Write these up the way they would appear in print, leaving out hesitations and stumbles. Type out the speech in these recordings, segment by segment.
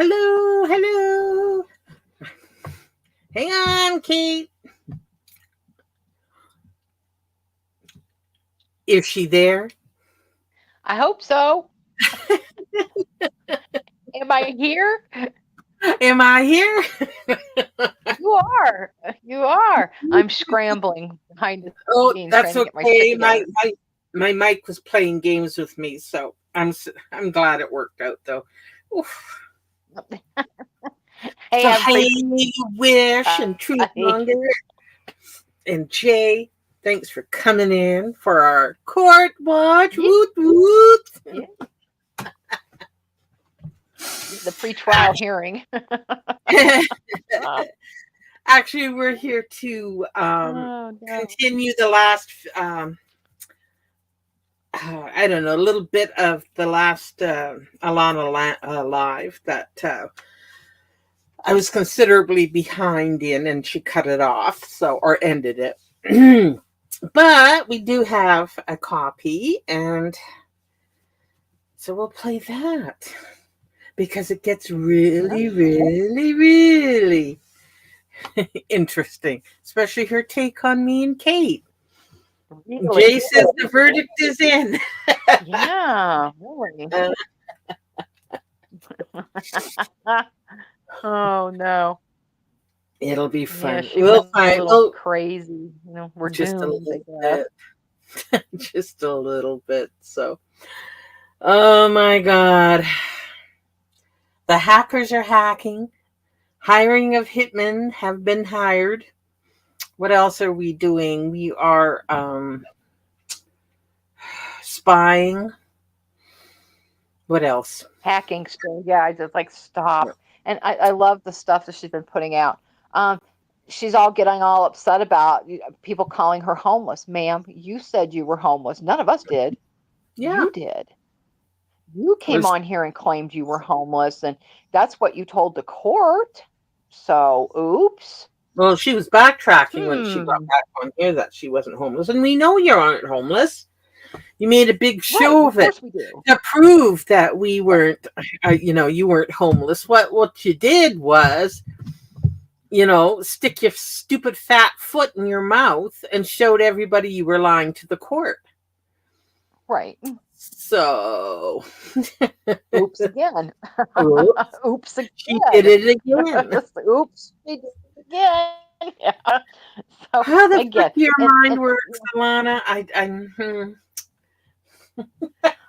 Hello, hello. Hang on, Kate. Is she there? I hope so. Am I here? Am I here? You are. You are. I'm scrambling behind the scenes Oh, trying to get that's my shit okay. together. My mic was playing games with me, so I'm glad it worked out though. Oof. Hey, So hey, everybody. Wish and Truthmonger and Jay, thanks for coming in for our court watch. Yeah, Woot woot. yeah. The pre-trial hearing. Actually, we're here to Oh no. continue the last, I don't know, a little bit of the last live that I was considerably behind in, and she cut it off, so or ended it. But we do have a copy, and so we'll play that because it gets really, really, really interesting, especially her take on me and Kate. Really? Jay says the verdict is in. Yeah, really. Uh, Oh no. it'll be Yeah, fun. she We'll went a find. little Well, crazy. We're just a doomed, I little guess. bit, just a little bit. So, oh my God, the hackers are hacking. Hiring of hitmen have been hired. What else are we doing? We are spying. What else? Hacking still. Yeah, I just like stop. And I love the stuff that she's been putting out. Um, she's all getting all upset about people calling her homeless. Ma'am, you said you were homeless. None of us did. Yeah. You did. You came Was on here and claimed you were homeless, and that's what you told the court. So, oops. well, she was backtracking when she got Hmm. back on here that she wasn't homeless, and we know you aren't homeless. You made a big Right. show Of of it course we do. to prove that we Right. weren't, you weren't homeless. What you did was, stick your stupid fat foot in your mouth and showed everybody you were lying to the court. Right. So, Oops again. oops, Oops she did again. it again. Oops, she did it again. So How the again, fuck your and mind works, Alana?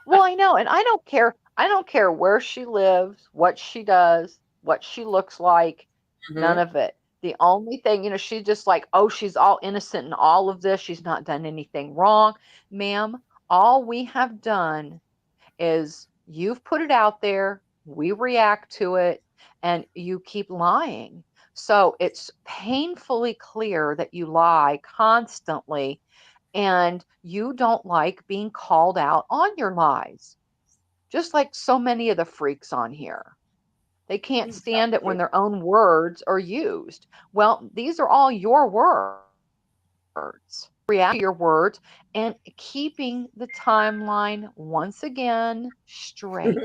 well, I know, and I don't care. I don't care where she lives, what she does, what she looks like, none Mhm. of it. The only thing, she's just like, oh, she's all innocent in all of this. She's not done anything wrong. Ma'am, all we have done is you've put it out there, we react to it, and you keep lying. So it's painfully clear that you lie constantly and you don't like being called out on your lies, just like so many of the freaks on here. They can't stand it when Exactly. their own words are used. Well, these are all your words. React to your words and keeping the timeline once again straight.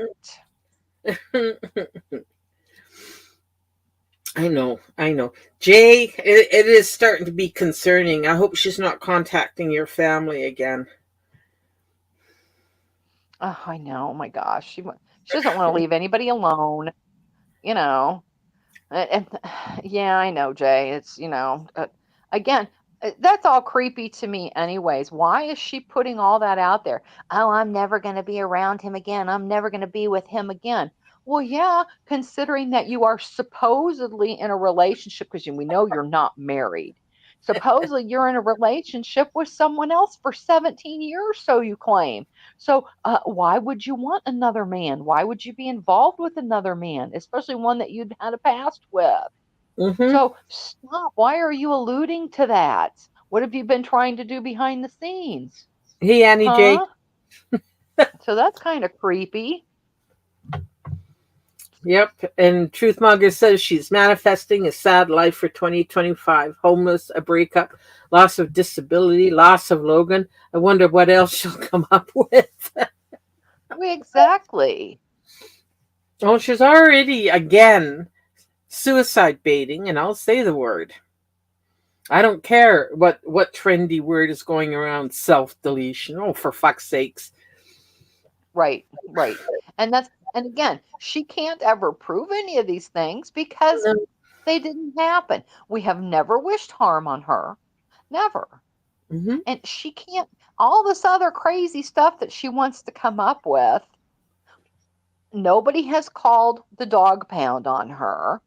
I know. Jay, it is starting to be concerning. I hope she's not contacting your family again. Oh, I know. Oh my gosh. She doesn't want to leave anybody alone, you know. And yeah, I know, Jay. It's, again, that's all creepy to me, anyways. Why is she putting all that out there? Oh, I'm never going to be around him again. I'm never going to be with him again. Well, yeah, considering that you are supposedly in a relationship, because we know you're not married. Supposedly, you're in a relationship with someone else for 17 years, so you claim. So, why would you want another man? Why would you be involved with another man, especially one that you'd had a past with? Mm-hmm. So, stop. Why are you alluding to that? What have you been trying to do behind the scenes? Hey, Annie J. Huh? So, that's kind of creepy. Yep. And Truthmonger says she's manifesting a sad life for 2025. Homeless, a breakup, loss of disability, loss of Logan. I wonder what else she'll come up with. Exactly. Oh, she's already again suicide baiting, and I'll say the word. I don't care what trendy word is going around. Self deletion. Oh, for fuck's sakes! Right, right. And again, she can't ever prove any of these things because they didn't happen. We have never wished harm on her. Never. Mm-hmm. And she can't, all this other crazy stuff that she wants to come up with, nobody has called the dog pound on her.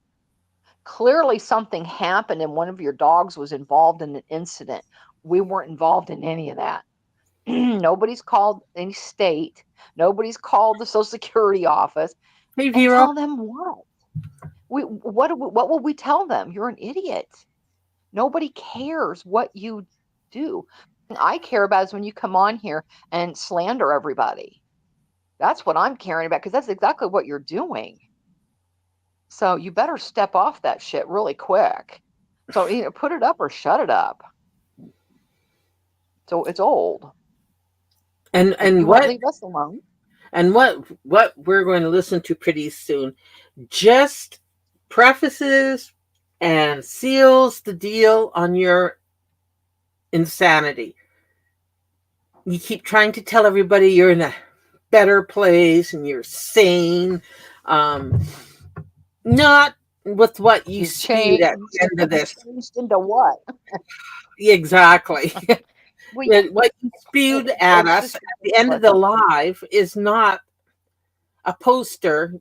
Clearly, something happened and one of your dogs was involved in an incident. We weren't involved in any of that. Nobody's called any state. Nobody's called the Social Security office. Hey, And Vero. tell them what? What will we tell them? You're an idiot. Nobody cares what you do. I care about is when you come on here and slander everybody. That's what I'm caring about because that's exactly what you're doing. So you better step off that shit really quick. So either put it up or shut it up. So it's old. And You and won't what leave us alone. and what we're going to listen to pretty soon just prefaces and seals the deal on your insanity. You keep trying to tell everybody you're in a better place and you're sane. Um, Not with what you You've spewed at changed. the end of this. Changed into what? Exactly. Well, yeah, What you spewed at it's us just at the end of ridiculous. the live is not a poster.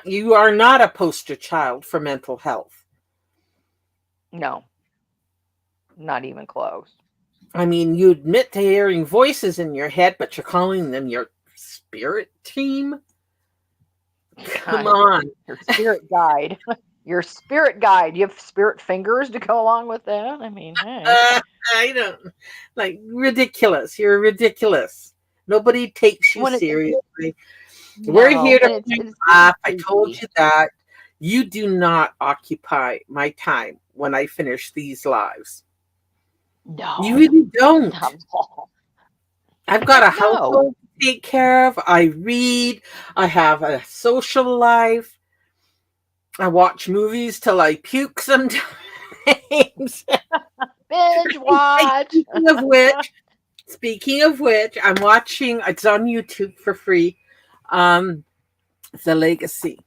You are not a poster child for mental health. No, not even close. I mean, you admit to hearing voices in your head, but you're calling them your spirit team? Come I, on. your spirit guide. Your spirit guide. You have spirit fingers to go along with that. I mean, hey. I don't like ridiculous. You're ridiculous. Nobody takes you When it seriously. We're here no, to and make you it's getting laugh. I told creepy. you that. You do not occupy my time when I finish these lives. You No, really don't. not at all. I've got Heck a no. household to take care of. I read. I have a social life. I watch movies till I puke sometimes. Binge watch. speaking of which, speaking of which, I'm watching. It's on YouTube for free. Um, The Legacy.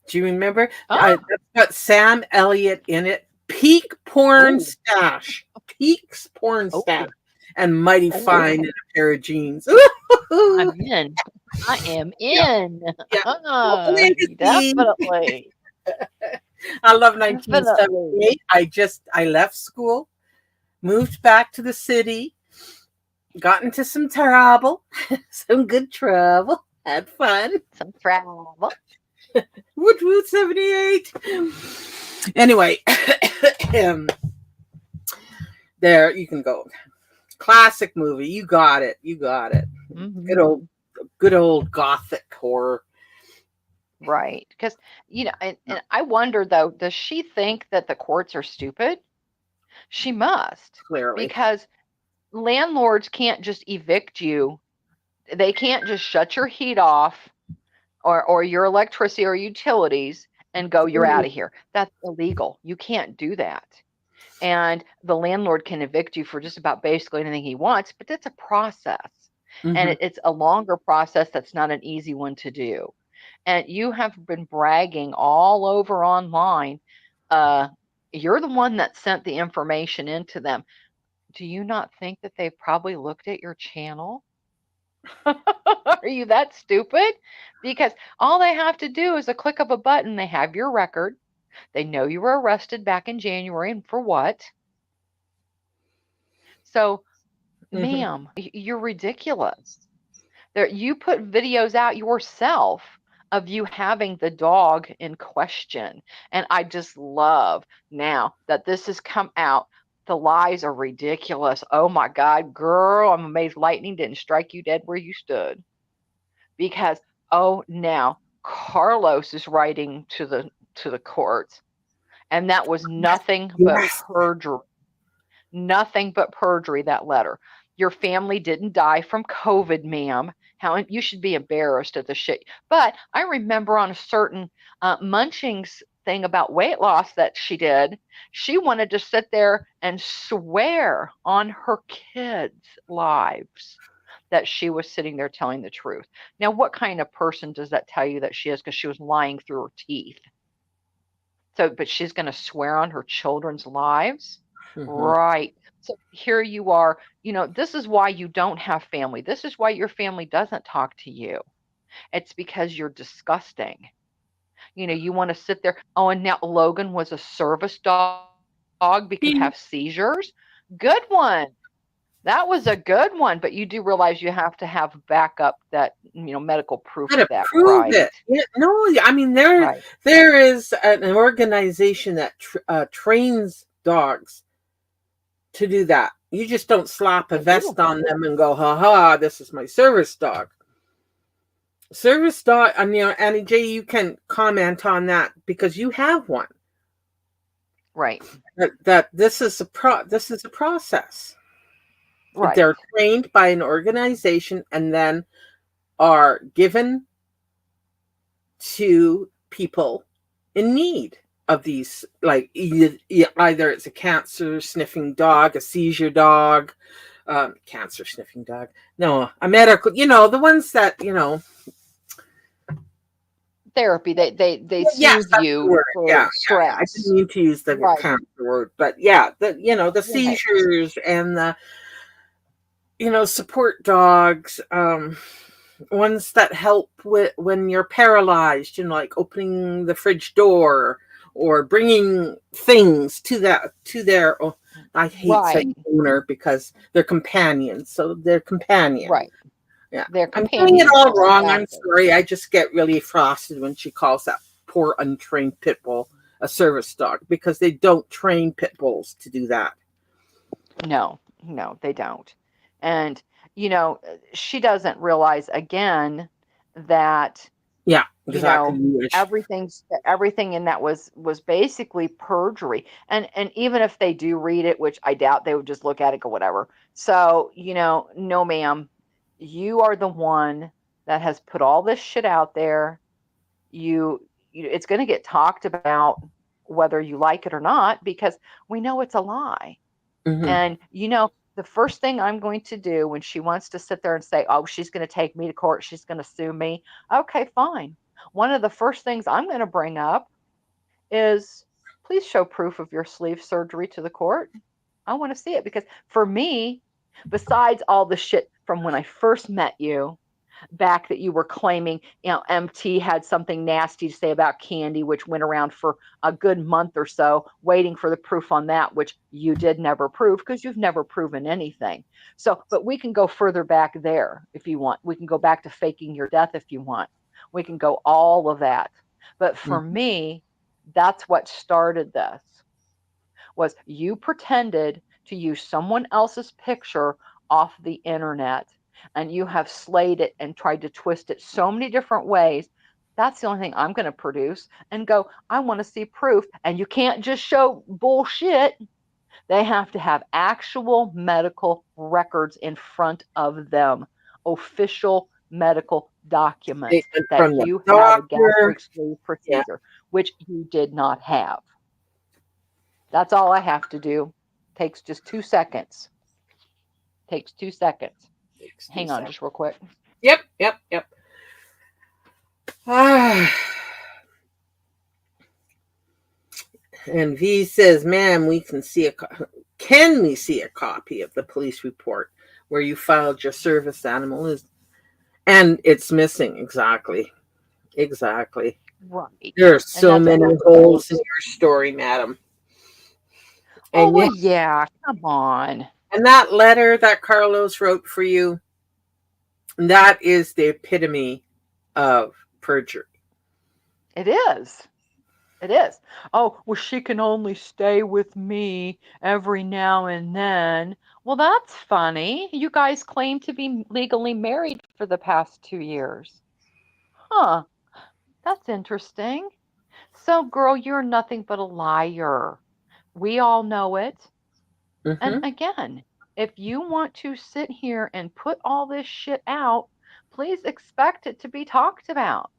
Do you remember? Oh, That's got Sam Elliott in it. Peak porn oh, stash. Peaks porn stash. oh, And mighty oh. fine in a pair of jeans. I'm in. I am Yeah, in. yeah. Legacy. Definitely. I love Definitely. 1978. I left school, moved back to the city, got into some trouble, some good trouble, had fun. Some travel. Woot woot 78. Anyway, um, there you can go. Classic movie. You got it. You got it. Good old Hmm. good old gothic horror. Right. Because, and I wonder though, does she think that the courts are stupid? She must, Clearly. because landlords can't just evict you. They can't just shut your heat off or your electricity or utilities and go, you're out of here. That's illegal. You can't do that. And the landlord can evict you for just about basically anything he wants, but that's a process. And Mm-hmm. it's a longer process that's not an easy one to do. And you have been bragging all over online. Uh, you're the one that sent the information into them. Do you not think that they've probably looked at your channel? Are you that stupid? Because all they have to do is a click of a button. They have your record. They know you were arrested back in January and for what. So, Mm-hmm. ma'am, you're ridiculous. There, you put videos out yourself of you having the dog in question. And I just love now that this has come out. The lies are ridiculous. Oh my God, girl, I'm amazed lightning didn't strike you dead where you stood. Because oh now Carlos is writing to the courts. And that was nothing but Yes. perjury. Nothing but perjury, that letter. Your family didn't die from COVID, ma'am. How you should be embarrassed at the shit. But I remember on a certain munchings thing about weight loss that she did, she wanted to sit there and swear on her kids' lives that she was sitting there telling the truth. Now, what kind of person does that tell you that she is? Because she was lying through her teeth. So, but she's going to swear on her children's lives? Hmm. Right. So here you are. This is why you don't have family. This is why your family doesn't talk to you. It's because you're disgusting. You want to sit there. Oh, and now Logan was a service dog because have seizures. Good one. That was a good one. But you do realize you have to have backup that, medical proof of Got to that, prove right? it. Yeah, no, I mean Right. there is an organization that trains dogs to do that. You just don't slap a They do. vest on them and go, "Ha ha, this is my service dog." Service dog, and Annie J, you can comment on that because you have one. Right. That this is a process. Right. They're trained by an organization and then are given to people in need of these, like either it's a cancer sniffing dog, a seizure dog, cancer sniffing dog, no, a medical, the ones that Therapy. They yes, soothe that's the you word. for Yeah, yeah. I didn't stress. mean to use the Right. cancer word, but yeah, the Right. seizures and the support dogs, ones that help with when you're paralyzed, like opening the fridge door or bringing things to their, oh, I hate saying Right. owner because they're companions, so they're companion. Right. Yeah, They're I'm doing companion it all animals. wrong. I'm Exactly. sorry. I just get really frosted when she calls that poor untrained pit bull a service dog because they don't train pit bulls to do that. No, no, they don't. And, she doesn't realize again that, Yeah, you exactly. know, everything in that was basically perjury. And even if they do read it, which I doubt, they would just look at it, go whatever. So, no, ma'am, you are the one that has put all this shit out there. It's going to get talked about whether you like it or not, because we know it's a lie. Hmm. And the first thing I'm going to do when she wants to sit there and say, oh, she's going to take me to court, she's going to sue me. Okay, fine. One of the first things I'm going to bring up is, please show proof of your sleeve surgery to the court. I want to see it, because for me, besides all the shit from when I first met you, back that you were claiming, MT had something nasty to say about candy, which went around for a good month or so, waiting for the proof on that, which you did never prove because you've never proven anything. So, but we can go further back there if you want. We can go back to faking your death if you want. We can go all of that. But for me, that's what started this, was you pretended to use someone else's picture off the internet, and you have slayed it and tried to twist it so many different ways. That's the only thing I'm going to produce and go, I want to see proof. And you can't just show bullshit. They have to have actual medical records in front of them, official medical documents Statement that from the you had a doctor. gastric sleeve Yeah, procedure, which you did not have. That's all I have to do. Takes just 2 seconds. Takes 2 seconds. takes two Hang on seconds. just real quick. Yep, yep, yep. Ah, and V says, "Ma'am, can we see a copy of the police report where you filed your service animal is and it's missing?" Exactly, exactly. Right. There are And so that's many another thing. holes in your story, madam. Oh, And well, yeah, yeah, come on. and that letter that Carlos wrote for you, that is the epitome of perjury. It is. It is. Oh, well, she can only stay with me every now and then. Well, that's funny. You guys claim to be legally married for the past 2 years. Huh. That's interesting. So, girl, you're nothing but a liar. We all know it. And Mm-hmm. again, if you want to sit here and put all this shit out, please expect it to be talked about.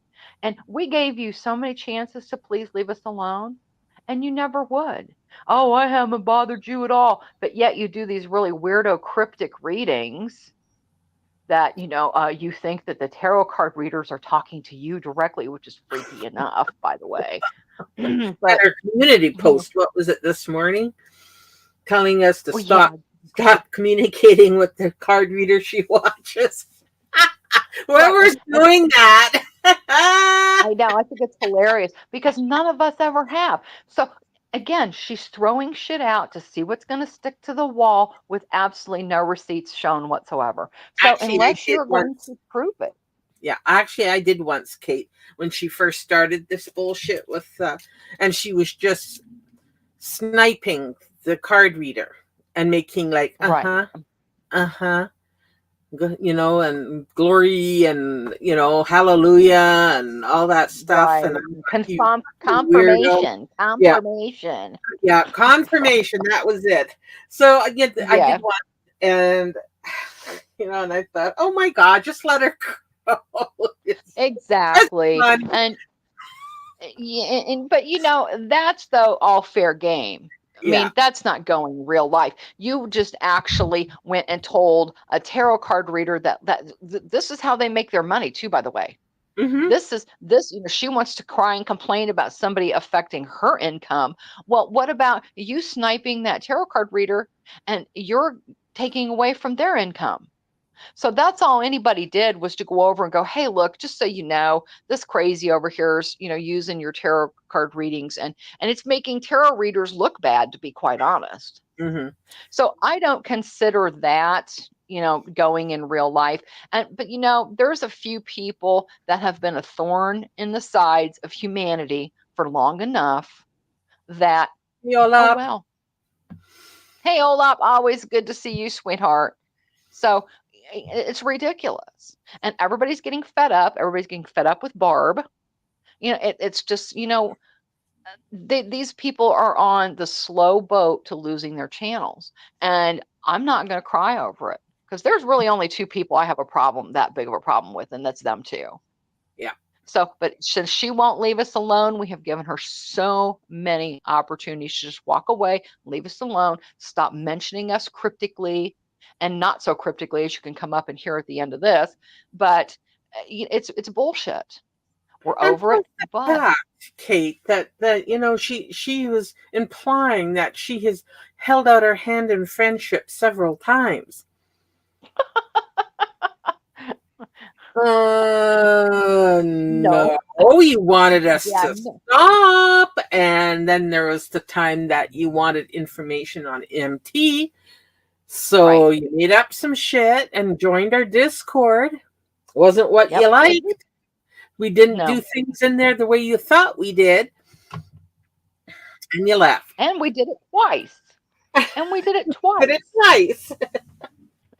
And we gave you so many chances to please leave us alone, and you never would. Oh, I haven't bothered you at all. But yet you do these really weirdo cryptic readings that, you think that the tarot card readers are talking to you directly, which is freaky enough, by the way. And But her community well, post, what was it this morning? Telling us to yeah, stop communicating with the card reader she watches. right. Whoever's doing that. I know. I think it's hilarious because none of us ever have. So again, she's throwing shit out to see what's going to stick to the wall with absolutely no receipts shown whatsoever. So Actually, I unless did you're going once. to prove it, Yeah, actually, I did once, Kate, when she first started this bullshit with, and she was just sniping the card reader and making like, right, uh huh, and glory and, hallelujah and all that stuff. And right, I'm like, you weirdo. confirmation, Yeah, confirmation. yeah, confirmation. That was it. So again, I did Yeah, one, and and I thought, oh my God, just let her go. It's exactly. fun. And yeah, but that's though all fair game. I Yeah. mean, that's not going real life. You just actually went and told a tarot card reader that this is how they make their money too, by the way. Mm-hmm. This, she wants to cry and complain about somebody affecting her income. Well, what about you sniping that tarot card reader and you're taking away from their income? So that's all anybody did was to go over and go, hey, look, just so you know, this crazy over here is, using your tarot card readings and it's making tarot readers look bad, to be quite honest. Mm-hmm. So I don't consider that, going in real life. But there's a few people that have been a thorn in the sides of humanity for long enough that, oh Yola. well. Hey, Olaf, always good to see you, sweetheart. So it's ridiculous. And everybody's getting fed up. Everybody's getting fed up with Barb. It's just, these people are on the slow boat to losing their channels. And I'm not going to cry over it because there's really only two people I have that big of a problem with, and that's them too. Yeah. So, but since she won't leave us alone, we have given her so many opportunities to just walk away, leave us alone, stop mentioning us cryptically, and not so cryptically as you can come up and hear at the end of this. But it's bullshit. We're And over plus it. the But fact, Kate, that she was implying that she has held out her hand in friendship several times. no, No, you wanted us yeah, to no, stop, and then there was the time that you wanted information on MT. right. So you made up some shit and joined our Discord. Wasn't what you Yep. liked. We didn't do No. things in there the way you thought we did, and you left. And we did it twice. And we did it But it's twice. nice.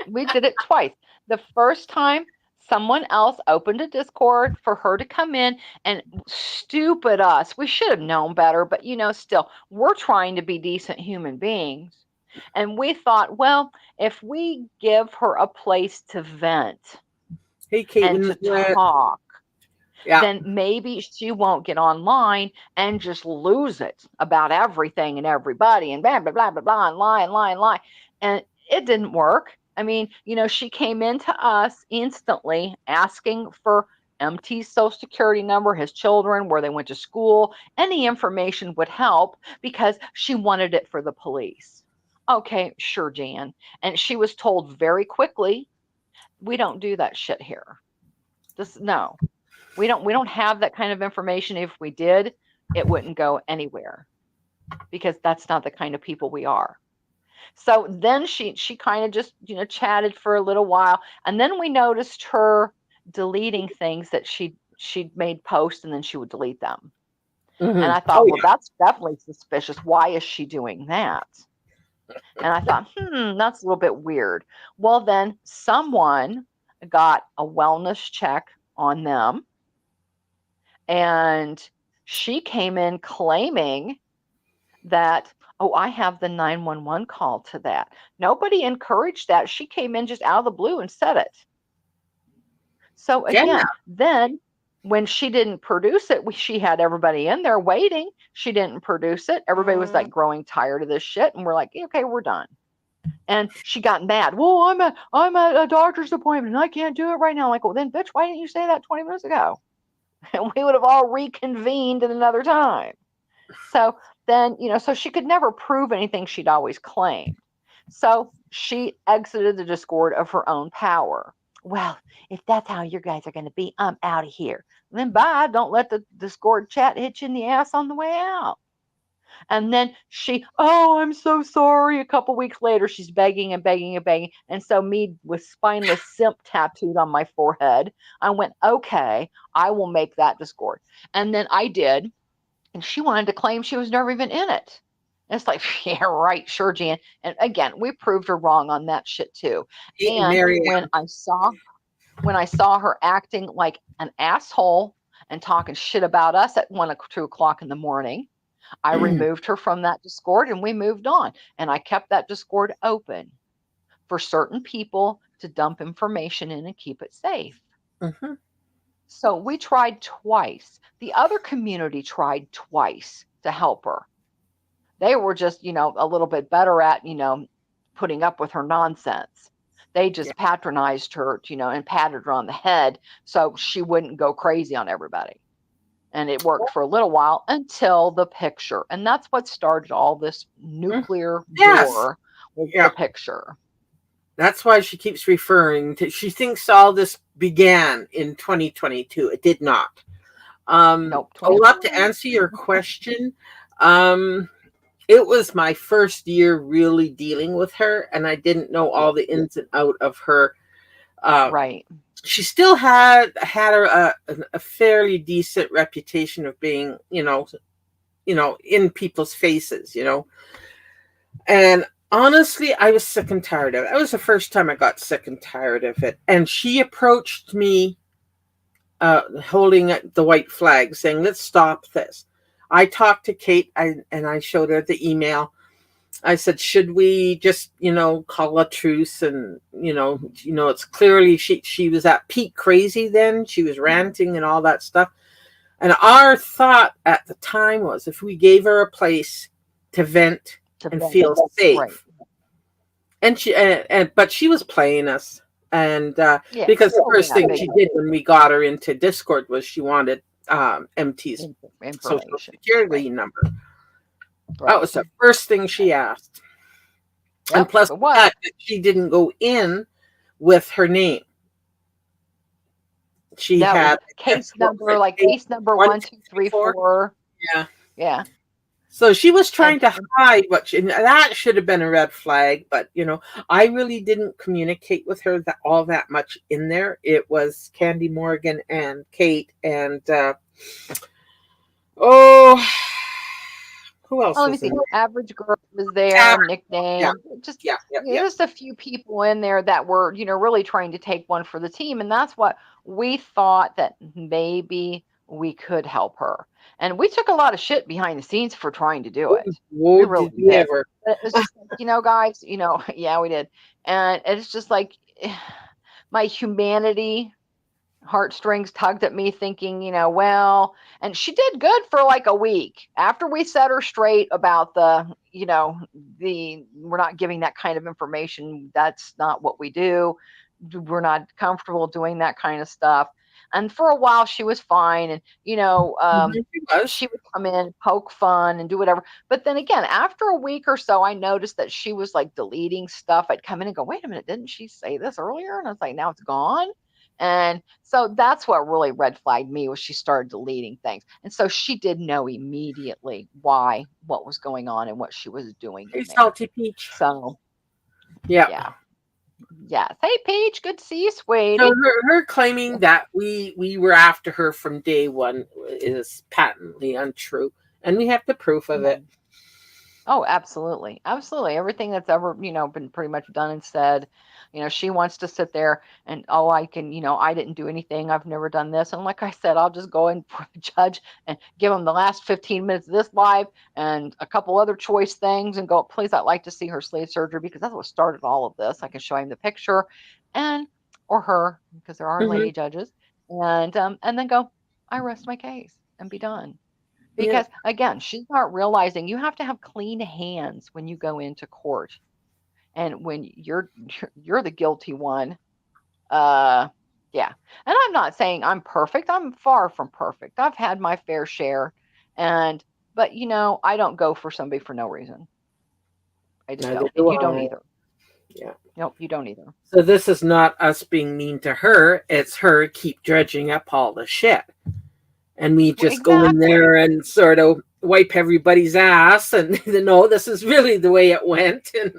We did it twice. The first time, someone else opened a Discord for her to come in, and stupid us. We should have known better, but still, we're trying to be decent human beings. And we thought, well, if we give her a place to vent Hey, Kate, and to talk, yeah. then maybe she won't get online and just lose it about everything and everybody and blah, blah, blah, blah, blah, and lie and lie and lie. And it didn't work. I mean, she came into us instantly asking for MT's social security number, his children, where they went to school. Any information would help because she wanted it for the police. Okay, sure, Jan. And she was told very quickly, we don't do that shit here. No, we don't have that kind of information. If we did, it wouldn't go anywhere because that's not the kind of people we are. So then she kind of just chatted for a little while, and then we noticed her deleting things that she'd made posts, and then she would delete them. And Mm-hmm. I Oh thought, well, yeah. that's definitely suspicious. Why is she doing that? And I thought, that's a little bit weird. Well, then someone got a wellness check on them, and she came in claiming that, oh, I have the 911 call to that. Nobody encouraged that. She came in just out of the blue and said it. So Yeah. again, then when she didn't produce it, she had everybody in there waiting. She didn't produce it. Everybody was like growing tired of this shit, and we're like, okay, we're done. And she got mad. Well, I'm at a doctor's appointment and I can't do it right now. I'm like, well, then, bitch, why didn't you say that 20 minutes ago? And we would have all reconvened at another time. So then, so she could never prove anything she'd always claimed. So she exited the Discord of her own power. Well, if that's how you guys are going to be, I'm out of here. Then bye. Don't let the Discord chat hit you in the ass on the way out. And then oh, I'm so sorry. A couple weeks later, she's begging and begging and begging. And so, me with spineless simp tattooed on my forehead, I went, okay, I will make that Discord. And then I did. And she wanted to claim she was never even in it. And it's like, yeah, right, sure, Jan. And again, we proved her wrong on that shit too. And Mary when I saw her acting like an asshole and talking shit about us at 2 o'clock in the morning, I removed her from that Discord and we moved on. And I kept that Discord open for certain people to dump information in and keep it safe. Mm-hmm. So we tried twice. The other community tried twice to help her. They were just, a little bit better at, putting up with her nonsense. They just patronized her, and patted her on the head so she wouldn't go crazy on everybody. And it worked for a little while until the picture. And that's what started all this nuclear war with the picture. That's why she keeps referring to, she thinks all this began in 2022. It did not. Nope. To answer your question, it was my first year really dealing with her, and I didn't know all the ins and out of her. Right. She still had a fairly decent reputation of being, in people's faces, and honestly, I was sick and tired of it. That was the first time I got sick and tired of it. And she approached me holding the white flag saying, let's stop this. I talked to Kate and I showed her the email. I said, should we just, call a truce? And, it's clearly she was at peak crazy then. She was ranting and all that stuff. And our thought at the time was if we gave her a place to vent and feel safe. Right. And but she was playing us. And because the first thing she did when we got her into Discord was she wanted MT's social security number. Right. That was the first thing she asked. Yep, and plus the fact that she didn't go in with her name. She had case number, like case number 1, 2, 3, 4. Yeah. Yeah. So she was trying to hide and that should have been a red flag, but I really didn't communicate with her all that much in there. It was Candy Morgan and Kate and who else? Let me see. Average Girl was there, nickname. Just a few people in there that were, really trying to take one for the team. And that's what we thought, that maybe we could help her. And we took a lot of shit behind the scenes for trying to do it. We really did. It's just like, guys, yeah, we did. And it's just like my humanity heartstrings tugged at me thinking, and she did good for like a week after we set her straight about the we're not giving that kind of information. That's not what we do. We're not comfortable doing that kind of stuff. And for a while she was fine. And, she would come in, poke fun and do whatever. But then again, after a week or so, I noticed that she was like deleting stuff. I'd come in and go, wait a minute, didn't she say this earlier? And I was like, now it's gone. And so that's what really red flagged me, was she started deleting things. And so she did know immediately what was going on and what she was doing. Hey, Salty Peach. So, yeah. Yes. Hey, Peach, good to see you, sweetie. So her claiming that we were after her from day one is patently untrue. And we have the proof of it. Oh, absolutely. Absolutely. Everything that's ever, been pretty much done and said, she wants to sit there and, I didn't do anything. I've never done this. And like I said, I'll just go in for the judge and give him the last 15 minutes of this live and a couple other choice things and go, please, I'd like to see her sleeve surgery, because that's what started all of this. I can show him the picture. And or her, because there are Hmm. lady judges, and then go, I rest my case and be done. Yeah. Because again, she's not realizing you have to have clean hands when you go into court, and when you're the guilty one. Uh, yeah. And I'm not saying I'm perfect. I'm far from perfect. I've had my fair share, and but I don't go for somebody for no reason. I just Neither don't, do and you don't I. either. Yeah. Nope, you don't either. So this is not us being mean to her. It's her keep dredging up all the shit, and me Well, just go in exactly. there and sort of wipe everybody's ass, and no, this is really the way it went. And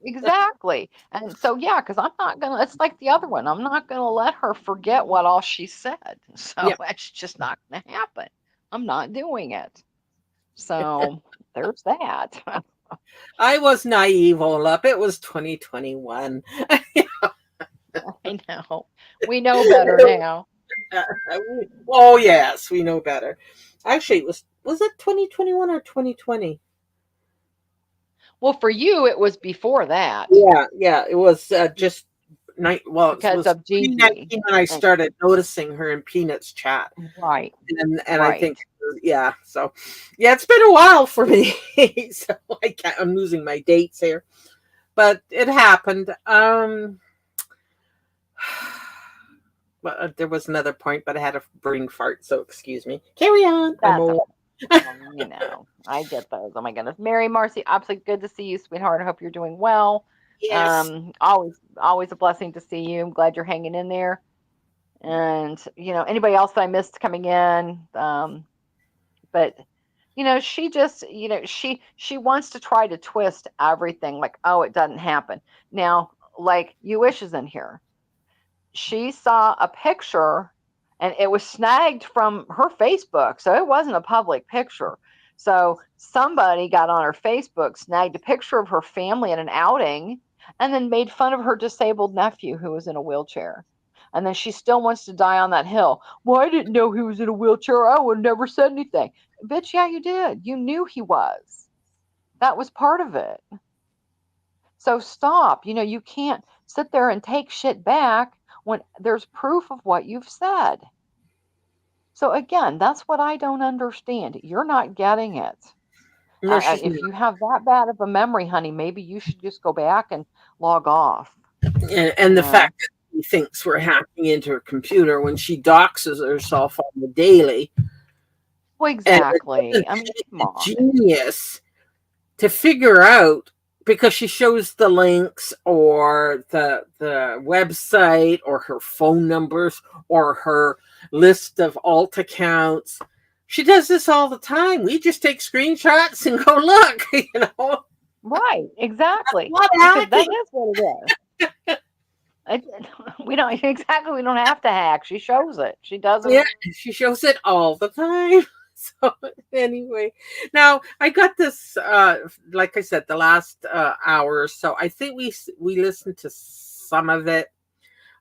Exactly. And so, yeah, because I'm not gonna, it's like the other one. I'm not gonna let her forget what all she said. So yeah, that's just not gonna happen. I'm not doing it. So there's that. I was naive, Olaf. It was 2021. I know. We know better now. Oh yes, we know better. Actually, it was it 2021 or 2020? Well, for you, it was before that Yeah, yeah. It was just night. Well, it because was of Gigi. 2019 when I And started noticing her in Peanuts chat, right, and I think right. yeah. So yeah, it's been a while for me. So I'm losing my dates here, but it happened. Well, there was another point, but I had a brain fart, so excuse me. Carry on. I'm That's old. I get those. Oh my goodness. Mary Marcy, absolutely good to see you, sweetheart. I hope you're doing well. Yes. Always a blessing to see you. I'm glad you're hanging in there. And anybody else that I missed coming in. But she just, she wants to try to twist everything like, oh, it doesn't happen. Now, like you wish is in here. She saw a picture and it was snagged from her Facebook. So it wasn't a public picture. So somebody got on her Facebook, snagged a picture of her family at an outing, and then made fun of her disabled nephew who was in a wheelchair. And then she still wants to die on that hill. Well, I didn't know he was in a wheelchair. I would have never said anything. Bitch, yeah, you did. You knew he was. That was part of it. So stop. You can't sit there and take shit back when there's proof of what you've said. So again, that's what I don't understand. You're not getting it. No, she's If you have that bad of a memory, honey, maybe you should just go back and log off. and You the know? fact that she thinks we're hacking into her computer when she doxes herself on the daily, Well, and exactly. it I mean, doesn't come take a on. genius to figure out because she shows the links or the website or her phone numbers or her list of alt accounts. She does this all the time. We just take screenshots and go look. Right, exactly. Not Because that hacking. is what it is. We don't exactly. We don't have to hack. She shows it. She does it. Yeah, she shows it all the time. So anyway, now I got this. Like I said, the last hour or so. I think we listened to some of it.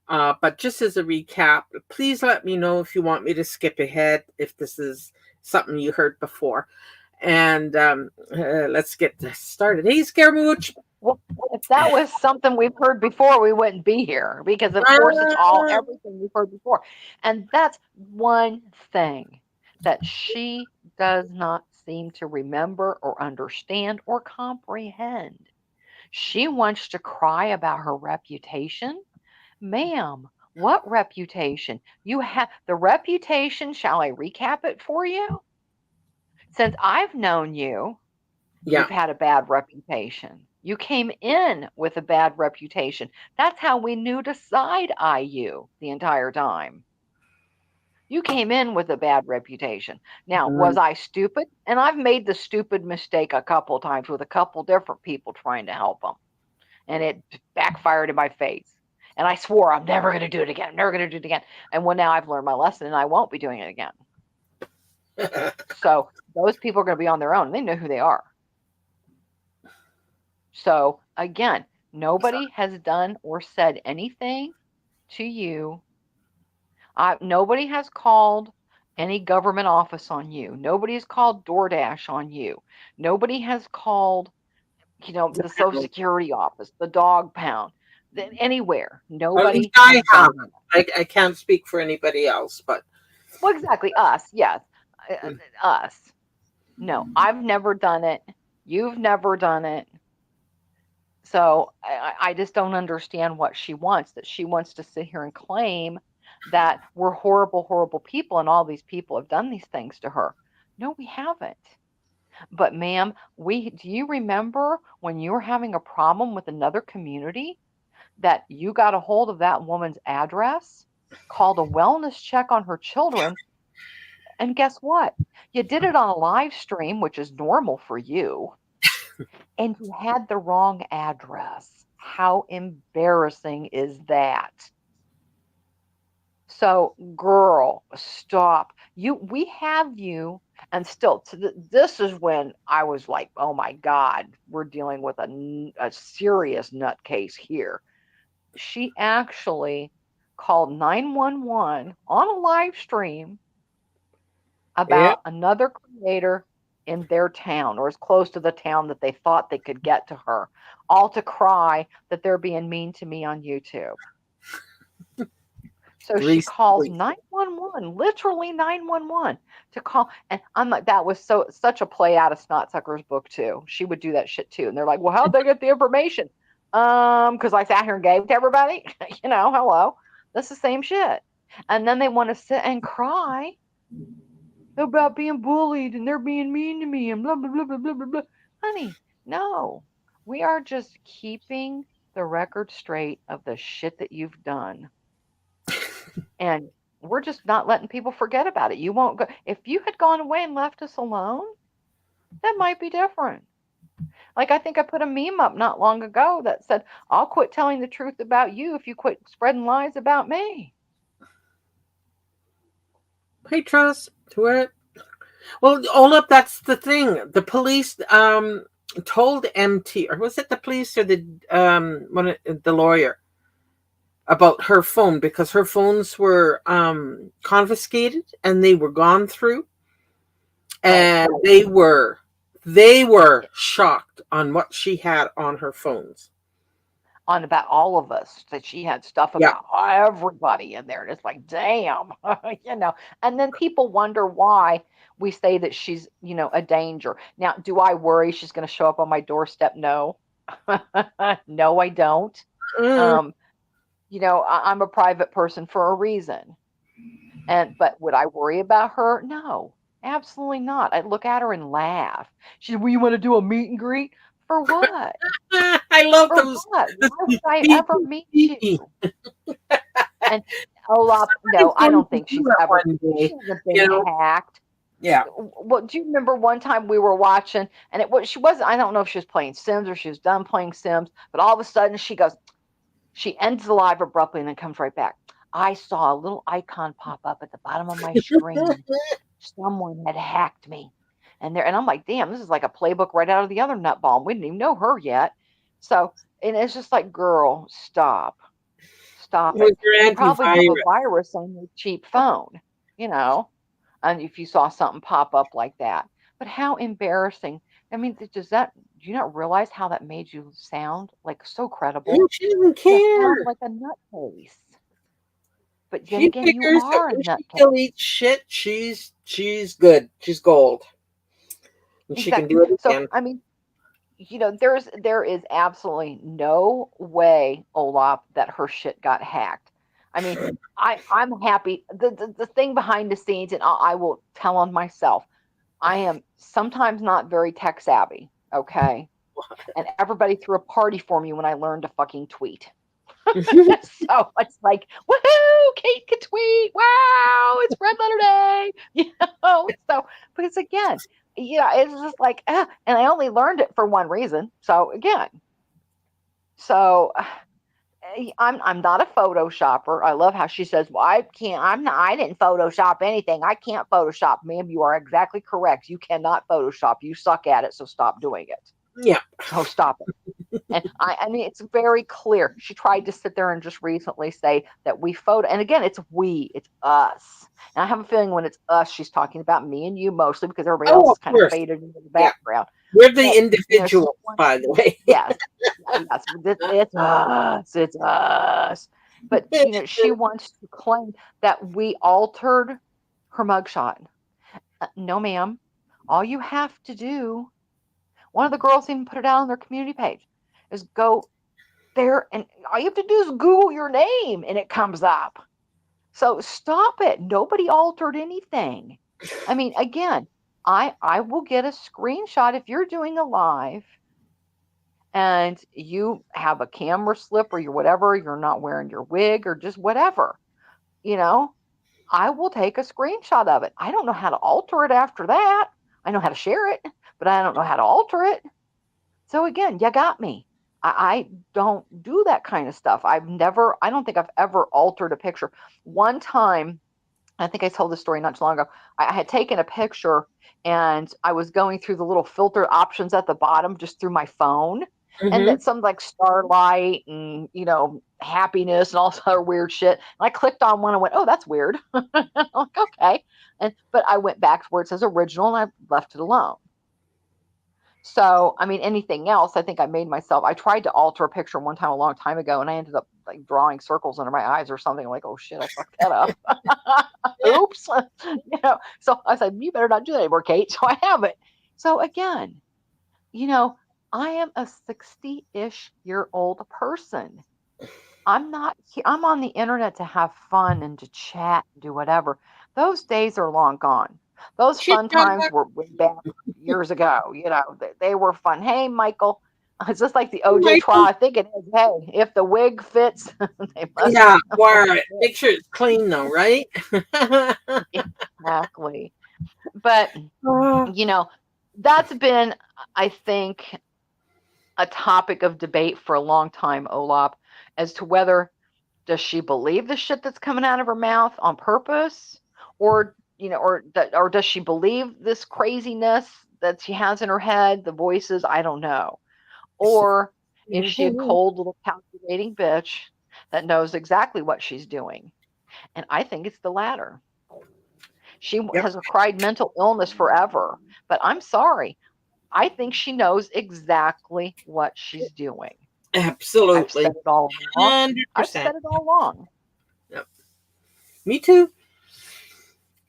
But just as a recap, please let me know if you want me to skip ahead if this is something you heard before. And let's get this started. Hey, Scaramouche. Well, if that was something we've heard before, we wouldn't be here because, of course, it's all Uh, everything we've heard before. And that's one thing that she does not seem to remember or understand or comprehend. She wants to cry about her reputation. Ma'am, what reputation? You have the reputation. Shall I recap it for you? Since I've known you, yeah. you've had a bad reputation. You came in with a bad reputation. That's how we knew to side eye you the entire time. You came in with a bad reputation. Now, was I stupid? And I've made the stupid mistake a couple times with a couple different people trying to help them. And it backfired in my face. And I swore I'm never going to do it again. I'm never going to do it again. And well, now I've learned my lesson and I won't be doing it again. So those people are going to be on their own. They know who they are. So again, nobody has done or said anything to you. Nobody has called any government office on you. Nobody has called DoorDash on you. Nobody has called, the Social Security office, the dog pound. Anywhere. At least Nobody I has done haven't. that. I can't speak for anybody else, but Well, exactly. Us, yes. mm, Us. No, I've never done it. You've never done it. So I just don't understand what she wants, that she wants to sit here and claim that we're horrible, horrible people and all these people have done these things to her. No, we haven't. But ma'am, do you remember when you were having a problem with another community that you got a hold of that woman's address, called a wellness check on her children, and guess what? You did it on a live stream, which is normal for you, and you had the wrong address. How embarrassing is that? So, girl, stop. We have you, and still, this is when I was like, oh my God, we're dealing with a serious nutcase here. She actually called 911 on a live stream yeah. about another creator in their town, or as close to the town that they thought they could get to her, all to cry that they're being mean to me on YouTube. So she calls Recently. 911, literally 911, to call. And I'm like, that was such a play out of Snotsucker's book too. She would do that shit too. And they're like, well, how'd they get the information? Because I sat here and gave it to everybody. Hello. That's the same shit. And then they want to sit and cry about being bullied and they're being mean to me and blah blah blah blah blah blah blah. Honey, no. We are just keeping the record straight of the shit that you've done. And we're just not letting people forget about it. You won't go. If you had gone away and left us alone, that might be different. Like, I think I put a meme up not long ago that said, I'll quit telling the truth about you if you quit spreading lies about me. Hey, trust to it. Well, Olaf, that's the thing. The police told MT, or was it the police or the lawyer about her phone, because her phones were confiscated and they were gone through, Right. and they were shocked on what she had on her phones. On about all of us, that she had stuff Yeah. about everybody in there. And it's like, damn, And then people wonder why we say that she's, a danger. Now, do I worry she's going to show up on my doorstep? No. No, I don't. Mm. Um, I'm a private person for a reason. But would I worry about her? No, absolutely not. I'd look at her and laugh. She said, well, you want to do a meet and greet? For what? I love For those. what? The Why would I ever speaking, meet speaking. you? And Olaf, no, Somebody's I going don't to think do she's it ever, one she day. hasn't been You know. hacked. Yeah. Well, do you remember one time we were watching and she wasn't, I don't know if she was playing Sims or she was done playing Sims, but all of a sudden she ends the live abruptly and then comes right back. I saw a little icon pop up at the bottom of my screen. Someone had hacked me. And I'm like, damn, this is like a playbook right out of the other nutball. We didn't even know her yet. So, and it's just like, girl, stop. Stop With it. your You probably have a antivirus. virus on your cheap phone, you know, and if you saw something pop up like that. But how embarrassing. I mean, do you not realize how that made you sound? Like, so credible. She doesn't You sound care. like a nutcase. But then She again, you figures that are a when she nutcase. still eats shit, she's good. She's gold, and she can Exactly. do it So, again. I mean, there is absolutely no way, Olaf, that her shit got hacked. I mean, I'm happy. The thing behind the scenes, and I will tell on myself, I am sometimes not very tech savvy. Okay, and everybody threw a party for me when I learned to fucking tweet. So it's like, woohoo, Kate can tweet. Wow, it's Red Letter Day. So because again, it's just like, and I only learned it for one reason. So again, so I'm not a photoshopper. I love how she says, well, I didn't Photoshop anything. I can't Photoshop. Ma'am, you are exactly correct. You cannot Photoshop. You suck at it, so stop doing it. Yeah. So stop it. And I mean, it's very clear. She tried to sit there and just recently say that and again, it's us. And I have a feeling when it's us, she's talking about me and you mostly, because everybody else Oh, is of kind of course. faded into the Yeah. background. We're the Well, she individuals, wants, by the way. yes, yes, it's us, it's us. But she wants to claim that we altered her mugshot. No, ma'am. All you have to do, one of the girls even put it out on their community page, is go there and all you have to do is Google your name and it comes up. So stop it. Nobody altered anything. I mean, again, I will get a screenshot if you're doing a live and you have a camera slip or you're whatever, you're not wearing your wig or just whatever, you know, I will take a screenshot of it. I don't know how to alter it after that. I know how to share it, but I don't know how to alter it. So again, you got me. I don't do that kind of stuff. I don't think I've ever altered a picture. One time, I think I told this story not too long ago. I had taken a picture and I was going through the little filter options at the bottom just through my phone. And Hmm. that some like starlight and, happiness and all this other weird shit. And I clicked on one and went, oh, that's weird. I'm like, okay. But I went back to where it says original and I left it alone. So, I mean, anything else, I think I tried to alter a picture one time a long time ago and I ended up like drawing circles under my eyes or something. I'm like, oh shit, I fucked that up. Oops. So I said, you better not do that anymore, Kate. So I haven't. So again, you know, I am a 60-ish-year-old person. I'm on the internet to have fun and to chat and do whatever. Those days are long gone. Those Shit, fun times were way back years ago. They were fun. Hey, Michael. It's just like the OJ trial. Michael. I think it is. Hey, if the wig fits, they must Yeah, wear it. fit. Make sure it's clean though, right? Exactly. But, Uh, you know, that's been, I think, a topic of debate for a long time, Olaf, as to whether does she believe the shit that's coming out of her mouth on purpose, or or does she believe this craziness that she has in her head, the voices? I don't know. Or is she a cold little calculating bitch that knows exactly what she's doing? And I think it's the latter. She yep, has cried mental illness forever, but I'm sorry. I think she knows exactly what she's doing. I've said absolutely, it all along. hundred I've percent. said it all along. Yep. Me too.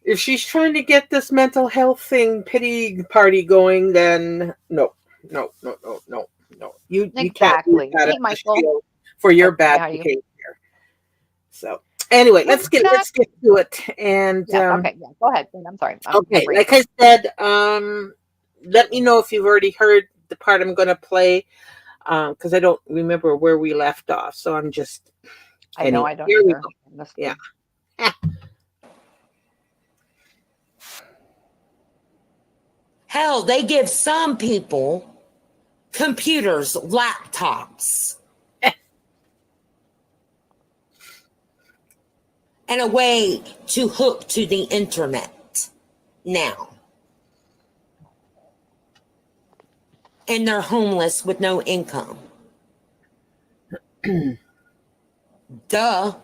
If she's trying to get this mental health thing pity party going, then no, no, no, no, no, no. You can't use Exactly. that Hey, as a Michael. shield for your Oh, bad yeah, you. behavior. So anyway, let's Exactly. get to it. And Yes. Okay. Yeah. Go ahead. I'm sorry. I'm okay, like rambling. I said, let me know if you've already heard the part I'm going to play, because I don't remember where we left off. So I'm just I know anyway. I don't Here we either. go. Yeah. Honestly. Hell, they give some people computers, laptops, and a way to hook to the internet now. And they're homeless with no income. Duh.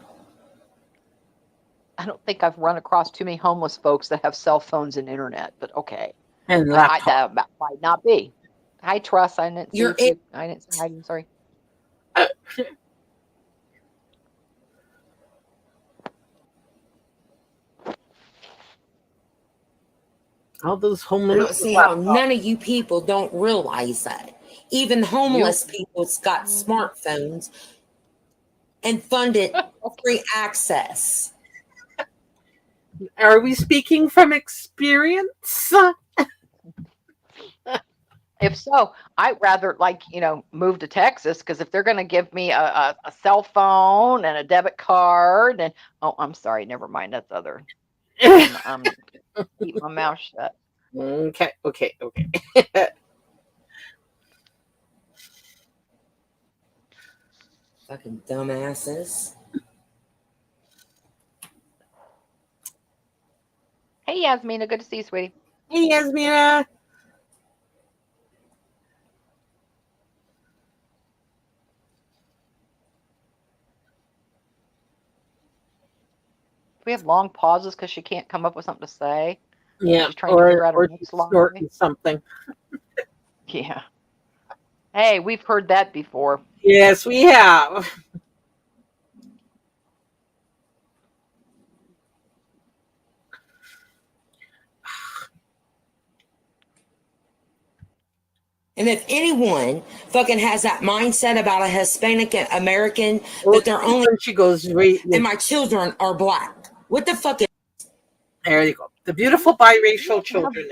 I don't think I've run across too many homeless folks that have cell phones and internet, but okay. And I laptop. that might not be. Hi, Truss. I didn't see You're if you. I didn't say hi. I'm sorry. All those I homeless don't with see how laptops. none of you people don't realize that. Even You. homeless people's got smartphones and funded Okay. free access. Are we speaking from experience? If so, I'd rather move to Texas because if they're going to give me a cell phone and a debit card and oh, I'm sorry, never mind. That's other. I'm keep my mouth shut. Okay, okay, okay. Fucking dumbasses. Hey, Yasmina, good to see you, sweetie. Hey, Yasmina. Do we have long pauses because she can't come up with something to say? Yeah, She's trying to figure out her or next she's lie. snorting something. Yeah. Hey, we've heard that before. Yes, we have. And if anyone fucking has that mindset about a Hispanic American Well, that they're only when she goes right, and my children are black, what the fuck is there you go. The Yeah, beautiful biracial yeah. children.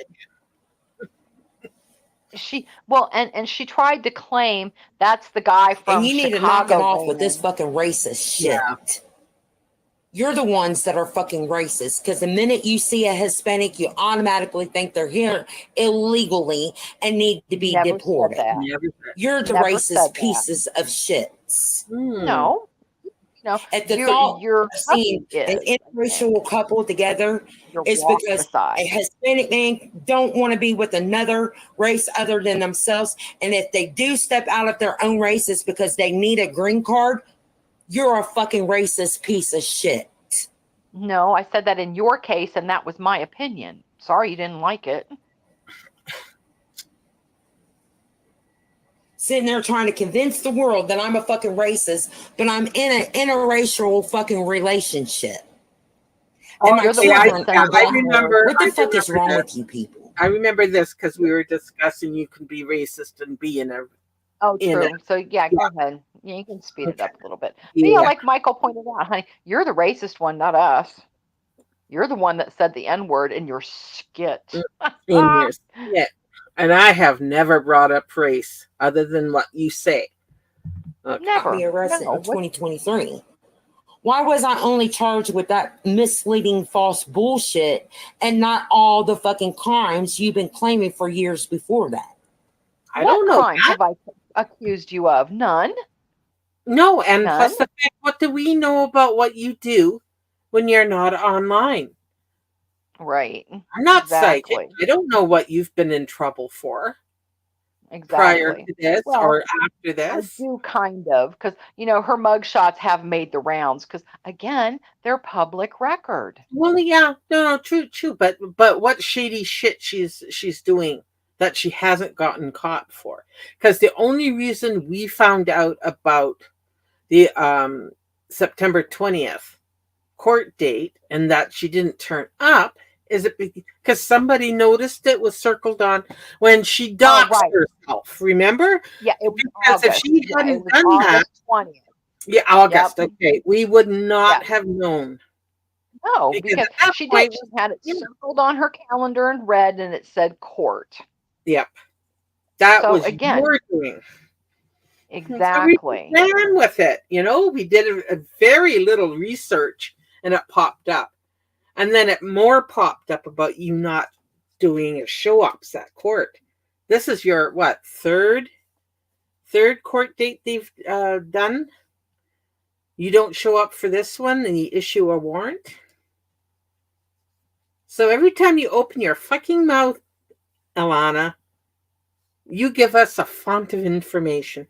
And she tried to claim that's the guy and from you need to knock it Chicago, off with this Raymond. fucking racist Yeah. shit. You're the ones that are fucking racist because the minute you see a Hispanic, you automatically think they're here illegally and need to be Never said deported. that. Never. You're the Never racist said that. pieces of shits. No, no. At the thought Your of seeing hubby is, an I think. interracial couple together You're is walk because beside. a Hispanic man don't want to be with another race other than themselves. And if they do step out of their own race, it's because they need a green card. You're a fucking racist piece of shit. No, I said that in your case, and that was my opinion. Sorry you didn't like it. Sitting there trying to convince the world that I'm a fucking racist, but I'm in an interracial fucking relationship. Oh, And my You're the okay, one I, that children yeah, are sends I the black. N-word. remember. What the I fuck is remember wrong this. with you people? I remember this because we were discussing you can be racist and be Oh, in it. true. So yeah, Yeah. go ahead. Yeah, you can speed it Okay. up a little bit. But yeah, Yeah. like Michael pointed out, honey, you're the racist one, not us. You're the one that said the N-word in your skit. In your skit. And I have never brought up race other than what you say. Okay. Got me Never. arrested No. in 2023. Why was I only charged with that misleading false bullshit and not all the fucking crimes you've been claiming for years before that? I What don't know crime that. have I accused you of? None. No, and None. plus the fact, what do we know about what you do when you're not online? Right. I'm not psychic. Exactly. I don't know what you've been in trouble for prior Exactly. to this Well, or after I this. do kind of, because her mug shots have made the rounds. Because again, they're public record. Well, yeah, no, true, but what shady shit she's doing that she hasn't gotten caught for? Because the only reason we found out about the September 20th court date and that she didn't turn up is it because somebody noticed it was circled on when she Oh, doxed right. herself. Remember? Yeah, it was Because if August. she Yeah, it hadn't was done that, August 20th. yeah, Yep. August. Okay, we would Yeah. not have known No, because because at that she did. point, She had it yeah, circled on her calendar in red, and it said court. yep, that So was again, your doing. So we exactly. ran with it. We did a very little research, and it popped up, and then it more popped up about you not doing a show ups at court. This is your what third court date they've done. You don't show up for this one, and you issue a warrant. So every time you open your fucking mouth, Alana, you give us a font of information.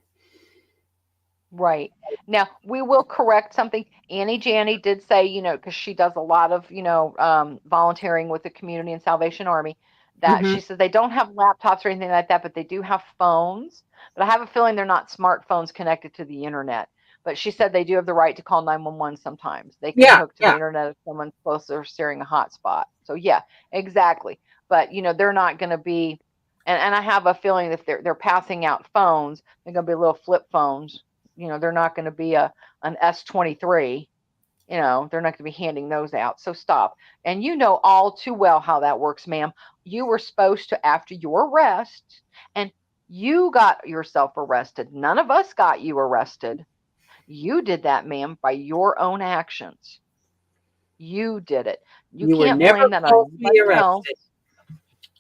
Right. Now, we will correct something. Annie Janney did say, because she does a lot of, volunteering with the community and Salvation Army, that Mm-hmm. she says they don't have laptops or anything like that, but they do have phones. But I have a feeling they're not smartphones connected to the internet. But she said they do have the right to call 911 sometimes. They can Yeah, hook to the yeah. internet if someone's close or sharing a hotspot. So, yeah, exactly. But, they're not going to be, and I have a feeling if they're passing out phones, they're going to be little flip phones. They're not going to be an S23. They're not going to be handing those out. So stop. And you know all too well how that works, ma'am. You were supposed to, after your arrest, and you got yourself arrested. None of us got you arrested. You did that, ma'am, by your own actions. You did it. You You were can't never blame that on falsely anybody else. arrested.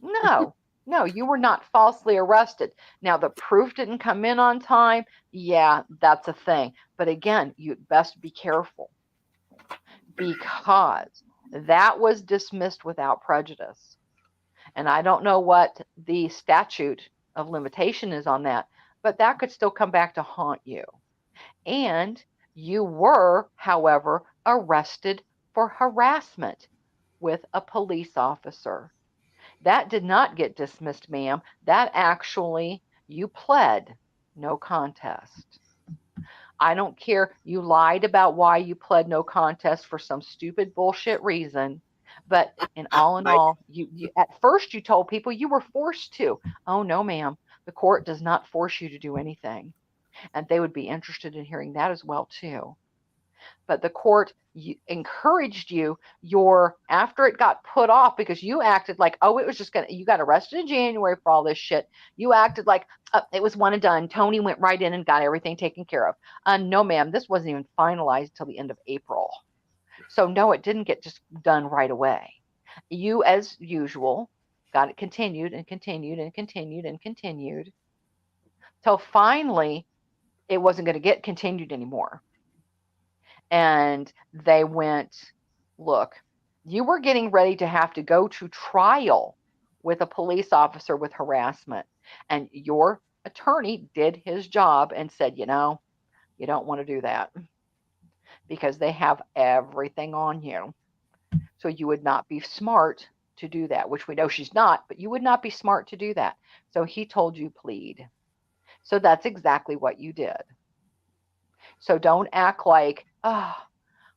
No, no, you were not falsely arrested. Now, the proof didn't come in on time. Yeah, that's a thing. But again, you'd best be careful because that was dismissed without prejudice. And I don't know what the statute of limitation is on that, but that could still come back to haunt you. And you were, however, arrested for harassment with a police officer. That did not get dismissed, ma'am. That actually, you pled no contest. I don't care. You lied about why you pled no contest for some stupid bullshit reason. But in My all, you at first you told people you were forced to. Oh no, ma'am. The court does not force you to do anything. And they would be interested in hearing that as well too. But the court encouraged you your after it got put off because you acted like, oh, it was just gonna, you got arrested in January for all this shit. You acted like it was one and done. Tony went right in and got everything taken care of. No, ma'am, this wasn't even finalized till the end of April. So no, it didn't get just done right away. You, as usual, got it continued and continued and continued and continued till finally it wasn't going to get continued anymore. And they went, look, you were getting ready to have to go to trial with a police officer with harassment. And your attorney did his job and said, you know, you don't want to do that because they have everything on you. So you would not be smart to do that, which we know she's not, but you would not be smart to do that. So he told you plead. So that's exactly what you did. So don't act like, oh,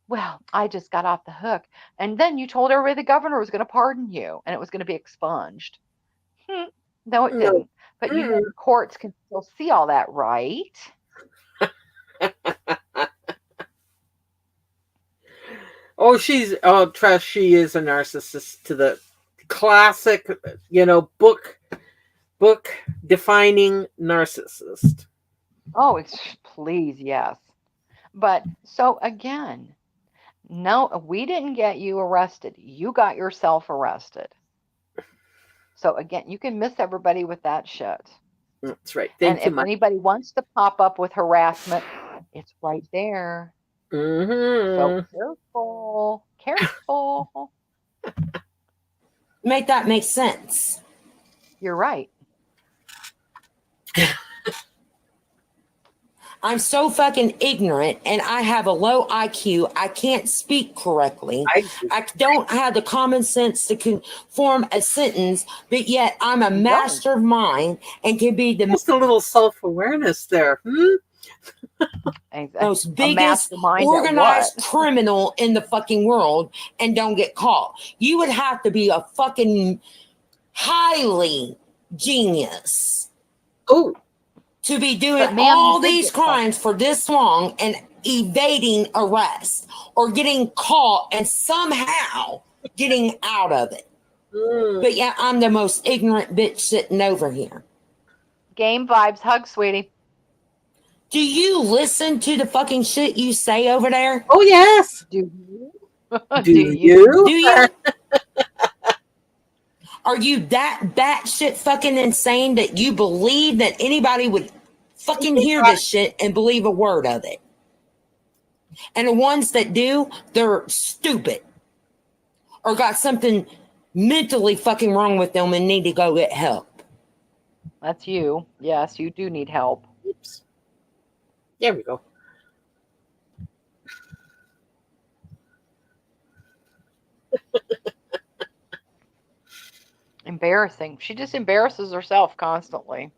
well, I just got off the hook. And then you told everybody the governor was going to pardon you and it was going to be expunged. No, it no. didn't. But you know, the courts can still see all that, right? Trust, she is a narcissist to the classic, book defining narcissist. Oh, please, yes. But so again, no, we didn't get you arrested. You got yourself arrested. So again, you can miss everybody with that shit. That's right. And Thank you, if Mike. anybody wants to pop up with harassment, it's right there. So careful, careful. Make that make sense. You're right. I'm so fucking ignorant and I have a low IQ. I can't speak correctly. I don't have the common sense to form a sentence, but yet I'm a mastermind and can be the Just a little self-awareness there. most biggest organized criminal in the fucking world and don't get caught. You would have to be a fucking highly genius. Oh. To be doing all these crimes for this long and evading arrest or getting caught and somehow getting out of it. But yeah, I'm the most ignorant bitch sitting over here. Game vibes. Hug, sweetie. Do you listen to the fucking shit you say over there? Oh, yes. Do you? Do you? Do you? Are you that batshit fucking insane that you believe that anybody would fucking hear this shit and believe a word of it? And the ones that do, they're stupid or got something mentally fucking wrong with them and need to go get help. That's you. Yes, you do need help. Oops. There we go. Embarrassing. She just embarrasses herself constantly.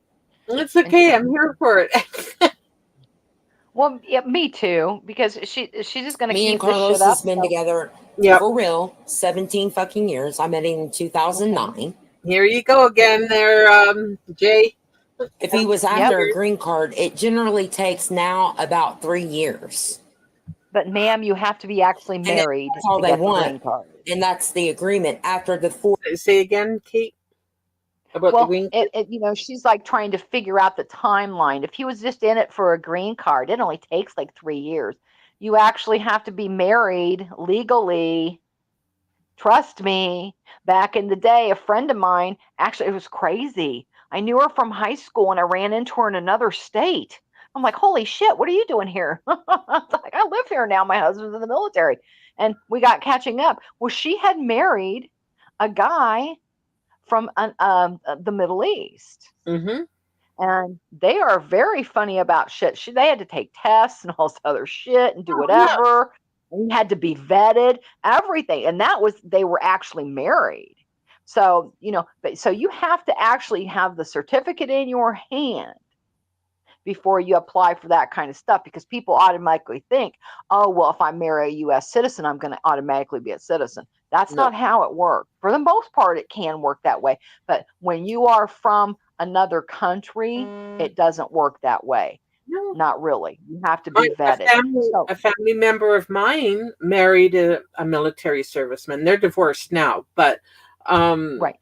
It's okay. I'm here for it. Well, yeah, me too, because she's just going to keep Me and Carlos this shit up. has been together for real 17 fucking years. I met him in 2009. Here you go again there, Jay. If he was after a green card, it generally takes now about 3 years. But ma'am, you have to be actually married that's all to they get want. the green card. And that's the agreement after the 4. Say again, Kate, about the green card? You know, she's like trying to figure out the timeline. If he was just in it for a green card, it only takes like 3 years. You actually have to be married legally. Trust me. Back in the day, a friend of mine, actually, it was crazy. I knew her from high school and I ran into her in another state. I'm like, holy shit, what are you doing here? Like, I live here now. My husband's in the military. And we got catching up. Well, she had married a guy from the Middle East. Mm-hmm. And they are very funny about shit. They had to take tests and all this other shit and do whatever. Yeah. And had to be vetted, everything. And they were actually married. So, but so you have to actually have the certificate in your hand before you apply for that kind of stuff, because people automatically think, oh, well, if I marry a U.S. citizen, I'm going to automatically be a citizen. That's No. not how it works. For the most part, it can work that way. But when you are from another country, it doesn't work that way. No. Not really. You have to be vetted. A family member of mine married a military serviceman. They're divorced now, but right.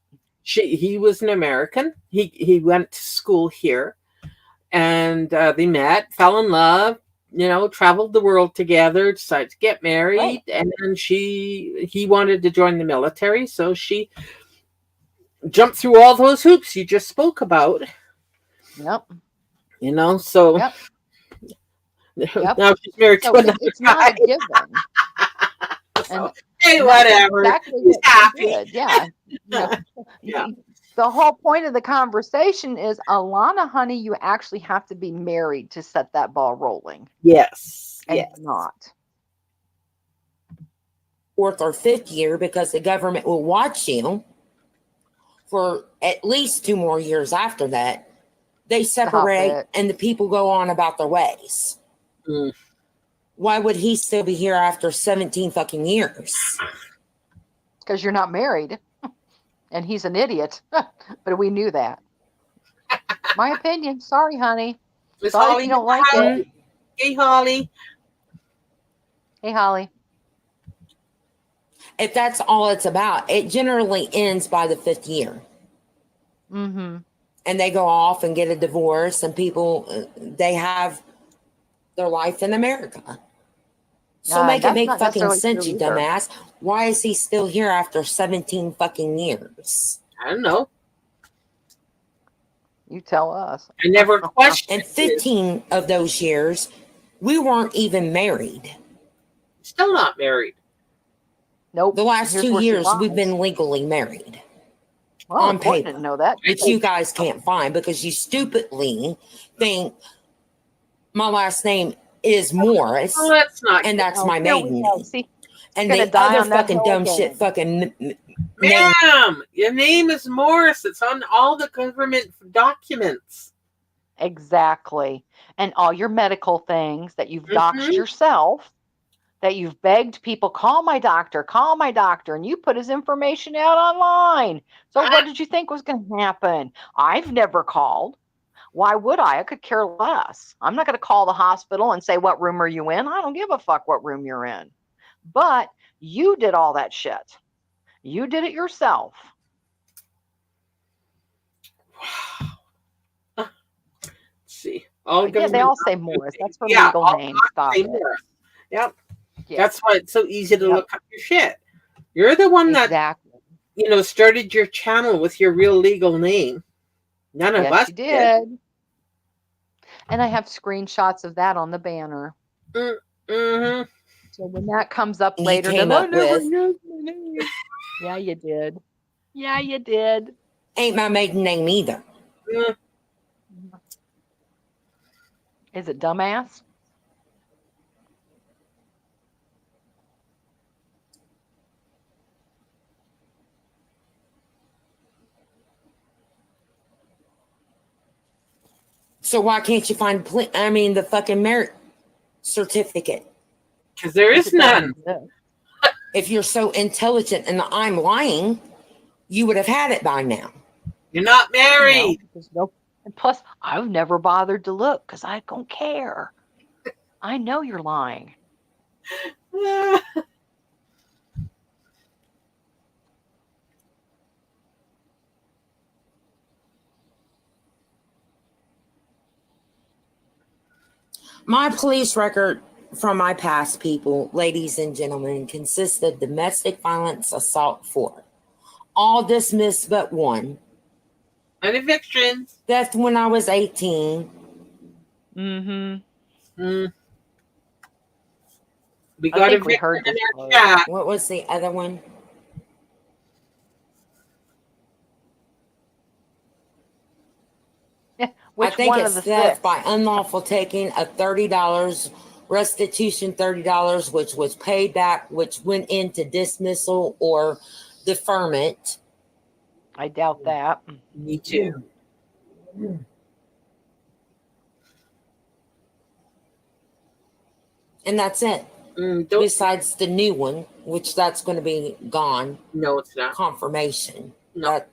He was an American. He went to school here, and they met, fell in love, traveled the world together, decided to get married, and then he wanted to join the military, so she jumped through all those hoops you just spoke about. Yep. So yep. now she's married to another it's guy. not a given. So, hey, whatever. Exactly He's happy. Yeah. Yeah. The whole point of the conversation is, Alana, honey, you actually have to be married to set that ball rolling. Yes. And yes. not. Fourth or fifth year, because the government will watch you for at least 2 more years after that. They separate and the people go on about their ways. Mm. Why would he still be here after 17 fucking years? Because you're not married. And he's an idiot. But we knew that. My opinion. Sorry, honey. Miss Sorry Holly, if you don't like it. Hey, Holly. Hey, Holly. If that's all it's about, it generally ends by the 5th year. Mm-hmm. And they go off and get a divorce, and people, they have their life in America. So make it make fucking sense, you dumbass. Why is he still here after 17 fucking years? I don't know. You tell us. I never questioned. And 15 of those years, we weren't even married. Still not married. Nope. The last 2 years, we've been legally married. Well, on paper. Didn't know that. Which you guys can't find because you stupidly think my last name is Morris. Oh, that's not. And that's my maiden name. See, and the other fucking dumb shit fucking Ma'am, your name is Morris. It's on all the government documents. Exactly. And all your medical things that you've doxed yourself, that you've begged people, call my doctor, and you put his information out online. So what did you think was going to happen? I've never called. Why would I? I could care less. I'm not going to call the hospital and say, what room are you in? I don't give a fuck what room you're in. But you did all that shit. You did it yourself. Let's see. They all say Morris. That's her legal name. Stop it. Morris. Yep. Yeah. That's why it's so easy to look up your shit. You're the one that started your channel with your real legal name. None of us did. And I have screenshots of that on the banner. Mm-hmm. So when that comes up later, came up with, yeah, you did. Yeah, you did. Ain't my maiden name either. Is it dumbass? So why can't you find the fucking merit certificate? Because there is none. If you're so intelligent and I'm lying, you would have had it by now. You're not married. And plus, I've never bothered to look because I don't care. I know you're lying. My police record from my past, people, ladies and gentlemen, consists of domestic violence assault 4. All dismissed but 1. And evictions. Death when I was 18. We got evicted in our chat. What was the other one? I think it's theft by unlawful taking of $30, restitution $30, which was paid back, which went into dismissal or deferment. I doubt that. Me too. And that's it. Don't. Besides the new one, which that's going to be gone. No, it's not. Confirmation. No. That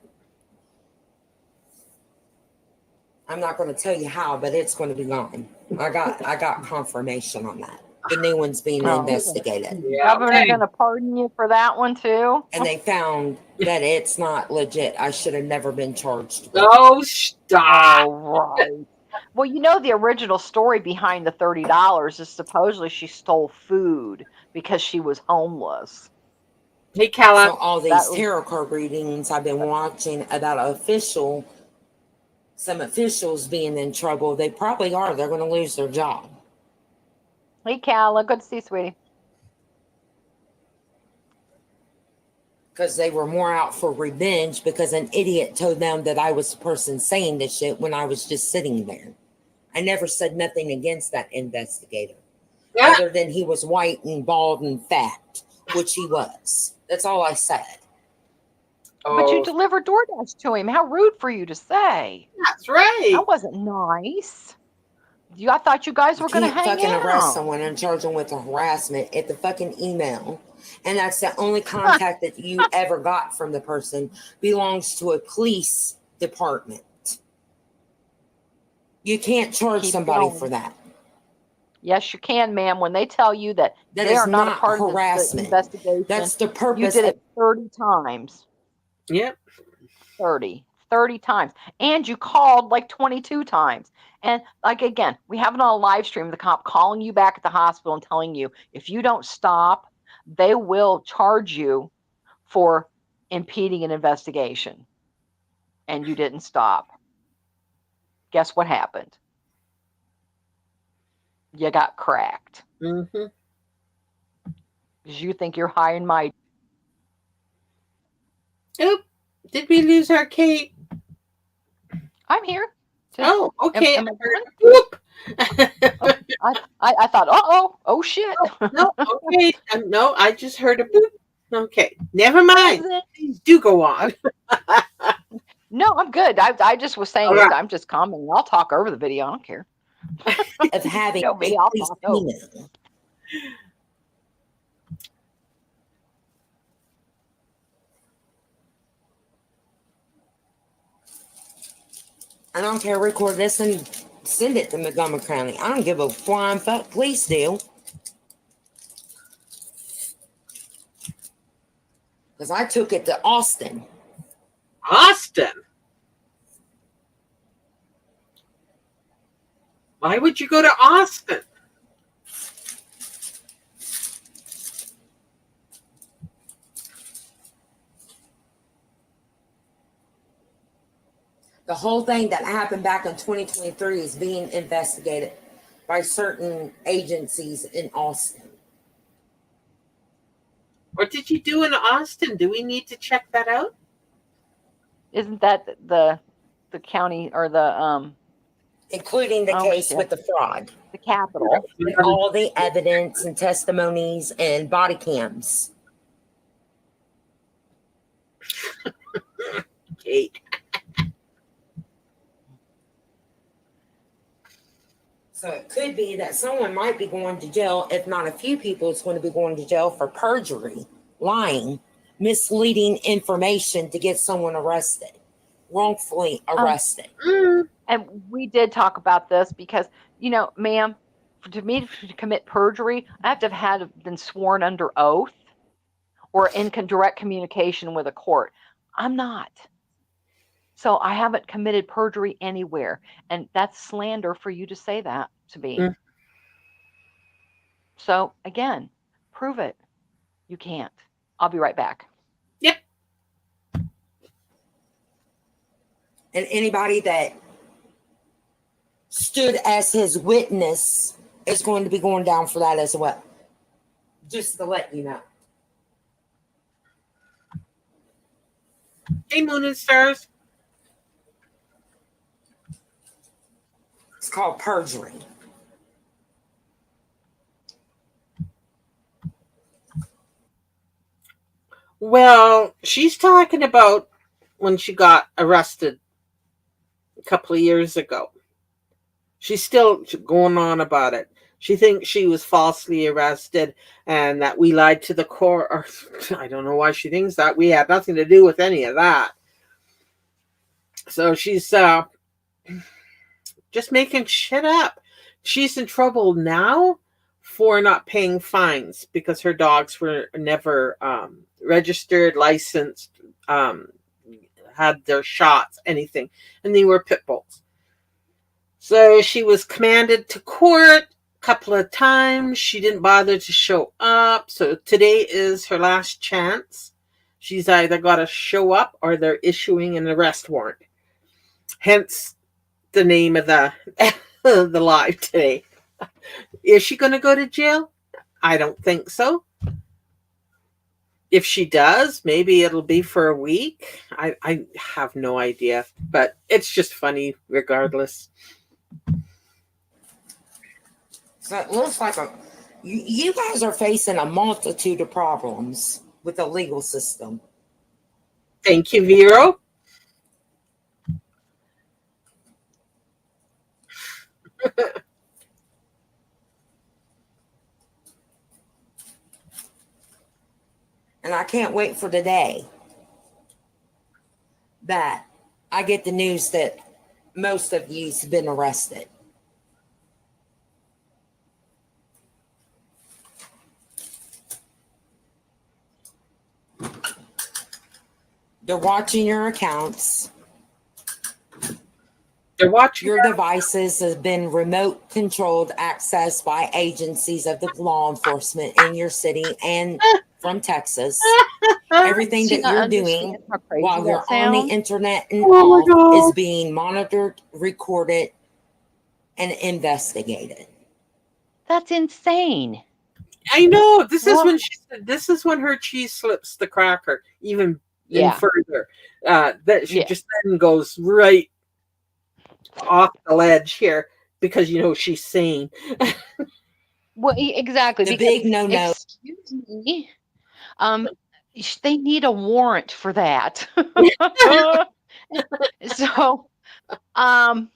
I'm not going to tell you how, but it's going to be gone. I got confirmation on that. The new one's being Oh. investigated. Yeah. Governor Okay. gonna pardon you for that one too? And they found that it's not legit. I should have never been charged with it. Oh, stop. Oh, right. Well, you know, the original story behind the $30 is supposedly she stole food because she was homeless. Hey, Calla. So all That these was tarot card readings I've been watching about some officials being in trouble, they probably are. They're going to lose their job. Hey, Calla, good to see you, sweetie. Because they were more out for revenge because an idiot told them that I was the person saying this shit when I was just sitting there. I never said nothing against that investigator. Yeah. Other than he was white and bald and fat, which he was. That's all I said. But you Oh, delivered DoorDash to him. How rude for you to say. that's right. That wasn't nice. I thought you guys You were gonna can't hang fucking arrest out. someone and charge them with harassment at the fucking email. And that's the only contact that you ever got from the person belongs to a police department. You can't charge Keep somebody going. for that. Yes, you can, ma'am. When they tell you that That they is are not a not part of the harassment. investigation, That's the you purpose did of it 30 times. Yep. 30 times. And you called like 22 times. And like, again, we have it on a live stream, the cop calling you back at the hospital and telling you, if you don't stop, they will charge you for impeding an investigation. And you didn't stop. Guess what happened? You got cracked. Mm-hmm. Because you think you're high and mighty. Oop. Did we lose our Kate? I'm here. Oh, okay. Am I done? Whoop. I thought, oh shit. No, okay. No, I just heard a boop. Okay. Never mind. Please do go on. No, I'm good. I just was saying, Right. I'm just commenting. I'll talk over the video. I don't care. of having You know me, I'll police talk over. email. I don't care. Record this and send it to Montgomery County. I don't give a flying fuck. Police do. Because I took it to Austin. Austin? Why would you go to Austin? The whole thing that happened back in 2023 is being investigated by certain agencies in Austin. What did you do in Austin? Do we need to check that out? Isn't that the county or the Including the case with the fraud. The capital. And all the evidence and testimonies and body cams. Kate. So it could be that someone might be going to jail, if not a few people, it's going to be going to jail for perjury, lying, misleading information to get someone arrested, wrongfully arrested. And we did talk about this because, you know, ma'am, to me to commit perjury, I have to have been sworn under oath or in direct communication with a court. I'm not. So I haven't committed perjury anywhere. And that's slander for you to say that to me. So again, prove it. You can't. I'll be right back. Yep. And anybody that stood as his witness is going to be going down for that as well. Just to let you know. Hey, Moon and Stars. It's called perjury. Well, she's talking about when she got arrested a couple of years ago. She's still going on about it. She thinks she was falsely arrested and that we lied to the court. Or I don't know why she thinks that. We had nothing to do with any of that. So she's just making shit up. She's in trouble now for not paying fines because her dogs were never registered, licensed, had their shots, anything. And they were pit bulls. So she was commanded to court a couple of times. She didn't bother to show up. So today is her last chance. She's either got to show up or they're issuing an arrest warrant. Hence the name of the the live today. Is she going to go to jail? I don't think so. If she does, maybe it'll be for a week. I have no idea, but it's just funny regardless. So it looks like you guys are facing a multitude of problems with the legal system. Thank you, Vero. And I can't wait for the day that I get the news that most of you's been arrested. They're watching your accounts. They're watching your devices have been remote controlled access by agencies of the law enforcement in your city and from Texas. Everything that you're doing while you're on the internet and all is being monitored, recorded, and investigated. That's insane. I know. This is when she said. This is when her cheese slips the cracker even further. That she just then goes right off the ledge here because she's sane. Well, exactly. The big no-no. Excuse me. They need a warrant for that. So, I'm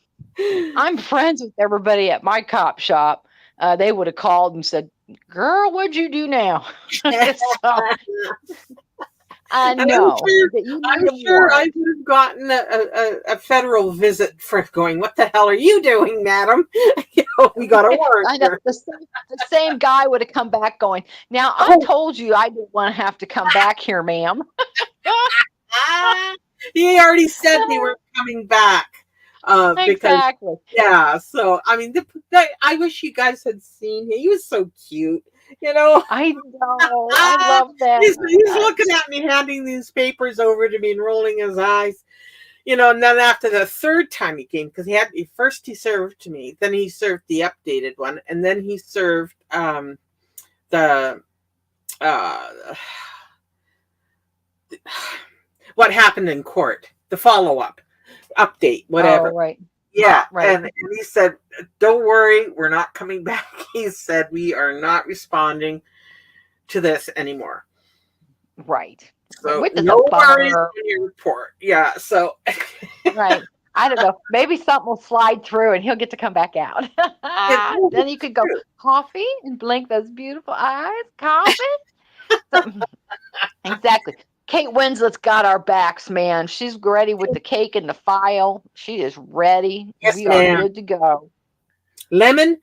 friends with everybody at my cop shop. They would have called and said, "Girl, what'd you do now?" So, I know. I'm sure I would have gotten a federal visit for going, "What the hell are you doing, madam?" We got a warrant. I know. The same guy would have come back going, "Now, I told you I didn't want to have to come back here, ma'am." He already said they were coming back. Exactly. So, I mean, I wish you guys had seen him. He was so cute. I know. I love that. He's looking at me, handing these papers over to me and rolling his eyes. And then after the third time he came, because first he served me, then he served the updated one, and then he served the what happened in court, the follow-up update, whatever. Oh, right. Yeah, right. And he said, "Don't worry, we're not coming back." He said, "We are not responding to this anymore." Right. So no worries on your report. Yeah. So. Right. I don't know. Maybe something will slide through and he'll get to come back out. Then you could go coffee and blink those beautiful eyes. Coffee. Exactly. Kate Winslet's got our backs, man. She's ready with the cake and the file. She is ready. Yes, we are good to go. Lemon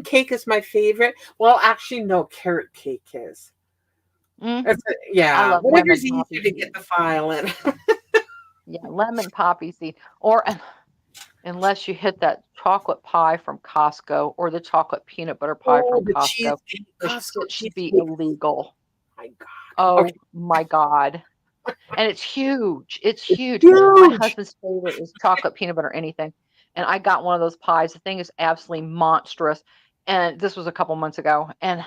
cake is my favorite. Well, actually, no, carrot cake is. Mm-hmm. Whatever's easier to get the file in. Yeah, lemon poppy seed. Or unless you hit that chocolate pie from Costco or the chocolate peanut butter pie from Costco. It should be illegal. My God. Oh my God. And it's huge. It's huge. My husband's favorite is chocolate peanut butter anything. And I got one of those pies. The thing is absolutely monstrous. And this was a couple months ago. And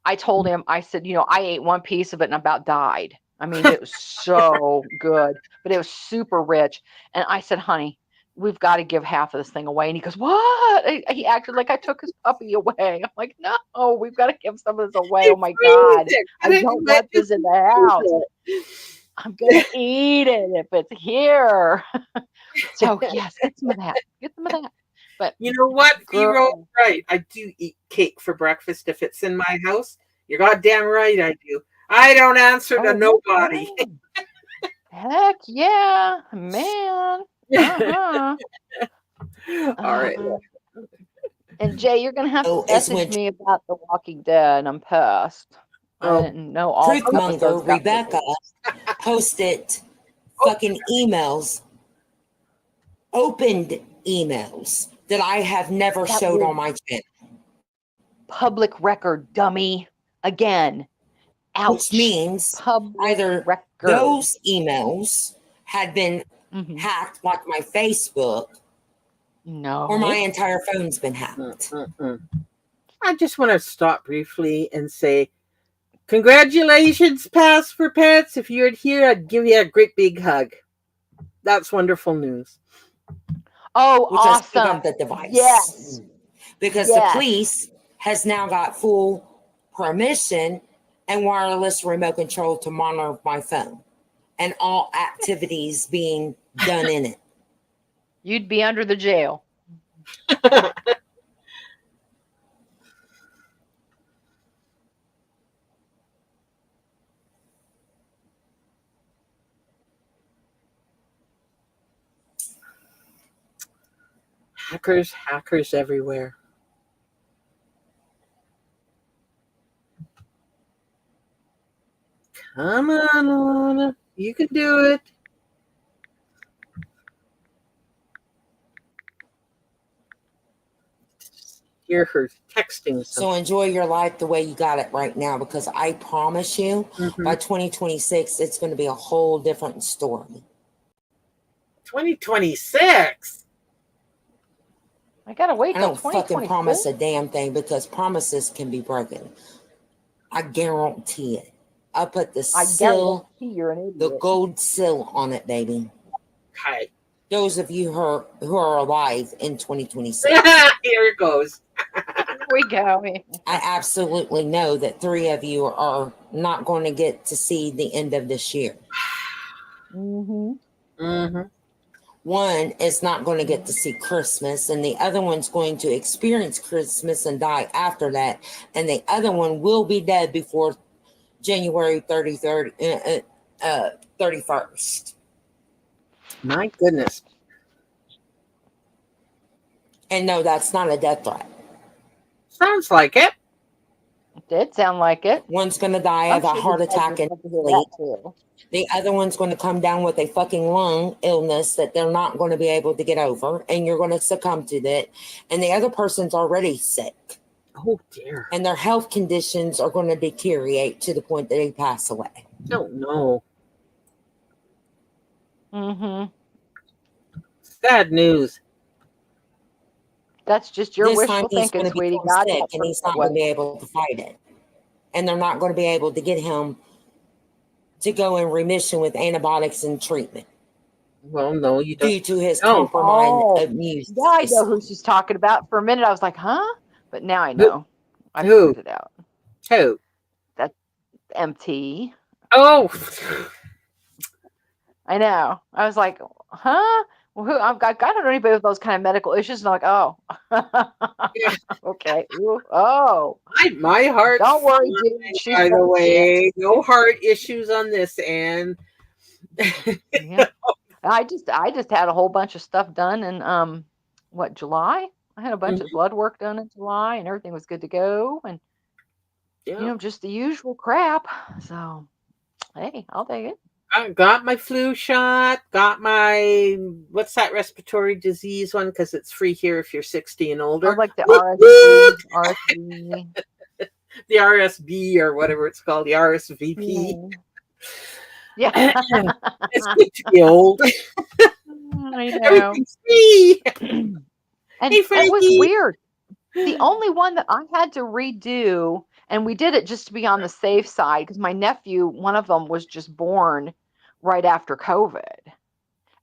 I told him, I said, I ate one piece of it and about died. I mean, it was so good, but it was super rich. And I said, "Honey, we've got to give half of this thing away." And he goes, "What?" He acted like I took his puppy away. I'm like, "No, we've got to give some of this away." Oh my God. I don't want this in the house. I'm gonna eat it if it's here. So yes, get some of that. Get some of that. But You know what? Zero's girl, right. I do eat cake for breakfast if it's in my house. You're goddamn right I do. I don't answer to oh heck nobody. yeah, heck yeah, man. Uh-huh. All right. Uh, and Jay, you're gonna have to So is message when me about The Walking Dead. I'm pissed. I Oh, didn't know all the Truthmonger episodes got Rebecca released. posted oh, fucking emails, opened emails that I have never That showed was on my channel, public record, dummy. Again, which ouch. means Public either record. those emails had been Hmm. hacked like my Facebook or my No. entire phone's been mm, hacked. mm, mm. I just want to stop briefly and say, congratulations, Pass for Pets. If you're here, I'd give you a great big hug. That's wonderful news. Oh, Which I still got awesome. the device Yes. because the Yes. police has now got full permission and wireless remote control to monitor my phone and all activities being done in it. You'd be under the jail. Hackers everywhere. Come on, Alana. You can do it. Hear her texting So something. enjoy your life the way you got it right now because I promise you Mm-hmm. by 2026 it's going to be a whole different story. 2026. I gotta wait I till don't fucking 2026. promise a damn thing because promises can be broken. I guarantee it. I put the I seal, guarantee you're an the idiot. gold seal on it, baby. Hi. Those of you who are alive in 2026. Here it goes. Here we go. I absolutely know that 3 of you are not going to get to see the end of this year. Mm-hmm. Mm-hmm. One is not going to get to see Christmas, and the other one's going to experience Christmas and die after that. And the other one will be dead before January 31st. My goodness. And no, that's not a death threat. Sounds like it. It did sound like it. One's going to die I'm of a sure heart the judge attack would and love to hear sleep. that too. The other one's going to come down with a fucking lung illness that they're not going to be able to get over, and you're going to succumb to that. And the other person's already sick. Oh dear. And their health conditions are going to deteriorate to the point that they pass away. Oh no. Mm-hmm. Sad news. That's just your This time wishful he's thinking, going to sweetie. become God sick, won't and put it he's that not going to way. be able to fight it. And they're not going to be able to get him to go in remission with antibiotics and treatment Well, no, you don't. due to his No. compromised immune Yeah, I know system. who she's talking about. For a minute, I was like, huh? But now I Who? know. I Who? figured it out. Who? That's MT. Oh. I know. I was like, huh? Well, I don't know anybody with those kind of medical issues. And I'm like, oh, Yeah. okay. Ooh, oh, My heart's don't worry, fine, dude. She's by the full of shit. way. No heart issues on this end. Yeah. I just had a whole bunch of stuff done in what, July? I had a bunch of blood work done in July and everything was good to go. And Yeah. just the usual crap. So hey, I'll take it. I got my flu shot, got my, what's that respiratory disease one? Because it's free here if you're 60 and I older. like the Whoop, RSV. the RSV or whatever it's called, the RSVP. Yeah. It's good to be old. I know. Everything's free. And Hey, it was Frankie. weird. The only one that I had to redo, and we did it just to be on the safe side, because my nephew, one of them, was just born right after COVID.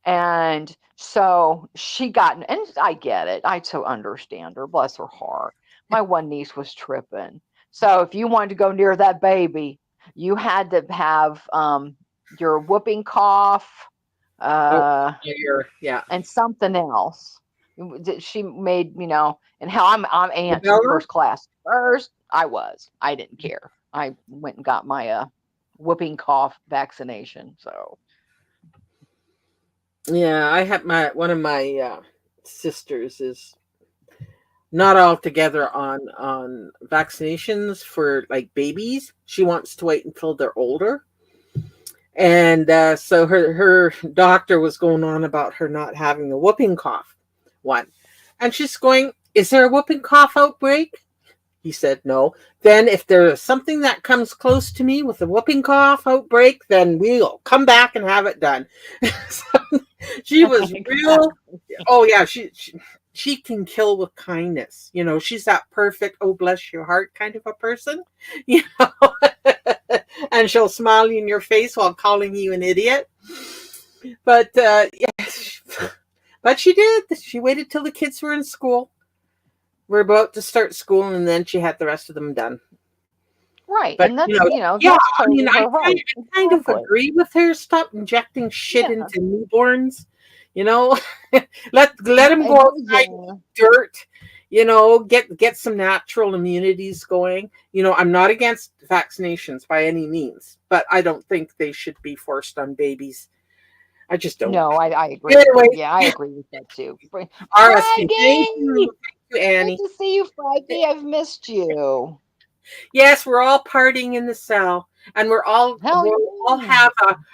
And so she got, and I get it. I so understand her, bless her heart. My one niece was tripping. So if you wanted to go near that baby, you had to have your whooping cough, Yeah. and something else. She made, and hell, I'm aunt Rubella? first class. First, I didn't care. I went and got my whooping cough vaccination. So Yeah, I have one of my sisters is not altogether on vaccinations for like babies. She wants to wait until they're older. And so her doctor was going on about her not having a whooping cough one. And she's going, is there a whooping cough outbreak? He said, no. Then if there's something that comes close to me with a whooping cough outbreak, then we'll come back and have it done. So she was real. Oh, yeah. She can kill with kindness. She's that perfect, oh, bless your heart kind of a person. You know, and she'll smile in your face while calling you an idiot. But yes, but she did. She waited till the kids were in school. We're about to start school, and then she had the rest of them done. right, But and that's yeah, that's I mean, totally her right. I kind of Exactly. agree with her. Stop injecting shit Yeah. into newborns. Let them go outside and Yeah. eat dirt. Get some natural immunities going. I'm not against vaccinations by any means, but I don't think they should be forced on babies. I just don't. No, I agree. Anyway, Yeah, I agree with that too. RSP. Thank Froggy! you, Annie. Good to see you, Froggy. I've missed you. Yes, we're all partying in the cell, and we'll all Hell yeah. have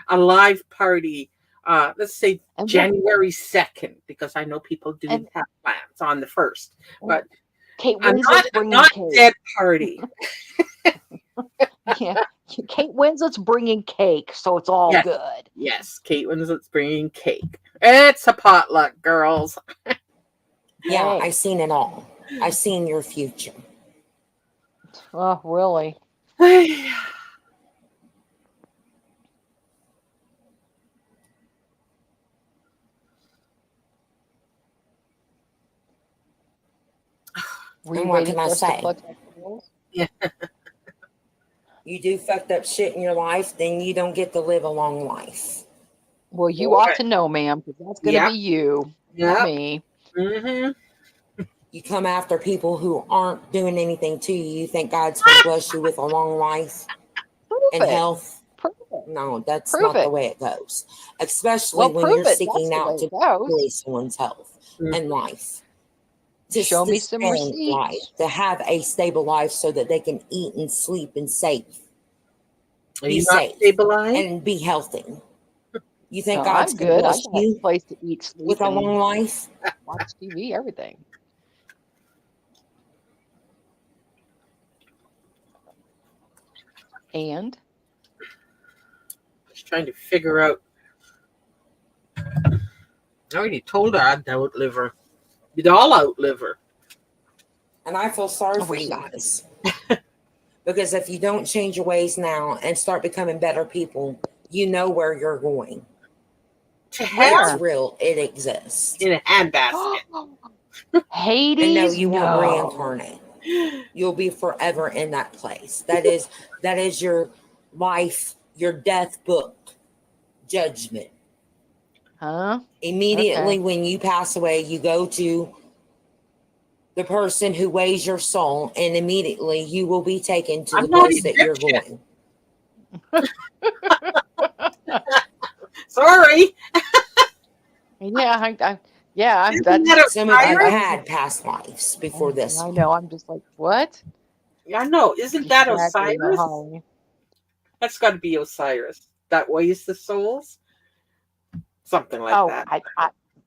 a live party. Let's say And January 2nd, because I know people do and have plans on the 1st. But Kate I'm Winslet's bringing not cake. dead party. Yeah, Kate Winslet's bringing cake, so it's all Yes. good. Yes, Kate Winslet's bringing cake. It's a potluck, girls. Yeah, Hey. I've seen it all. I've seen your future. Oh, really? Were you And what waiting can I for us to say? plug our bills? Yeah. You do fucked up shit in your life, then you don't get to live a long life. Well, you Boy. ought to know, ma'am, because that's going to Yep. be you, not me. Mm-hmm. You come after people who aren't doing anything to you. You think God's going to bless you with a long life Prove and it. health. Prove it. No, that's Prove not the it. way it goes. Especially Well, when prove you're it. That's seeking the way out to it goes. destroy someone's health and life. Show me To some spend life, receipts. to have a stable life so that they can eat and sleep and safe. Are Be you not safe stabilized? and be healthy. You think No, God's I'm going to good. I bless got a you place to eat, sleep, with a long and life? watch TV, everything. And Just trying to figure out. I already told her I'd outlive her. We'd all outlive her. And I feel sorry I for wish you so. guys. Because if you don't change your ways now and start becoming better people, you know where you're going. To Where? It's real. It exists. in a handbasket. And no, Hades? you won't No. reincarnate. You'll be forever in that place. That is your life, your death book judgment. Huh? Immediately Okay. when you pass away, you go to the person who weighs your soul, and immediately you will be taken to I'm the not place that you're Egyptian. going. Sorry. Yeah, yeah, Isn't that's. that Some of you Osiris? had past lives before this I one. know. I'm just like, what? Yeah, I know. Isn't that Exactly, Osiris? Holly. That's got to be Osiris. That weighs the souls. Something like Oh, that.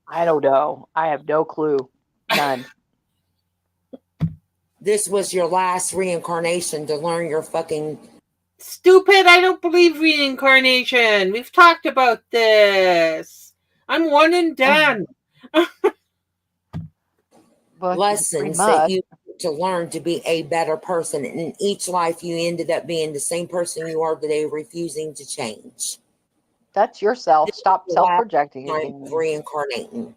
I don't know. I have no clue. None. This was your last reincarnation to learn your fucking. Stupid. I don't believe reincarnation. We've talked about this. I'm one and done. Well, pretty Lessons that much. you need to learn to be a better person. And in each life, you ended up being the same person you are today, refusing to change. That's yourself. This is Stop your last self-projecting time again. of reincarnating.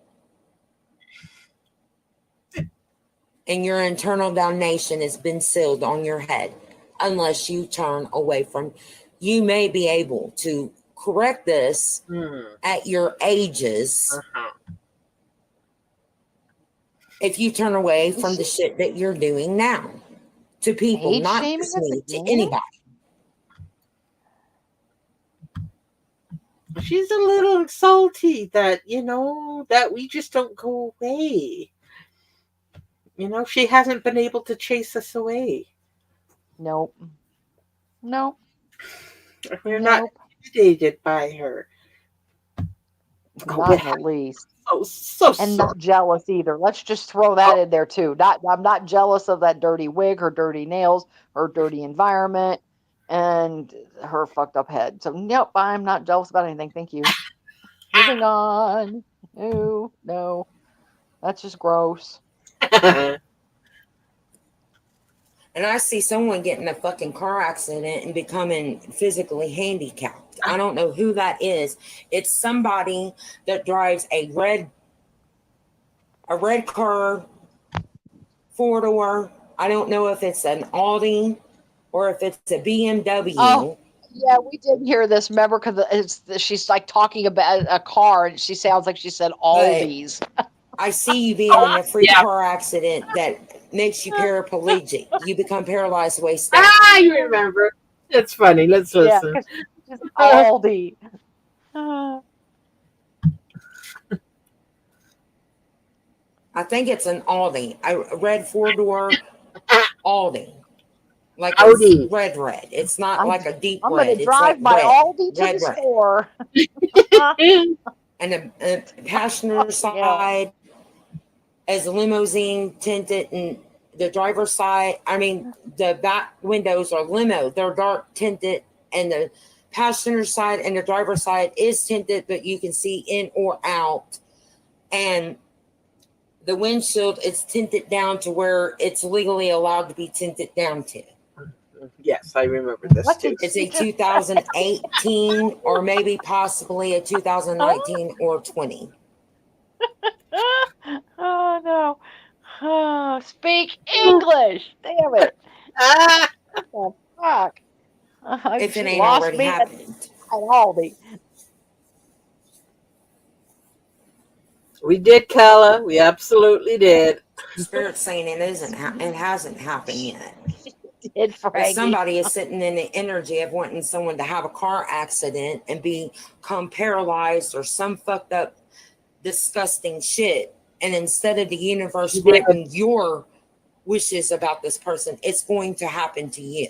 And your eternal damnation has been sealed on your head unless you turn away from. You may be able to correct this Mm. at your ages Uh-huh. if you turn away from the shit that you're doing now to people, Age not shaming just us me, to again? anybody. She's a little salty that, that we just don't go away. She hasn't been able to chase us away. Nope. Nope. We're not Nope. intimidated by her. Not in the least. So And sorry. not jealous either. Let's just throw that in there too. I'm not jealous of that dirty wig, her dirty nails, her dirty environment, and her fucked up head. So nope, I'm not jealous about anything. Thank you. Moving on. No. That's just gross. And I see someone getting a fucking car accident and becoming physically handicapped. I don't know who that is. It's somebody that drives a red car, 4-door. I don't know if it's an Audi or if it's a BMW. Oh, yeah, we did hear this. Remember, because she's like talking about a car, and she sounds like she said Aldi's. I see you being in a freak car accident that makes you paraplegic. You become paralyzed waist down. You remember. It's funny. Let's Yeah, listen. because she's Aldi. I think it's an Aldi. I read 4-door Aldi. Like Audi. it's red. It's not like a deep I'm red. going to It's drive like my red, Aldi to red. the store. And the passenger side is limousine tinted, and the driver's side, the back windows are limo. They're dark tinted, and the passenger side and the driver's side is tinted, but you can see in or out. And the windshield is tinted down to where it's legally allowed to be tinted down to. Yes, I remember this too. It's a 2018 or maybe possibly a 2019 or 20. Oh, no. Oh, speak English. Damn it. What the fuck? If it She ain't lost already me at happened. Aldi. We did, Kella. We absolutely did. Spirit's saying it hasn't happened yet. Did But Frankie. somebody is sitting in the energy of wanting someone to have a car accident and become paralyzed or some fucked up, disgusting shit. And instead of the universe granting your wishes about this person, it's going to happen to you.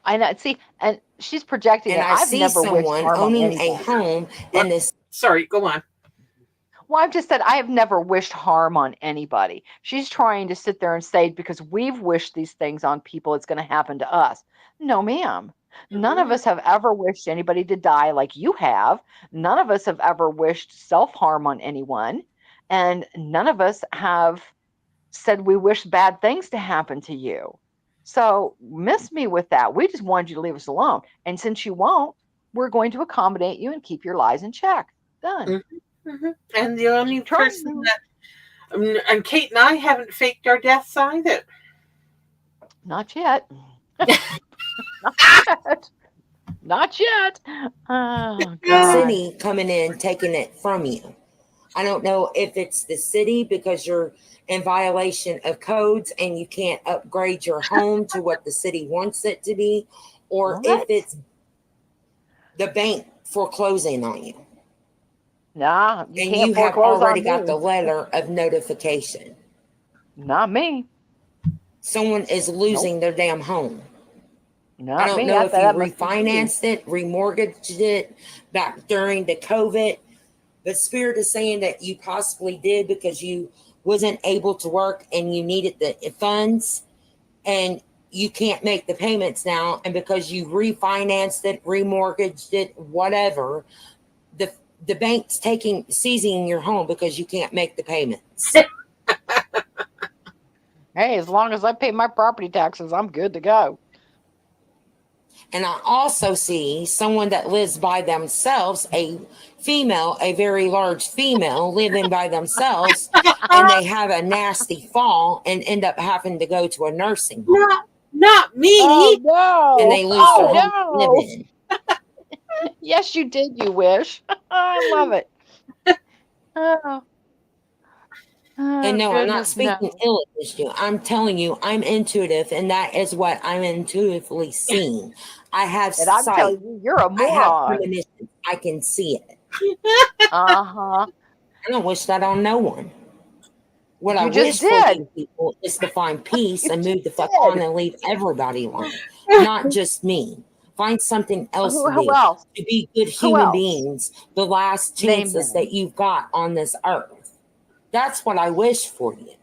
I know. See, and she's projecting And it. I I've see never wished someone harm on owning anybody. a home and this. Sorry, go on. Well, I've just said I have never wished harm on anybody. She's trying to sit there and say because we've wished these things on people, it's going to happen to us. No, ma'am. None of us have ever wished anybody to die like you have. None of us have ever wished self-harm on anyone. And none of us have said we wish bad things to happen to you. So miss me with that. We just wanted you to leave us alone. And since you won't, we're going to accommodate you and keep your lies in check. Done. Mm-hmm. Mm-hmm. And the only person that, and Kate and I haven't faked our deaths either. Not yet. Not yet. Oh, God. City coming in, taking it from you. I don't know if it's the city because you're in violation of codes and you can't upgrade your home to what the city wants it to be, or if it's the bank foreclosing on you. Nah, you have already got the letter of notification. Not me. Someone is losing their damn home. Not I don't me. know if you refinanced it, remortgaged it back during the COVID, but Spirit is saying that you possibly did because you wasn't able to work and you needed the funds and you can't make the payments now. And because you refinanced it, remortgaged it, whatever, the bank's seizing your home because you can't make the payments. Hey, as long as I pay my property taxes, I'm good to go. And I also see someone that lives by themselves, a female, a very large female living by themselves, and they have a nasty fall and end up having to go to a nursing home. Not me. Oh, no. And they lose their home to live in. Yes, you did, you wish. I love it. Oh, And oh no, I'm not goodness, speaking no. ill against you. I'm telling you, I'm intuitive, and that is what I'm intuitively seeing. I have And I'm sight. telling you, you're a I have moron. premonition. I can see it. Uh-huh. I don't wish that on no one. What I You just wish for did. you people is to find peace You and move the just fuck on did. and leave everybody alone, not just me. Find something else to Who do, else? to be good Who human else? beings, the last Name chances them. that you've got on this earth. That's what I wish for you.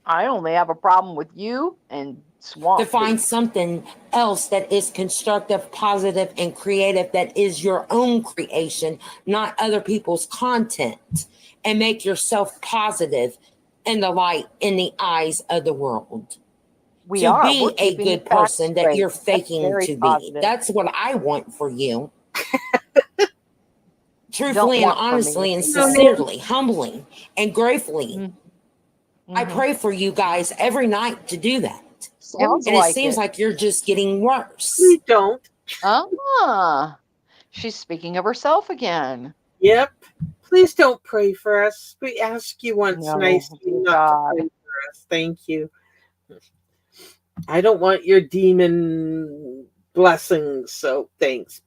I only have a problem with you and To Swamp find Thing. something else that is constructive, positive, and creative, that is your own creation, not other people's content, and make yourself positive in the light in the eyes of the world. We To are. We're be a keeping the good facts person that straight. you're That's faking very to be. positive. That's what I want for you. Don't Truthfully and want for me. honestly and No, sincerely, humbly and gratefully, I Mm-hmm. pray for you guys every night to do that. Sounds And it like seems it. like you're just getting worse. we don't. Ah, she's speaking of herself again. Yep. Please don't pray for us. We ask you once No, nicely dear not to God. pray for us. Thank you. I don't want your demon blessings, so thanks.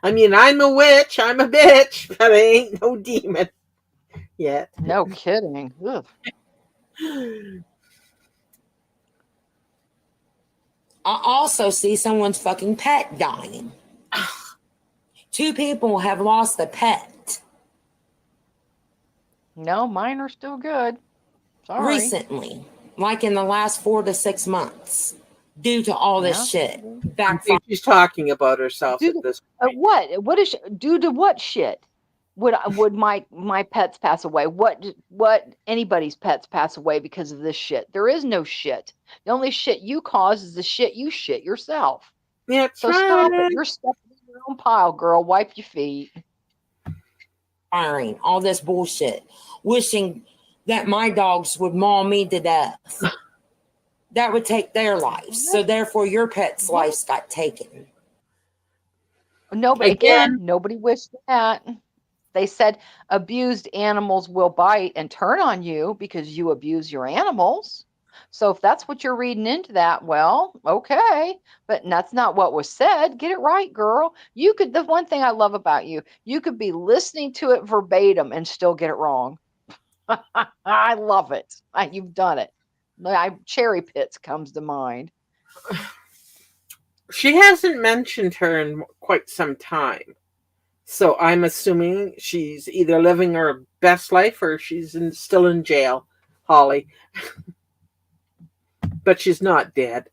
I mean, I'm a witch, I'm a bitch, but I ain't no demon yet. No kidding. Ugh. I also see someone's fucking pet dying. Two people have lost a pet No, mine are still good. Sorry. recently, like in the last 4 to 6 months, due to all this Yeah. shit. I Backfire. think she's talking about herself Due at to this point. what? What is due to what shit? Would my pets pass away? What anybody's pets pass away because of this shit? There is no shit. The only shit you cause is the shit you shit yourself. That's So stop it. right. You're stepping in your own pile, girl. Wipe your feet. All this bullshit, wishing that my dogs would maul me to death. That would take their lives. So What? therefore, your pet's What? lives got taken. Nobody Again, again. Nobody wished that. They said abused animals will bite and turn on you because you abuse your animals. So if that's what you're reading into that, well, okay, but that's not what was said. Get it right, girl. You could, the one thing I love about you, you could be listening to it verbatim and still get it wrong. I love it. You've done it. Cherry Pits comes to mind. she hasn't mentioned her in quite some time. So I'm assuming she's either living her best life or still in jail, Holly. But she's not dead.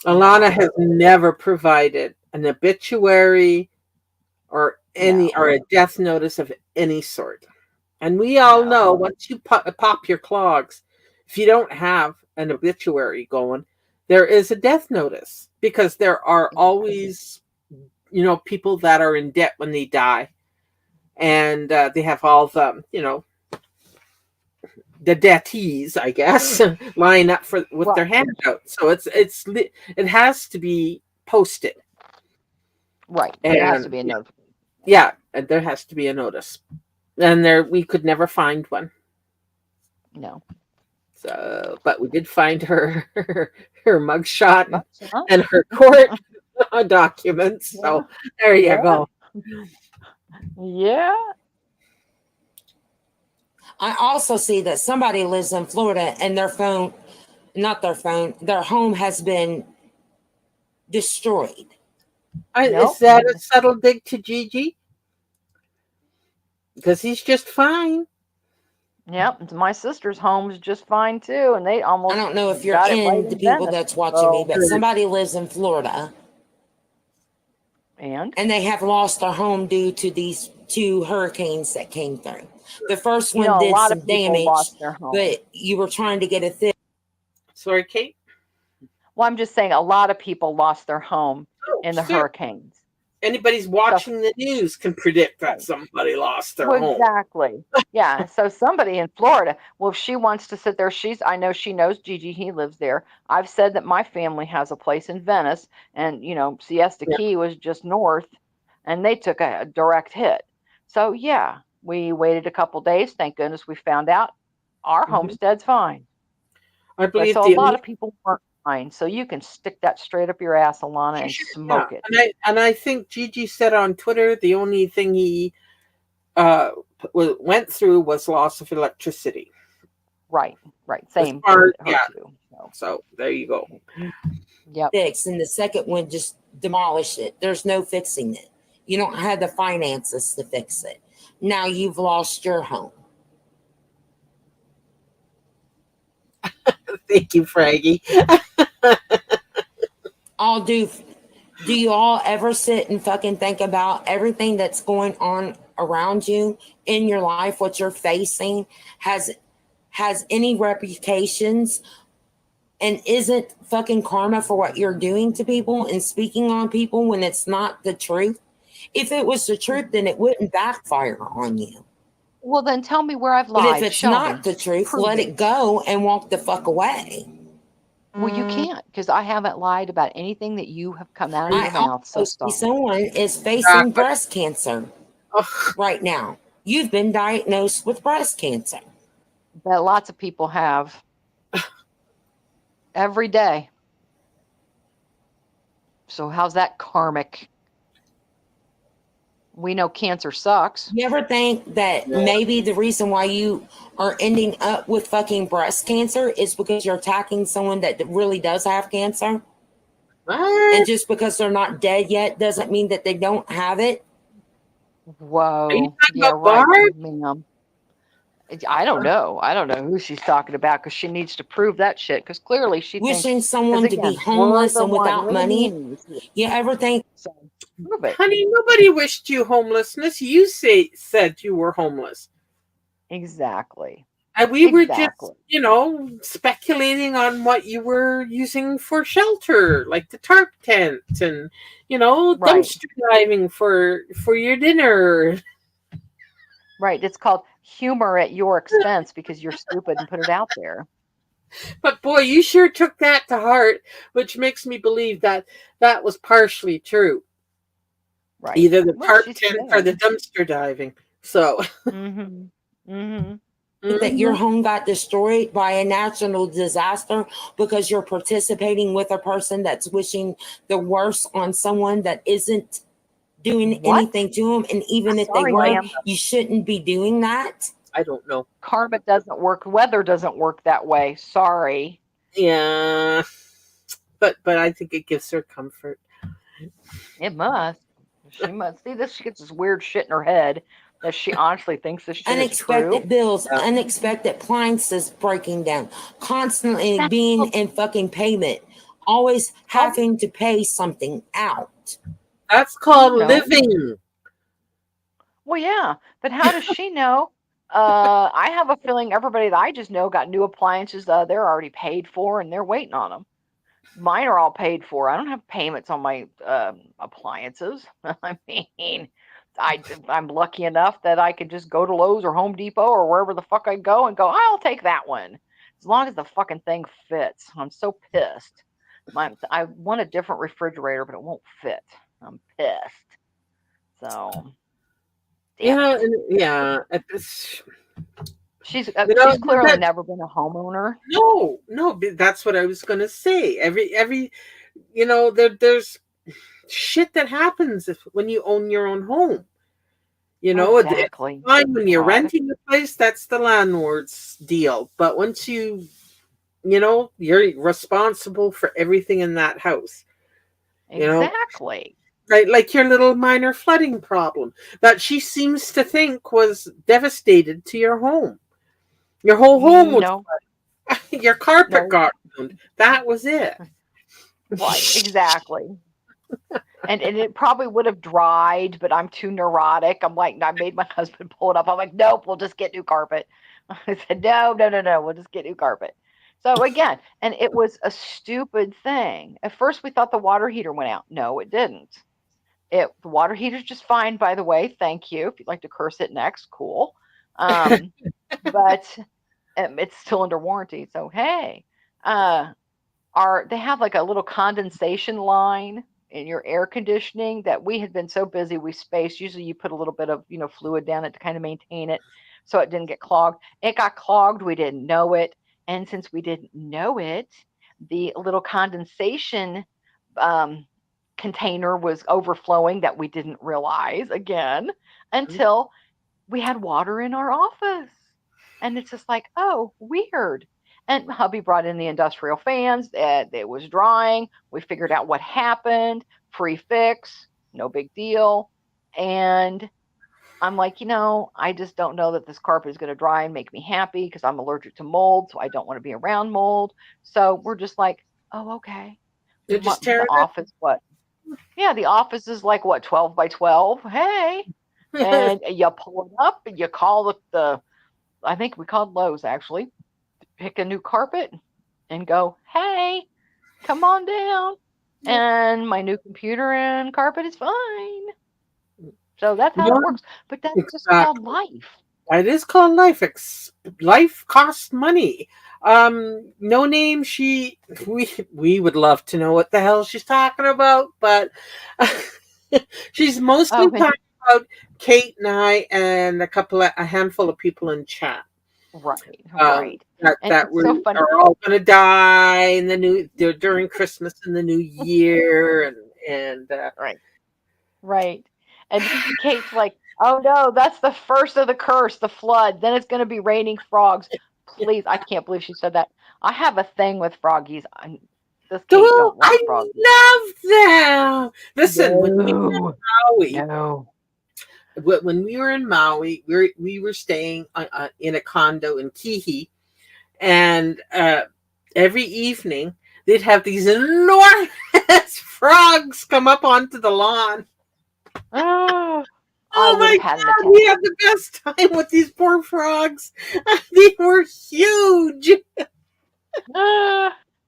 Alana No, has never provided an obituary or no, a death notice of any sort. And we all no. know once you pop your clogs, if you don't have an obituary going, there is a death notice because there are Exactly. always, people that are in debt when they die, and they have all the debtees, I guess, line up with Right, their hand out. So it has to be posted, right. There has to and be a note. yeah, and there has to be a notice, and there we could never find one. No. So, but we did find her mugshot Much, huh? and her court documents. Yeah, So there you yeah, go. yeah. I also see that somebody lives in Florida and their home has been destroyed. Is Nope. that a subtle dig to Gigi? Because he's just fine. Yep. My sister's home's just fine too, and they I almost don't know if you're got it right in the in people Venice. that's watching me, So, but somebody lives in Florida and and they have lost their home due to these two hurricanes that came through. The first one a did lot some of people damage, lost their home. but you were trying to get a Sorry, Kate. Well, I'm just saying a lot of people lost their home Oh, in the sure. hurricanes. anybody's watching the news can predict that Right. somebody lost their Well, home. exactly. Yeah. So somebody in Florida, well, if she wants to sit there, I know she knows Gigi, he lives there. I've said that my family has a place in Venice, and, Siesta Yeah. Key was just north, and they took a direct hit. So, yeah, we waited a couple days. Thank goodness we found out our Mhm. homestead's fine. I But believe so a the lot only of people weren't fine. So you can stick that straight up your ass, Alana, and yeah, smoke it. and I think Gigi said on Twitter the only thing he uh went through was loss of electricity. Right. Right. As Same far for as, her yeah, too. So, so there you go. yep. fixed, and the second one just demolished it. There's no fixing it. You don't have the finances to fix it. Now you've lost your home. Thank you, Fraggy. All do you all ever sit and fucking think about everything that's going on around you in your life, what you're facing, has any repercussions, and isn't fucking karma for what you're doing to people and speaking on people when it's not the truth? If it was the truth, then it wouldn't backfire on you. Well, then tell me where I've But if lied. it's Show not me. the truth, Prove let it. it go and walk the fuck away. Well, you can't because I haven't lied about anything that you have come out of I your mouth. So also see stop. someone is facing Exactly. breast cancer Ugh, right now. You've been diagnosed with breast cancer. But lots of people have every day. So how's that karmic? We know cancer sucks. You ever think that maybe the reason why you are ending up with fucking breast cancer is because you're attacking someone that really does have cancer? And what? just because they're not dead yet doesn't mean that they don't have it. Are you Whoa. talking Yeah, about right, Barb? ma'am. I don't know. I don't know who she's talking about because she needs to prove that shit because clearly she thinks, Wishing because someone to be again, we're homeless the and one, without we're the money. meanies here. You ever think So prove it. Honey, nobody wished you homelessness. You said you were homeless. Exactly. And we were just, Exactly. speculating on what you were using for shelter, like the tarp tent and, Right. dumpster diving for your dinner. Right. It's called humor at your expense because you're stupid and put it out there. But boy, you sure took that to heart, which makes me believe that that was partially true. Right. Either the Well, tarp she's tent or the saying. dumpster diving. So, Mm-hmm. Mm-hmm. that your mhm. home got destroyed by a natural disaster because you're participating with a person that's wishing the worst on someone that isn't doing What? anything to them? And even if they Sorry, were, ma'am. you shouldn't be doing that. I don't know. Karma doesn't work. Weather doesn't work that way. Sorry. Yeah, but I think it gives her comfort. It must. She must see this. She gets this weird shit in her head that she honestly thinks this shit is true. Unexpected bills, Yeah. unexpected appliances breaking down, constantly That's being called, in fucking payment, always how having to pay something out. That's you called know. living. Well, yeah, but how does she know? I have a feeling everybody that I just know got new appliances. They're already paid for and they're waiting on them. Mine are all paid for. I don't have payments on my appliances. I mean, I'm lucky enough that I could just go to Lowe's or Home Depot or wherever the fuck I go and go, I'll take that one. As long as the fucking thing fits. I'm so pissed. I want a different refrigerator, but it won't fit. I'm pissed. So, damn Yeah, it. and yeah. She's clearly That never been a homeowner. no, that's what I was gonna say. Every there's shit that happens when you own your own home. Oh, It's exactly. fine when you're God. renting a place, that's the landlord's deal. But once you're responsible for everything in that house. You know, Exactly. right? Like your little minor flooding problem that she seems to think was devastated to your home. Your whole home was No, your carpet no. got ruined. That was it. Right, exactly. And it probably would have dried, but I'm too neurotic. I'm like, I made my husband pull it up. I'm like, nope, we'll just get new carpet. I said, no, no, no, no, we'll just get new carpet. So again, and it was a stupid thing. At first, we thought the water heater went out. No, it didn't. The water heater's just fine, by the way. Thank you. If you'd like to curse it next, cool. Um, but it's still under warranty. So hey, uh, they have like a little condensation line in your air conditioning that we had been so busy we spaced. Usually you put a little bit of fluid down it to kind of maintain it so it didn't get clogged. It got clogged. We didn't know it, and since we didn't know it, the little condensation um, container was overflowing that we didn't realize again until we had water in our office. And it's just like, oh, weird. And hubby brought in the industrial fans. It was drying. We figured out what happened. Free fix, no big deal. And I'm like, I just don't know that this carpet is going to dry and make me happy because I'm allergic to mold. So I don't want to be around mold. So we're just like, oh, okay. You just tear The it office, what? Yeah, the office is like, what, 12 by 12? Hey. up. And you pull it up and you call I think we called Lowe's actually, pick a new carpet and go, hey, come on down. And my new computer and carpet is fine. So that's how No, it works. But that's just called exactly. life. It is called life. Life costs money. No name. We would love to know what the hell she's talking about, but she's mostly Oh, man. talking about Kate and I and a handful of people in chat. Right, Um, right. that And that it's so we funny. are all going to die in the during Christmas and the New Year, and Right, right. And Kate's like, oh no, that's the first of the curse, the flood. Then it's going to be raining frogs. Please, I can't believe she said that. I have a thing with froggies. This Kate oh, don't I like froggies. love them. Listen, No, Maui, no. when we were in Maui, we were staying in a condo in Kihi, and every evening they'd have these enormous frogs come up onto the lawn. Oh, I Oh would my have had an god, attack. we had the best time with these poor frogs. They were huge.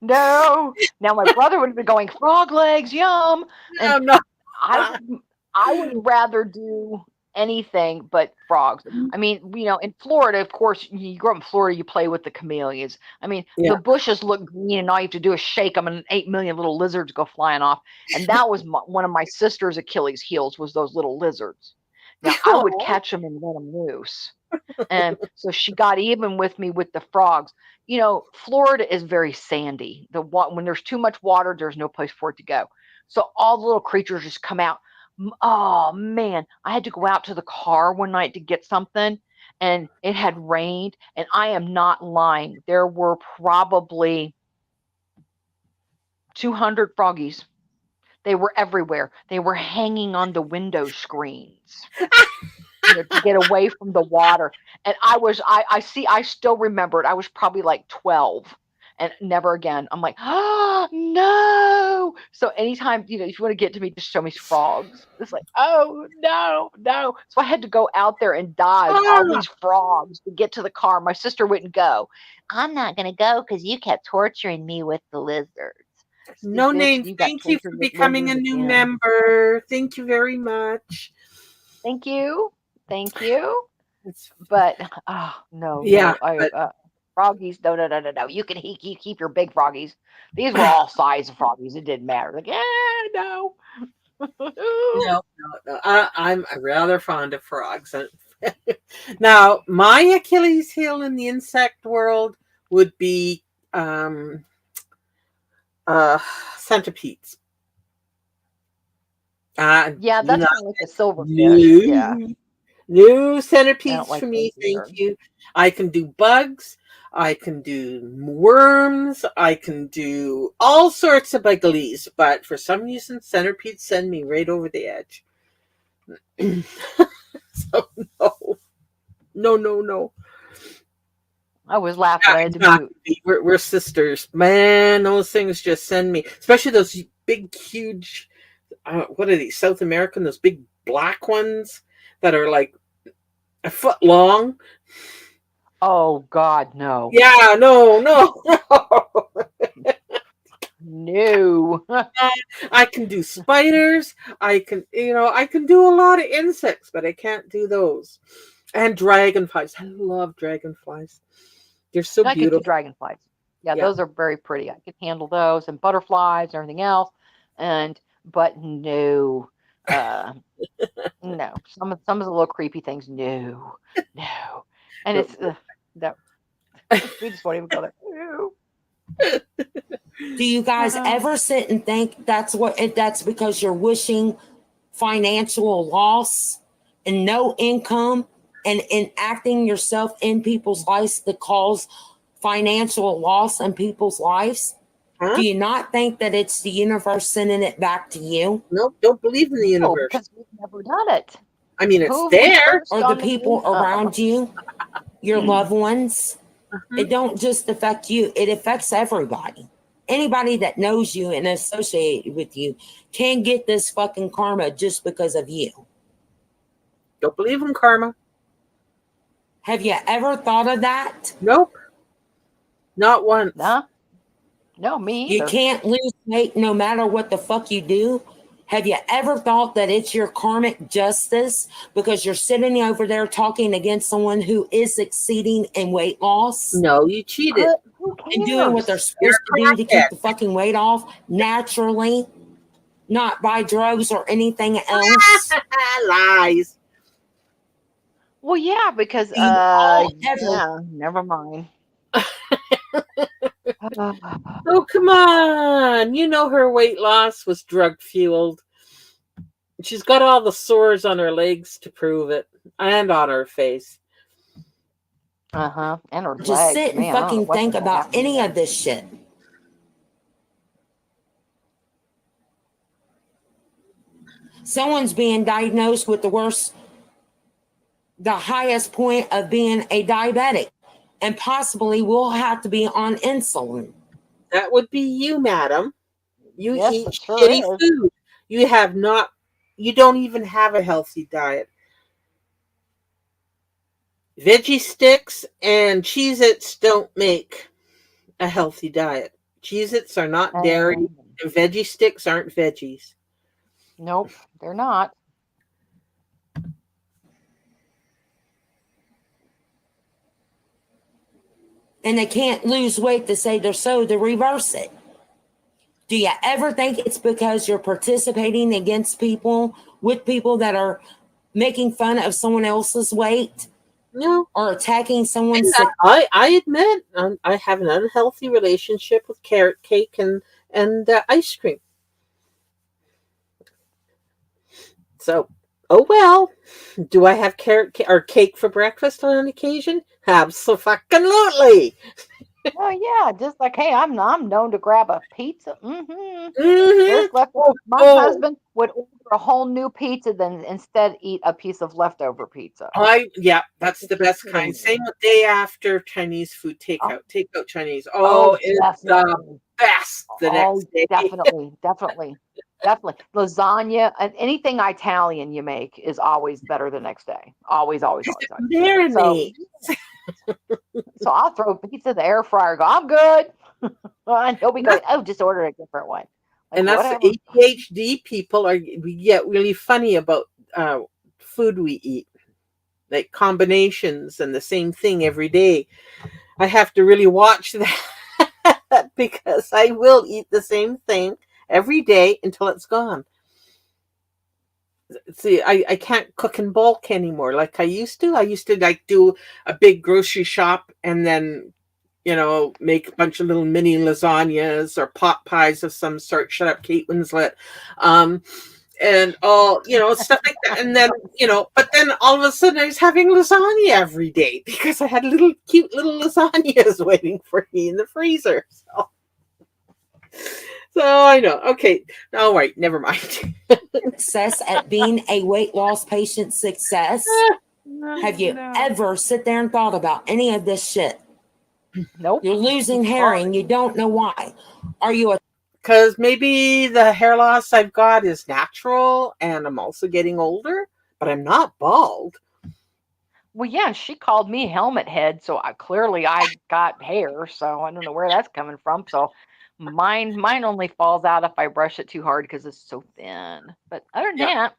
No. Now my brother would have been going frog legs, yum, and No, I no. would I would rather do anything but frogs. I mean, in Florida, of course, you grow up in Florida, you play with the chameleons. I mean, Yeah. the bushes look green, and all you have to do is shake them, and 8 million little lizards go flying off. And that was one of my sister's Achilles heels was those little lizards. Now I would Oh, catch them and let them loose. And so she got even with me with the frogs. Florida is very sandy. When there's too much water, there's no place for it to go. So all the little creatures just come out. Oh man, I had to go out to the car one night to get something, and it had rained. And I am not lying. There were probably 200 froggies. They were everywhere. They were hanging on the window screens, to get away from the water. And I still remember it. I was probably like 12 and never again. I'm like, oh no. So anytime, if you want to get to me, just show me frogs. It's like, oh no, no. So I had to go out there and dodge all oh, these frogs to get to the car. My sister wouldn't go. I'm not going to go because you kept torturing me with the lizards. See, no bitch, name. you got Thank you tortured for with becoming a lizards new again. member. Thank you very much. Thank you. Thank you. It's, But oh no, yeah, no, I but froggies, no, no, no, no, no. You can keep your big froggies. These were all size of froggies. It didn't matter. Like, no. no, no. I'm rather fond of frogs. Now, my Achilles heel in the insect world would be um, uh, centipedes. Yeah, Do that's not kind of like the silverfish. Yeah, no, no I don't centipedes like for those me, thank either. you. I can do bugs. I can do worms. I can do all sorts of buglies, but for some reason, centipedes send me right over the edge. So no, no, no, no. I was laughing. Yeah, I had to mute. exactly. We're sisters, man. Those things just send me, especially those big, huge. What are these? South American? Those big black ones that are like a foot long. Oh God, no. Yeah, no, no, no. No. I can do spiders. I can do a lot of insects, but I can't do those. And dragonflies. I love dragonflies. They're so I could do beautiful. dragonflies. Yeah, Yeah. those are very pretty. I could handle those and butterflies and everything else. And but no, uh, no. Some of the little creepy things. No, no. And No. it's that we just won't even go there. No. Do you guys Uh, ever sit and think that's because you're wishing financial loss and no income and enacting yourself in people's lives to cause financial loss in people's lives? Huh? Do you not think that it's the universe sending it back to you Nope. Don't believe in the no, universe. because we've never done it. I mean, it's Who have we there. cursed or the on the people moon? around you, your loved ones? Mhm. It don't just affect you, it affects everybody. Anybody that knows you and associated with you can get this fucking karma just because of you. Don't believe in karma. Have you ever thought of that? Nope. Not once. Nah, no, me You either. can't lose weight no matter what the fuck you do. Have you ever thought that it's your karmic justice because you're sitting over there talking against someone who is succeeding in weight loss No, you cheated. Who and doing what they're cares? You're supposed to do to a crackhead. keep the fucking weight off naturally, not by drugs or anything else? Lies. Well, yeah, because Do you all ever yeah, never mind. Oh, come on. You know her weight loss was drug fueled. She's got all the sores on her legs to prove it, and on her face. Uh-huh. And her just legs, sit and man, I don't know fucking what the think hell about happened to any of them. this shit? Someone's being diagnosed with the highest point of being a diabetic, and possibly will have to be on insulin. That would be you, madam. You Yes, eat it sure shitty is. food. You have not, you don't even have a healthy diet. Veggie sticks and Cheez Its don't make a healthy diet. Cheez Its are not dairy, Um, and veggie sticks aren't veggies. nope, they're not. And they can't lose weight to say they're so to reverse it. Do you ever think it's because you're participating against people with people that are making fun of someone else's weight No. or attacking someone's And I admit I have an unhealthy relationship with carrot cake and ice cream. So, oh well. Do I have or cake for breakfast on occasion? Absolutely. Oh yeah, just like hey, I'm known to grab a pizza. Mm-hmm. Mm-hmm. There's leftover. Oh, My oh, husband would order a whole new pizza than instead eat a piece of leftover pizza. yeah, Like, that's are the you best kind. kidding Same me? with day after Chinese food Oh, takeout. Takeout Chinese. oh, Oh, it's the definitely. best the Oh, next day. definitely, definitely, definitely. Lasagna and anything Italian you make is always better the next day. Always, always, Because always, it always. So, marinates. so I'll throw pizza in the air fryer. Go, I'm good. And he'll be And going, that's, oh, just order a different one. Like and that's the whatever. ADHD people we get really funny about uh, food we eat, like combinations and the same thing every day. I have to really watch that because I will eat the same thing every day until it's gone. See, I can't cook in bulk anymore like I used to. I used to like do a big grocery shop and then make a bunch of little mini lasagnas or pot pies of some sort. Shut up, Kate Winslet. Um, and all, stuff like that. And then, but then all of a sudden I was having lasagna every day because I had little cute little lasagnas waiting for me in the freezer. So I know. Okay. All right. Never mind. Success at being a weight loss patient success? Have you No. ever sit there and thought about any of this shit? Nope. You're losing hair and you don't know why. Are you a Because maybe the hair loss I've got is natural and I'm also getting older, but I'm not bald. Well, yeah, she called me helmet head, so I got hair, so I don't know where that's coming from. So Mine only falls out if I brush it too hard because it's so thin. But other than Yeah. that,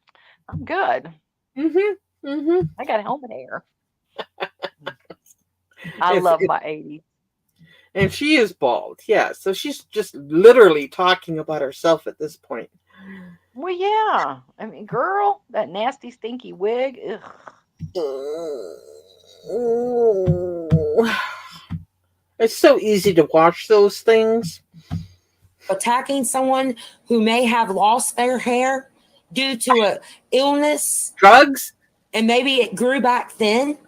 I'm good. Mm-hmm. Mm-hmm. I got helmet hair. I It's, love it, my 80s. and she is bald. Yeah. So she's just literally talking about herself at this point. Well, yeah. I mean, girl, that nasty, stinky wig. Ugh. It's so easy to watch those things. Attacking someone who may have lost their hair due to a illness Drugs. and maybe it grew back thin.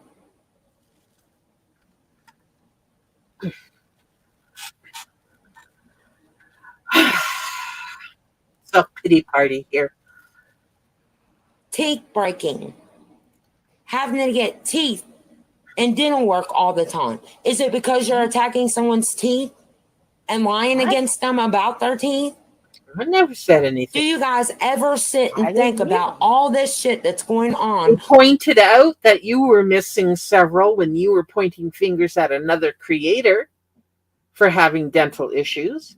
Self-pity party here. Teeth breaking, having to get teeth and dental work all the time. Is it because you're attacking someone's teeth and lying What? against them about their teeth? I never said Do anything. you guys ever sit I and think didn't about either. all this shit that's going You on? pointed out that you were missing several when you were pointing fingers at another creator for having dental issues.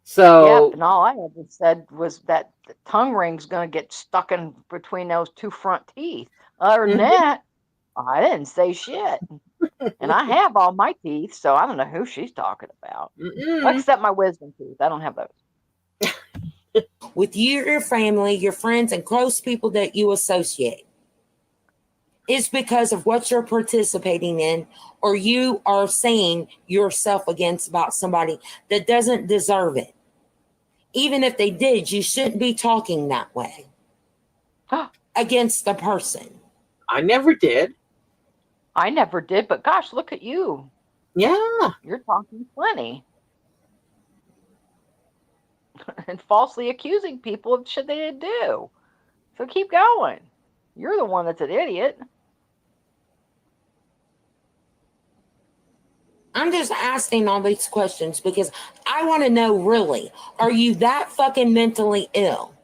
Yep, So, and all I ever said was that the tongue ring's going to get stuck in between those two front teeth. Other than mhm, that, I didn't say shit. And I have all my teeth, so I don't know who she's talking about. mm-mm. Except my wisdom teeth. I don't have those. With you, your family, your friends, and close people that you associate, is because of what you're participating in, or you are saying yourself against about somebody that doesn't deserve it. Even if they did, you shouldn't be talking that way against the person. I never did. I never did, but gosh, look at you. Yeah. You're talking plenty. And falsely accusing people of shit they didn't do. So keep going. You're the one that's an idiot. I'm just asking all these questions because I want to know, really, are you that fucking mentally ill?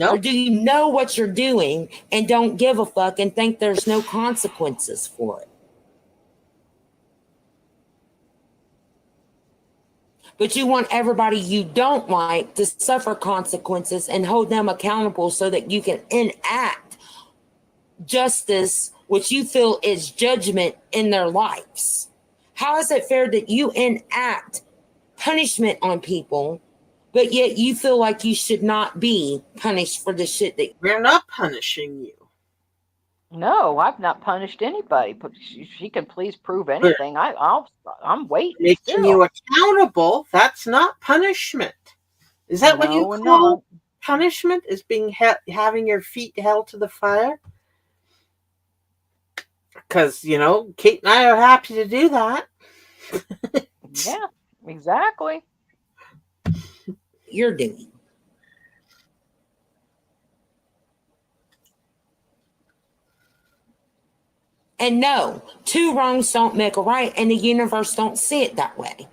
Or Nope. do you know what you're doing and don't give a fuck and think there's no consequences for it? But you want everybody you don't like to suffer consequences and hold them accountable so that you can enact justice, which you feel is judgment in their lives. How is it fair that you enact punishment on people, but yet you feel like you should not be punished for the shit that We're not punishing you. No, I've not punished anybody. But she can please prove We're anything. I'm waiting making you still. accountable. That's not punishment. Is that what you No, and call not. punishment? Is being having your feet held to the fire? Because, Kate and I are happy to do that. Yeah, exactly. you're doing. And no, two wrongs don't make a right, and the universe don't see it that way.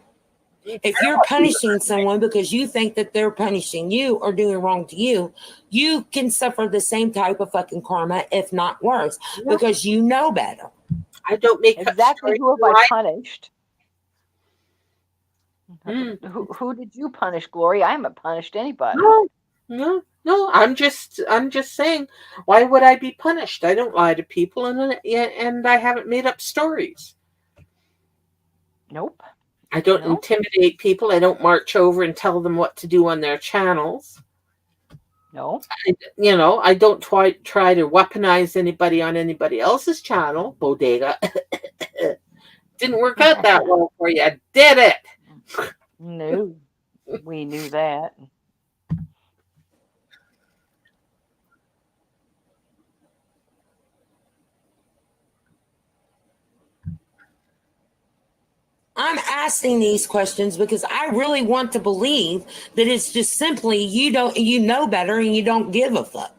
If you're punishing someone because you think that they're punishing you or doing wrong to you, you can suffer the same type of fucking karma, if not worse, Yeah, because you know better. I don't make up Exactly stories. who have I punished? Mm. Who did you punish, Glory? I haven't punished anybody. No. I'm just saying. Why would I be punished? I don't lie to people, and I haven't made up stories. Nope. I don't No. intimidate people. I don't march over and tell them what to do on their channels. No. I don't try to weaponize anybody on anybody else's channel. Bodega. Didn't work out that well for you, did it? No. We knew that. I'm asking these questions because I really want to believe that it's just simply you know better and you don't give a fuck.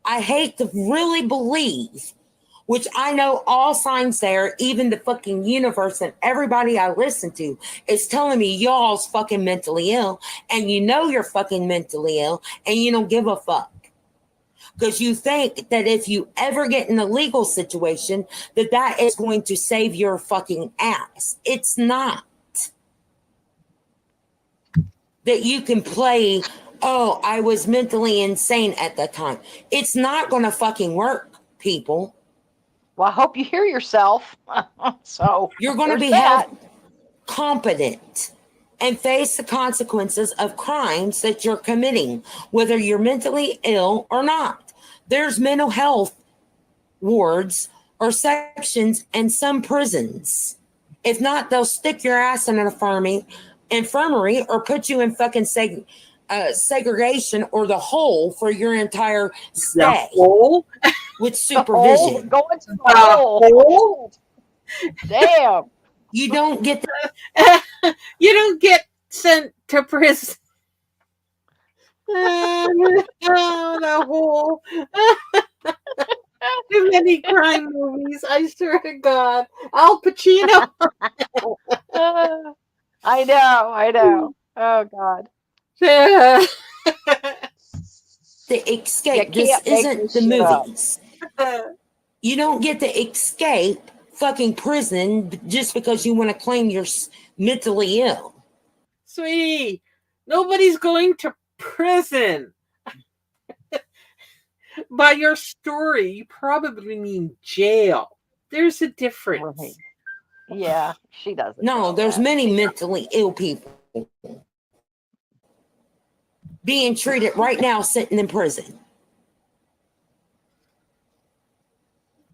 I hate to really believe, which I know all signs there, even the fucking universe and everybody I listen to is telling me y'all's fucking mentally ill, and you know you're fucking mentally ill and you don't give a fuck. Because you think that if you ever get in a legal situation, that is going to save your fucking ass. It's not. that you can play, oh, I was mentally insane at the time. It's not going to fucking work, people. Well, I hope you hear yourself. So You're going to be held competent and face the consequences of crimes that you're committing, whether you're mentally ill or not. There's mental health wards or sections in some prisons. If not, they'll stick your ass in an infirmary or put you in fucking segregation or the hole for your entire stay. The hole? With supervision. Going to the hole. Damn. You don't get you don't get sent to prison. Oh, the hole. Too many crime movies, I swear to God. Al Pacino. I know. Oh, God. Yeah. The escape. This isn't the movies. You don't get to escape fucking prison just because you want to claim you're mentally ill. Sweetie, nobody's going to prison. By your story, you probably mean jail. There's a difference. Right. Yeah, she doesn't. No, there's many mentally ill people being treated right now sitting in prison.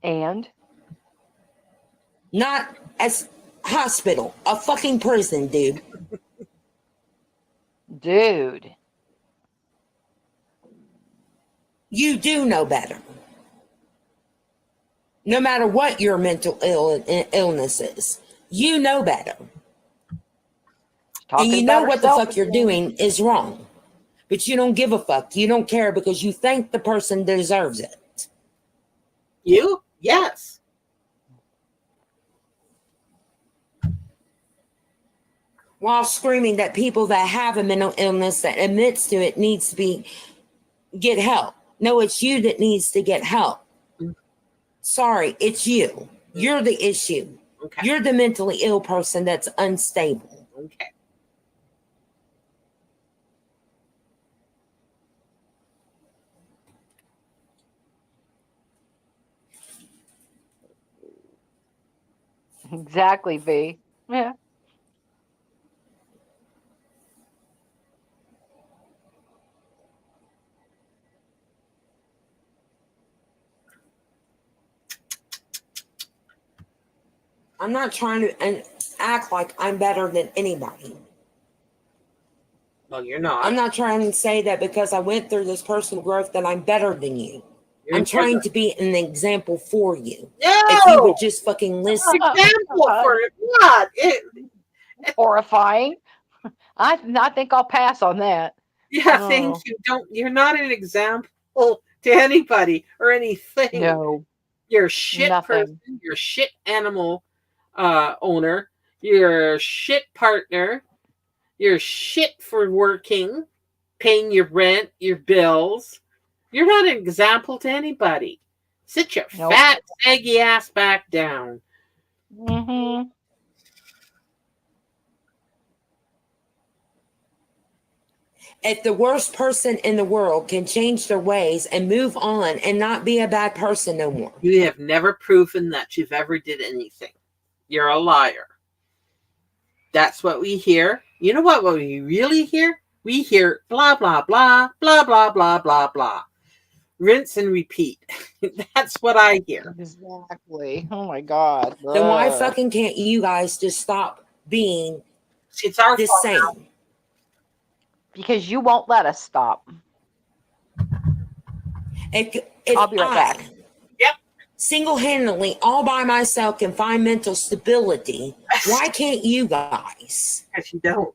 And? Not as hospital, a fucking prison, dude. Dude. You do know better. No matter what your mental illness is, you know better. And you know what the fuck you're doing is wrong. But you don't give a fuck. You don't care because you think the person deserves it. You? Yes. While screaming that people that have a mental illness that admits to it needs to get help. No, it's you that needs to get help. Sorry, it's you. You're the issue. Okay. You're the mentally ill person that's unstable. Okay. Exactly, V. Yeah. I'm not trying to act like I'm better than anybody. Well, you're not. I'm not trying to say that because I went through this personal growth that I'm better than you. I'm trying to be an example for you. No! If you would just fucking listen. Example for it. What? Horrifying. I think I'll pass on that. Yeah, thank you. You're not an example to anybody or anything. No. You're a shit person. You're a shit animal owner. You're a shit partner. You're shit for working, paying your rent, your bills. You're not an example to anybody. Sit your fat, saggy ass back down. Mm-hmm. If the worst person in the world can change their ways and move on and not be a bad person no more. You have never proven that you've ever did anything. You're a liar. That's what we hear. You know what we really hear? We hear blah, blah, blah, blah, blah, blah, blah, blah. Rinse and repeat. That's what I hear. Exactly. Oh my God. Then why fucking can't you guys just stop being the same? Because you won't let us stop. If I'll be right back. Yep. Single-handedly, all by myself, can find mental stability, why can't you guys? Because you don't.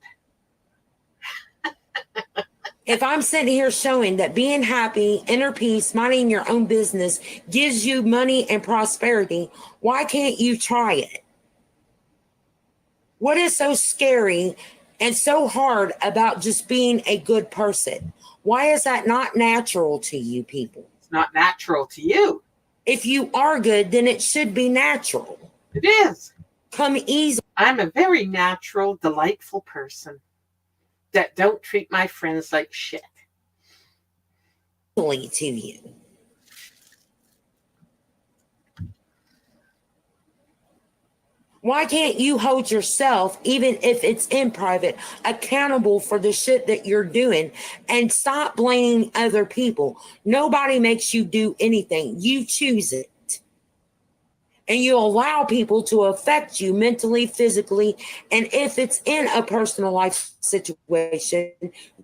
If I'm sitting here showing that being happy, inner peace, minding your own business gives you money and prosperity, why can't you try it? What is so scary and so hard about just being a good person? Why is that not natural to you people? It's not natural to you. If you are good, then it should be natural. It is. Come easy. I'm a very natural, delightful person. that don't treat my friends like shit. To you. Why can't you hold yourself, even if it's in private, accountable for the shit that you're doing and stop blaming other people? Nobody makes you do anything. You choose it. And you allow people to affect you mentally, physically, and if it's in a personal life situation,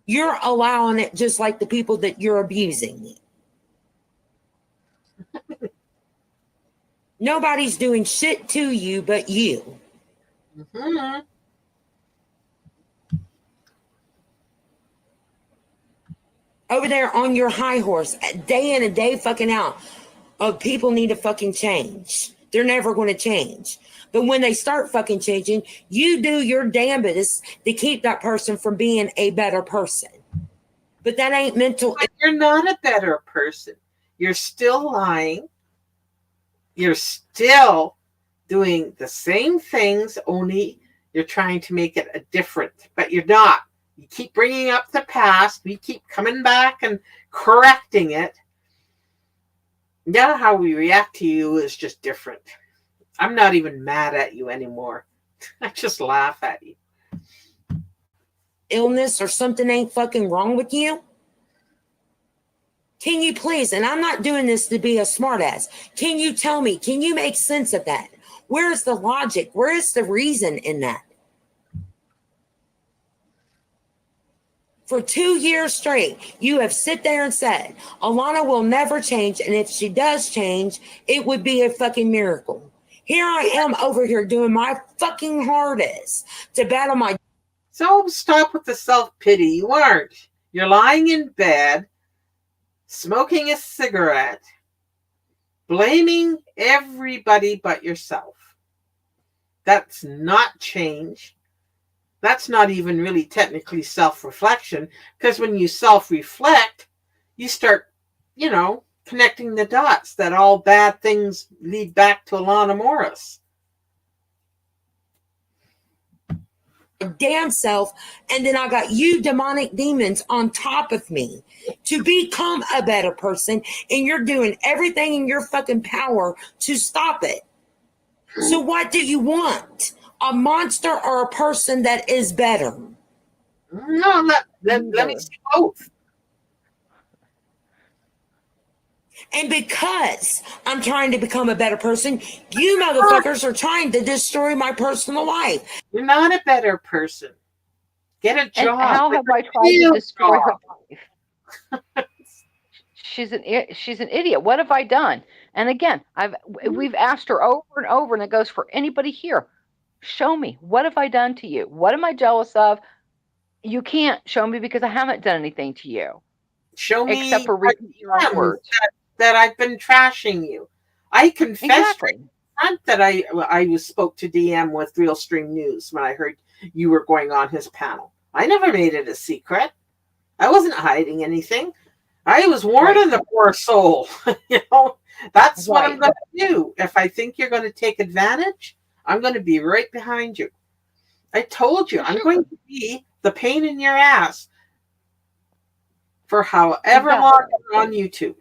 you're allowing it just like the people that you're abusing. Nobody's doing shit to you but you. Mm-hmm. Over there on your high horse, day in and day fucking out. People need to fucking change. They're never going to change. But when they start fucking changing, you do your damnedest to keep that person from being a better person. But that ain't mental. But you're not a better person. You're still lying. You're still doing the same things, only you're trying to make it a different, but you're not. You keep bringing up the past. We keep coming back and correcting it. Now how we react to you is just different. I'm not even mad at you anymore. I just laugh at you. Illness or something ain't fucking wrong with you? Can you please, and I'm not doing this to be a smartass, can you tell me, can you make sense of that? Where's the logic? Where is the reason in that? For 2 years straight, you have sit there and said, Alana will never change, and if she does change, it would be a fucking miracle. Here I am over here doing my fucking hardest to battle my... So stop with the self-pity. You aren't. You're lying in bed, smoking a cigarette, blaming everybody but yourself. That's not change. That's not even really technically self-reflection, because when you self-reflect, you start, connecting the dots that all bad things lead back to Alana Morris. Damn self, and then I got you demonic demons on top of me to become a better person, and you're doing everything in your fucking power to stop it. So what do you want? A monster or a person that is better? No, let me see both. And because I'm trying to become a better person, you motherfuckers are trying to destroy my personal life. You're not a better person. Get a job. And how have I tried to destroy her life? She's an idiot. What have I done? And again, we've asked her over and over, and it goes for anybody here. Show me. What have I done to you? What am I jealous of? You can't show me because I haven't done anything to you. Show me except for repeating your own words. That I've been trashing you. I confessed right front that I spoke to DM with Real Stream News when I heard you were going on his panel. I never made it a secret. I wasn't hiding anything. I was warning the poor soul. That's what I'm going to do. If I think you're going to take advantage, I'm going to be right behind you. I told you, I'm going to be the pain in your ass for however long you're on YouTube.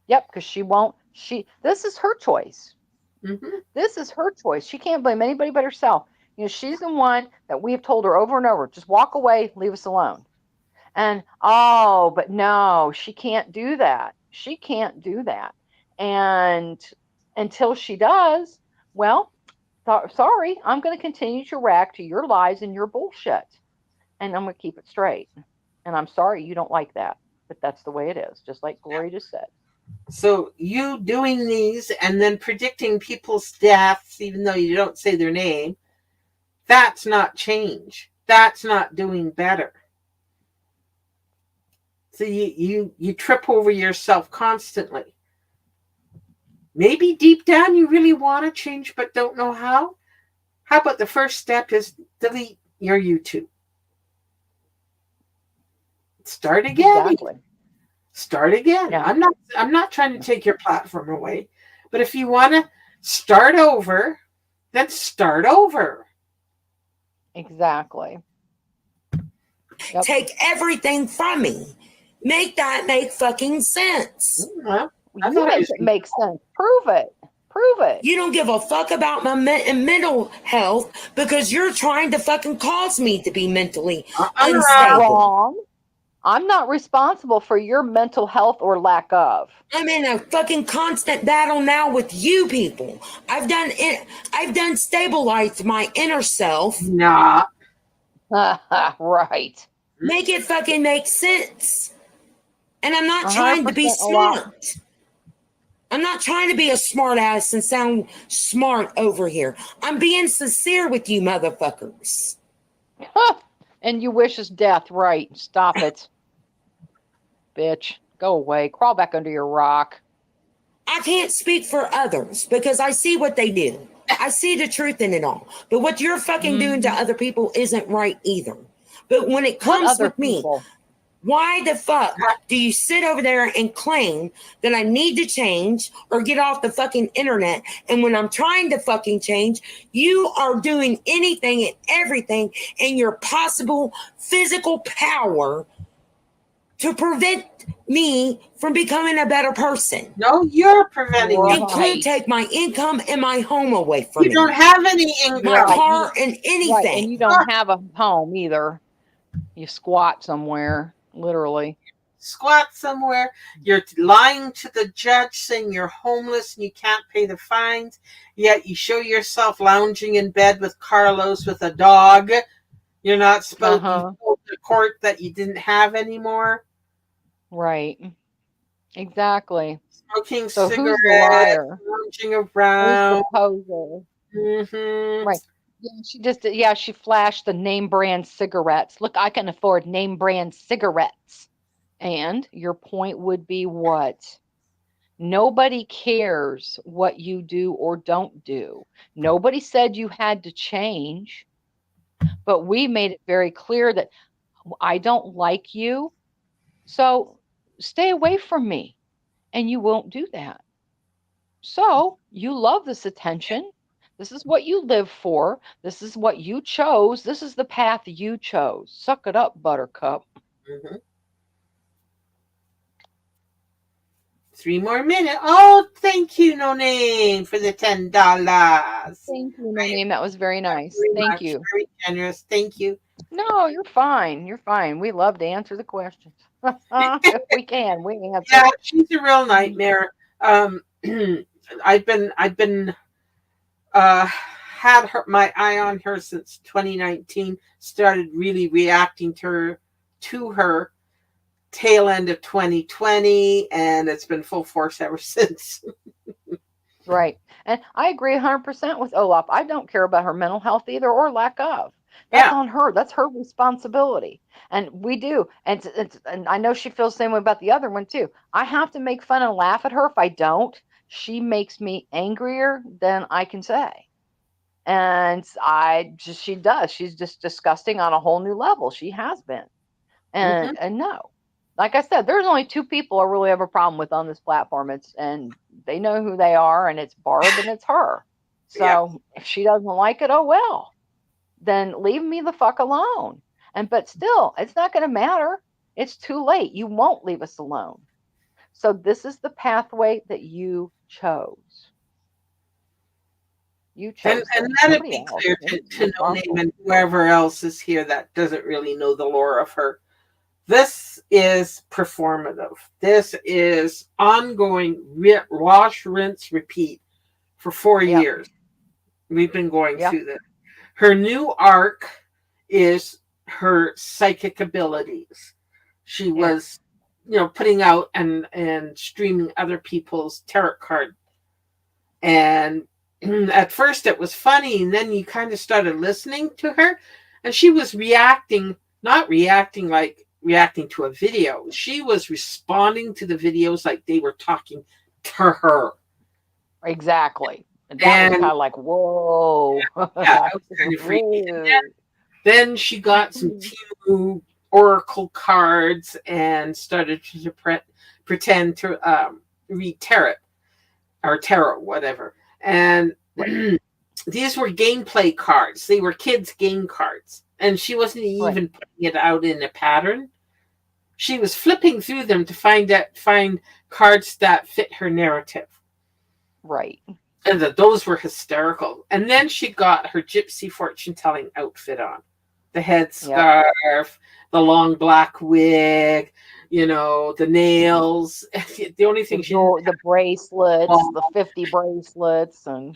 Yep, because she won't. This is her choice. Mm-hmm. This is her choice. She can't blame anybody but herself. She's the one that we've told her over and over, just walk away, leave us alone. And, but no, she can't do that. She can't do that. And until she does, well, sorry, I'm going to continue to react to your lies and your bullshit. And I'm going to keep it straight. And I'm sorry you don't like that, but that's the way it is, just like Glory just said. So you doing these and then predicting people's deaths, even though you don't say their name, that's not change. That's not doing better. So you trip over yourself constantly. Maybe deep down you really want to change but don't know how. How about the first step is delete your YouTube? Start again. Exactly. Start again. Yeah. I'm not trying to take your platform away, but if you want to start over, then start over. Exactly. Yep. Take everything from me. Make that make fucking sense. Well, I You thought it make was it make sense. Prove it. Prove it. You don't give a fuck about my mental health because you're trying to fucking cause me to be mentally I'm unstable. Wrong. I'm not responsible for your mental health or lack of. I'm in a fucking constant battle now with you people. I've done stabilized my inner self. Nah. Right. Make it fucking make sense. And I'm not 100% trying to be a lot. smart. I'm not trying to be a smart ass and sound smart over here. I'm being sincere with you motherfuckers. And you wish us death, right? Stop it. Bitch. Go away. Crawl back under your rock. I can't speak for others because I see what they do. I see the truth in it all. But what you're fucking doing to other people isn't right either. But when it What comes other with me, people? why the fuck do you sit over there and claim that I need to change or get off the fucking internet? And when I'm trying to fucking change, you are doing anything and everything in your possible physical power to prevent me from becoming a better person. No, you're preventing Right. it. Include take my income and my home away from You me. don't have any My income. car and anything. Right. And you don't have a home either. You squat somewhere, literally. Squat somewhere. You're lying to the judge saying you're homeless and you can't pay the fines. Yet you show yourself lounging in bed with Carlos with a dog. You're not supposed to told the court that you didn't have anymore. Right. Exactly. Smoking So who's the cigarettes, liar? lounging Who's around. the poser? Mm-hmm. Right. Yeah, she flashed the name brand cigarettes. Look, I can afford name brand cigarettes. And your point would be what? Nobody cares what you do or don't do. Nobody said you had to change, but we made it very clear that I don't like you, so stay away from me. And you won't do that. So you love this attention. This is what you live for. This is what you chose. This is the path you chose. Suck it up, Buttercup. Mm-hmm. 3 more minutes. Oh, thank you, No Name, for the $10. Thank you, No Name. That was very nice. Very Thank much, you. very generous. Thank you. No, you're fine. You're fine. We love to answer the questions. If we can, we answer. Yeah, she's a real nightmare. I've been had my eye on her since 2019. Started really reacting to her tail end of 2020, and it's been full force ever since. Right. And I agree 100% with Olaf. I don't care about her mental health either or lack of. That's on her. That's her responsibility. And we do. And I know she feels the same way about the other one too. I have to make fun and laugh at her. If I don't, she makes me angrier than I can say. And she does. She's just disgusting on a whole new level. She has been. And no. Like I said, there's only 2 people I really have a problem with on this platform. And they know who they are, and it's Barb and it's her. So if she doesn't like it, oh well. Then leave me the fuck alone. But still, it's not going to matter. It's too late. You won't leave us alone. So this is the pathway that you chose. You chose. And let it be clear to No Name and whoever else is here that doesn't really know the lore of her. This is performative. This is ongoing, wash, rinse, repeat for 4 years. We've been going through this. Her new arc is her psychic abilities. She was, putting out and streaming other people's tarot card. And at first it was funny, and then you kind of started listening to her, and she was not reacting like reacting to a video. She was responding to the videos like they were talking to her. Exactly. And that was kind of like, whoa. Yeah, it was kind of freaky. Then she got some Timu oracle cards and started to pretend to read tarot or tarot, whatever. And these were gameplay cards. They were kids' game cards. And she wasn't Right. even putting it out in a pattern. She was flipping through them to find cards that fit her narrative. Right. And those were hysterical. And then she got her gypsy fortune telling outfit on. The headscarf, the long black wig, the nails. The only thing The bracelets, the 50 bracelets, and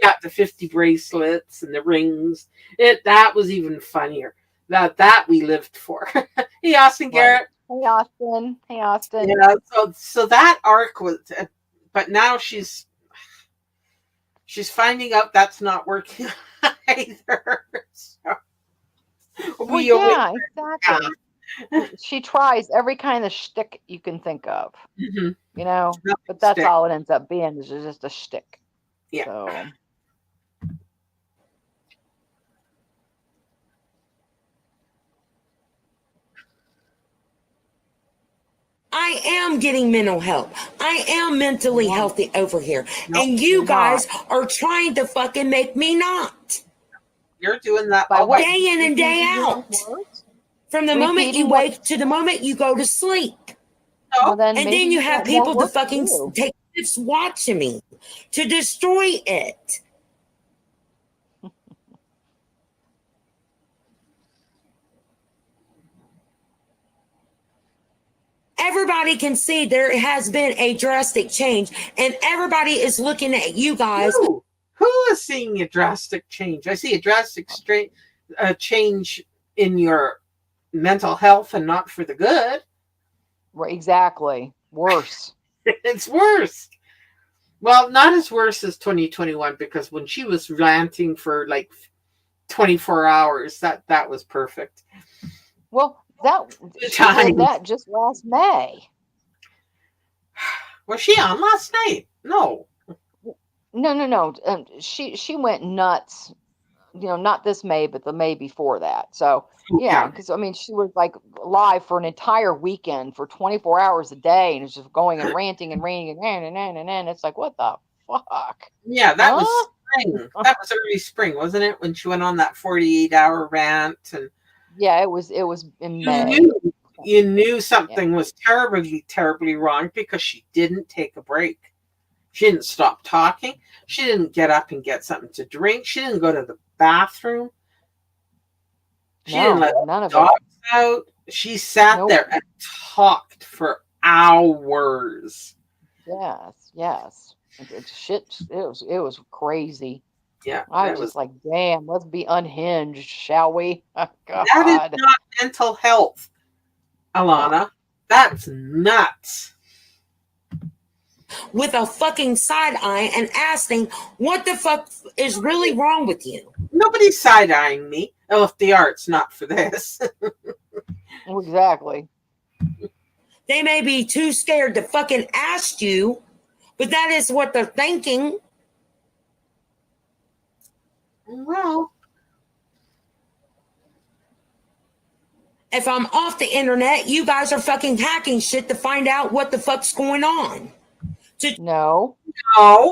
yeah, the 50 bracelets and the rings. That was even funnier. That we lived for. Hey, Austin right. Garrett. Hey Austin. Hey Austin. Yeah, so that arc was, but now she's finding out that's not working either. So Well, we always yeah, exactly. She tries every kind of shtick you can think of, Mhm. but that's Stick. all it ends up being is just a shtick. Yeah. So I am getting mental help. I am mentally No. healthy over here. No, and you're you guys are trying to fucking make me not. you're doing that by all what? by Day in and day Repeating your own out. words? From the moment you Repeating what? wake to the moment you go to sleep. Well, yourself. then And maybe then you you have got more people to work to fucking do. take shifts watching me to destroy it. Everybody can see there has been a drastic change, and everybody is looking at you guys. Who is seeing a drastic change? I see a drastic change in your mental health, and not for the good. Right, exactly. Worse. It's worse. Well, not as worse as 2021, because when she was ranting for like 24 hours, that was perfect. Well, Good she did times. that just last May. Was she on last night? No. No. She went nuts. Not this May, but the May before that. So yeah, because I mean, she was like live for an entire weekend for 24 hours a day, and it's just going and ranting and ranting and it's like, what the fuck? Yeah, that was Huh? spring. That was early spring, wasn't it? When she went on that 48-hour rant, and Yeah, it was in you May. knew something was terribly, terribly wrong, because she didn't take a break. She didn't stop talking. She didn't get up and get something to drink. She didn't go to the bathroom. She didn't let none the of it. dogs out. She sat Nope. there and talked for hours. Yes. Shit, it was crazy. Yeah, I was just like, damn, let's be unhinged, shall we? that God. is not mental health, Alana. No. That's nuts. With a fucking side eye and asking, what the fuck is really wrong with you? Nobody's side-eyeing me. Oh, if they are, it's not for this. Exactly. They may be too scared to fucking ask you, but that is what they're thinking. Well, if I'm off the internet, you guys are fucking hacking shit to find out what the fuck's going on. No.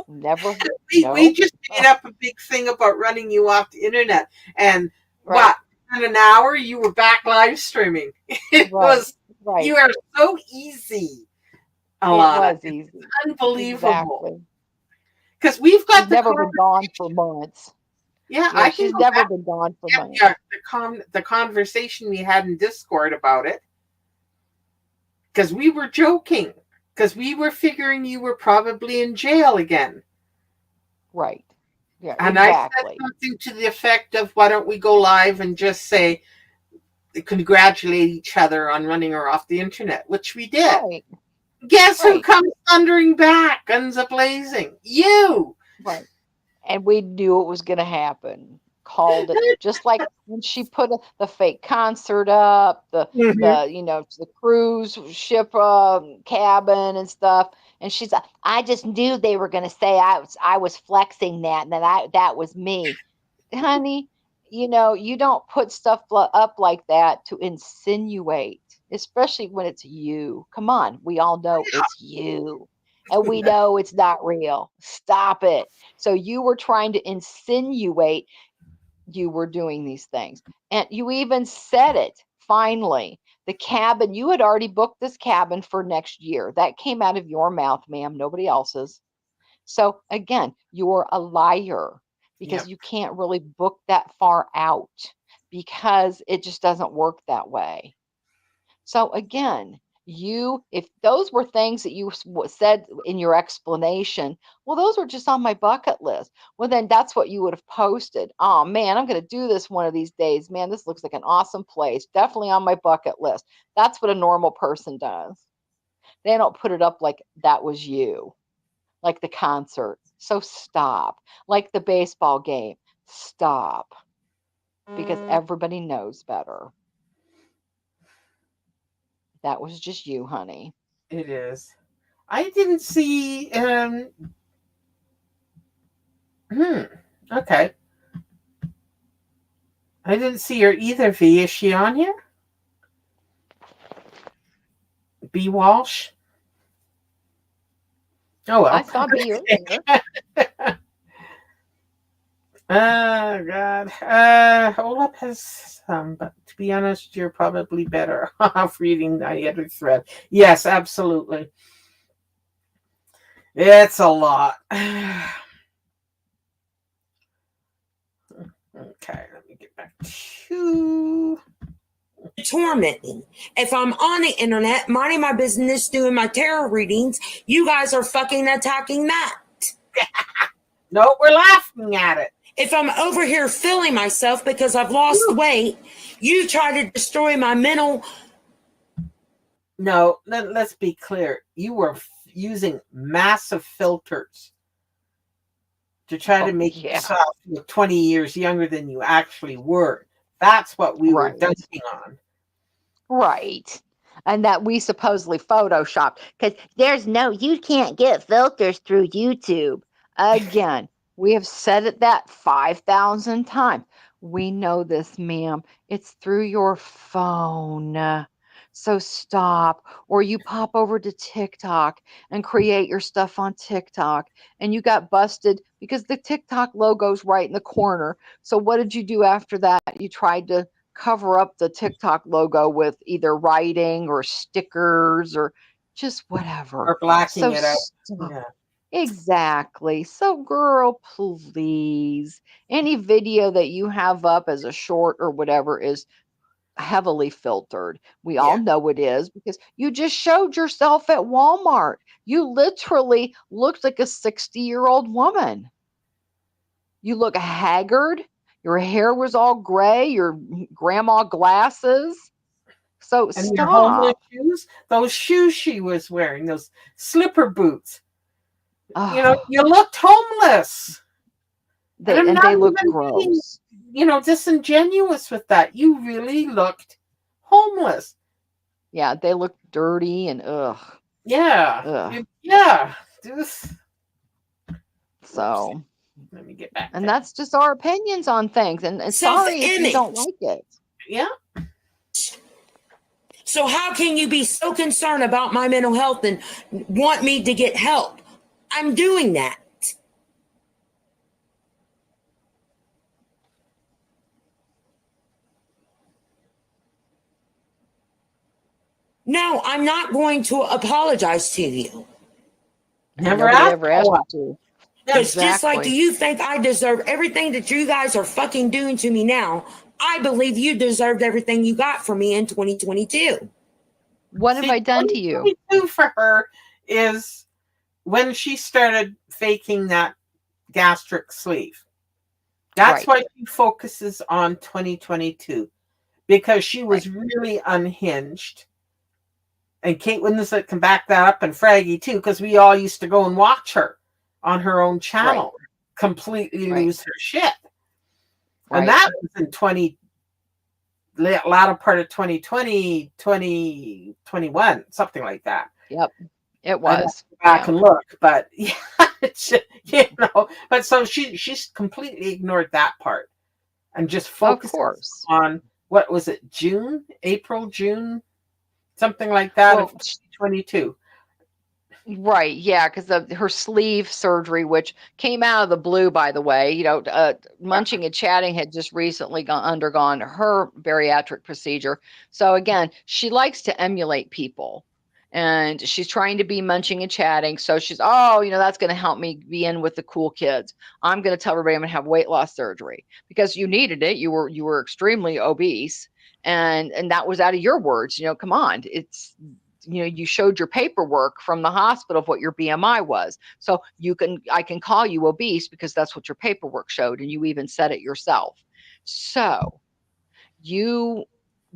Never. No. We just made up a big thing about running you off the internet, and Right. in an hour you were back live streaming. It was right. You are so easy, Alana. It was easy. It's unbelievable. Exactly. Because we've got She's never been gone for months. Yeah, she's never been gone for months. Yeah, the conversation we had in Discord about it. Because we were joking. Because we were figuring you were probably in jail again. Right. Yeah, and exactly. I said something to the effect of, why don't we go live and just say, congratulate each other on running her off the internet, which we did. Right. Guess who comes thundering back, guns a-blazing? You! Right. And we knew it was going to happen. Called it. Just like when she put the fake concert up, the cruise ship cabin and stuff. And she's like, I just knew they were going to say I was flexing that, and that was me. Honey, you don't put stuff up like that to insinuate, especially when it's you. Come on, we all know it's you. and we know it's not real. Stop it. So you were trying to insinuate you were doing these things. And you even said it finally. The cabin, you had already booked this cabin for next year. That came out of your mouth, ma'am, nobody else's. So again, you're a liar because Yep. you can't really book that far out because it just doesn't work that way. So again, if those were things that you said in your explanation, well, those were just on my bucket list. Well, then that's what you would have posted. Oh man, I'm going to do this one of these days. Man, this looks like an awesome place. Definitely on my bucket list. That's what a normal person does. They don't put it up like that was you, like the concert. So stop. Like the baseball game. Stop. Because everybody knows better. That was just you, honey. It is. I didn't see. Okay. I didn't see her either. V, is she on here? B Walsh. Oh well. I saw B earlier. Oh God. Olaf has some, but to be honest, you're probably better off reading the other thread. Yes, absolutely. It's a lot. Okay, let me get back to torment me. If I'm on the internet, minding my business, doing my tarot readings, you guys are fucking attacking that. No, we're laughing at it. If I'm over here feeling myself because I've lost weight, you try to destroy my mental. No, let's be clear. You were using massive filters to try to make yourself look 20 years younger than you actually were. That's what we were dumping on. Right. And that we supposedly photoshopped. Because you can't get filters through YouTube. Again, we have said it that 5,000 times. We know this, ma'am. It's through your phone. So stop. Or you pop over to TikTok and create your stuff on TikTok. And you got busted because the TikTok logo's right in the corner. So what did you do after that? You tried to cover up the TikTok logo with either writing or stickers or just whatever. Or blacking it out. Yeah. Exactly. So, girl, please. Any video that you have up as a short or whatever is heavily filtered. We all know it is because you just showed yourself at Walmart. You literally looked like a 60-year-old woman. You look haggard. Your hair was all gray, your grandma glasses. So and your homeless stop. shoes, those shoes she was wearing, those slipper boots. You looked homeless. And they look gross. Being, disingenuous with that. You really looked homeless. Yeah, they look dirty and ugh. Yeah. Yeah. So let me get back. And that's just our opinions on things. And sorry if you don't like it. Yeah. So how can you be so concerned about my mental health and want me to get help? I'm doing that. No, I'm not going to apologize to you. Never ever asked you to. Because just like you think I deserve everything that you guys are fucking doing to me now, I believe you deserved everything you got from me in 2022. What have I done to you? 2022 for her is when she started faking that gastric sleeve. That's why she focuses on 2022, because she was really unhinged. And Kate Winslet can back that up, and Fraggy too, because we all used to go and watch her on her own channel completely lose her shit. And that was in latter part of 2020, 2021, something like that. Yep, it was. Back and look, but but so she's completely ignored that part and just focused on, what was it, June, something like that, of 2022. Right, yeah, because of her sleeve surgery, which came out of the blue, by the way. Munching and Chatting had just recently undergone her bariatric procedure. So again, she likes to emulate people, and she's trying to be Munching and Chatting. So she's, that's going to help me be in with the cool kids. I'm going to tell everybody I'm going to have weight loss surgery because you needed it. You were extremely obese, and that was out of your words. Come on, you showed your paperwork from the hospital of what your BMI was. So I can call you obese because that's what your paperwork showed. And you even said it yourself. So you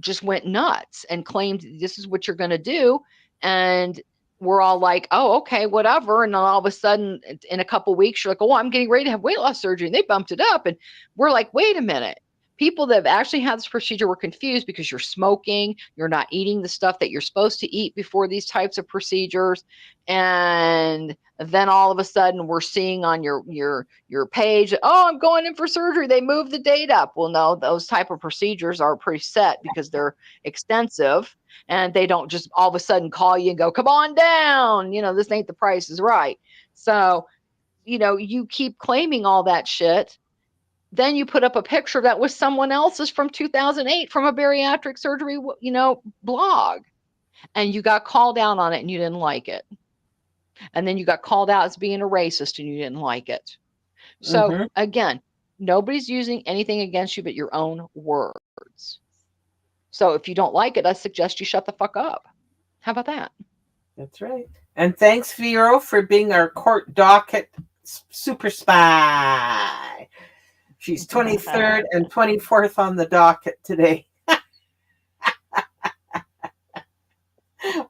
just went nuts and claimed this is what you're going to do. And we're all like, oh, okay, whatever. And then all of a sudden in a couple of weeks, you're like, oh, I'm getting ready to have weight loss surgery. And they bumped it up. And we're like, wait a minute. People that have actually had this procedure were confused because you're smoking, you're not eating the stuff that you're supposed to eat before these types of procedures. And then all of a sudden we're seeing on your page, oh, I'm going in for surgery. They moved the date up. Well, no, those type of procedures are pretty set because they're extensive, and they don't just all of a sudden call you and go, come on down. This ain't The Price is Right. So, you keep claiming all that shit. Then you put up a picture that was someone else's from 2008 from a bariatric surgery, blog, and you got called out on it and you didn't like it. And then you got called out as being a racist and you didn't like it. So again, nobody's using anything against you but your own words. So if you don't like it, I suggest you shut the fuck up. How about that? That's right. And thanks, Vero, for being our court docket super spy. She's 23rd and 24th on the docket today.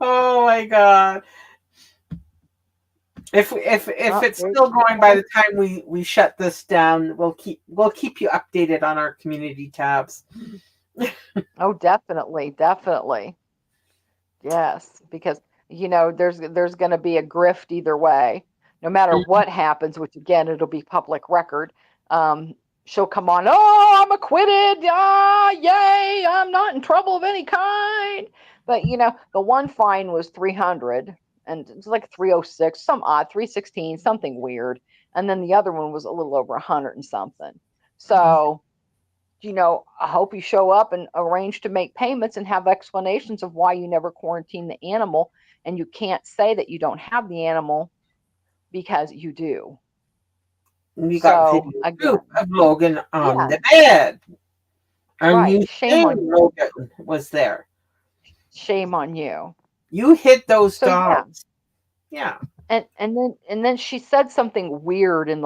Oh my God. If it's still going by the time we shut this down, we'll keep you updated on our community tabs. Oh, definitely. Yes, because there's going to be a grift either way, no matter what happens, which again, it'll be public record. She'll come on, oh, I'm acquitted. Ah, yay, I'm not in trouble of any kind. But the one fine was 300 and it's like 306, some odd, 316, something weird. And then the other one was a little over 100 and something. So, I hope you show up and arrange to make payments and have explanations of why you never quarantine the animal. And you can't say that you don't have the animal because you do. We got So, video of Logan on the bed. And right. Shame on you. Logan was there. Shame on you. You hid those dogs. Yeah. And then she said something weird in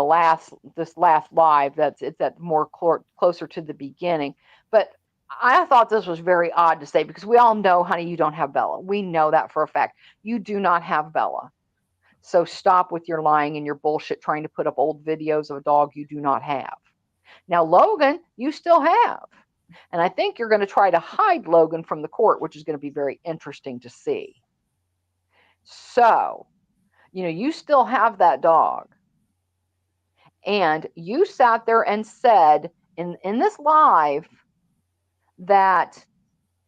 this last live it's at more closer to the beginning. But I thought this was very odd to say because we all know, honey, you don't have Bella. We know that for a fact. You do not have Bella. So stop with your lying and your bullshit trying to put up old videos of a dog you do not have. Now, Logan, you still have. And I think you're going to try to hide Logan from the court, which is going to be very interesting to see. So, you still have that dog. And you sat there and said in this live that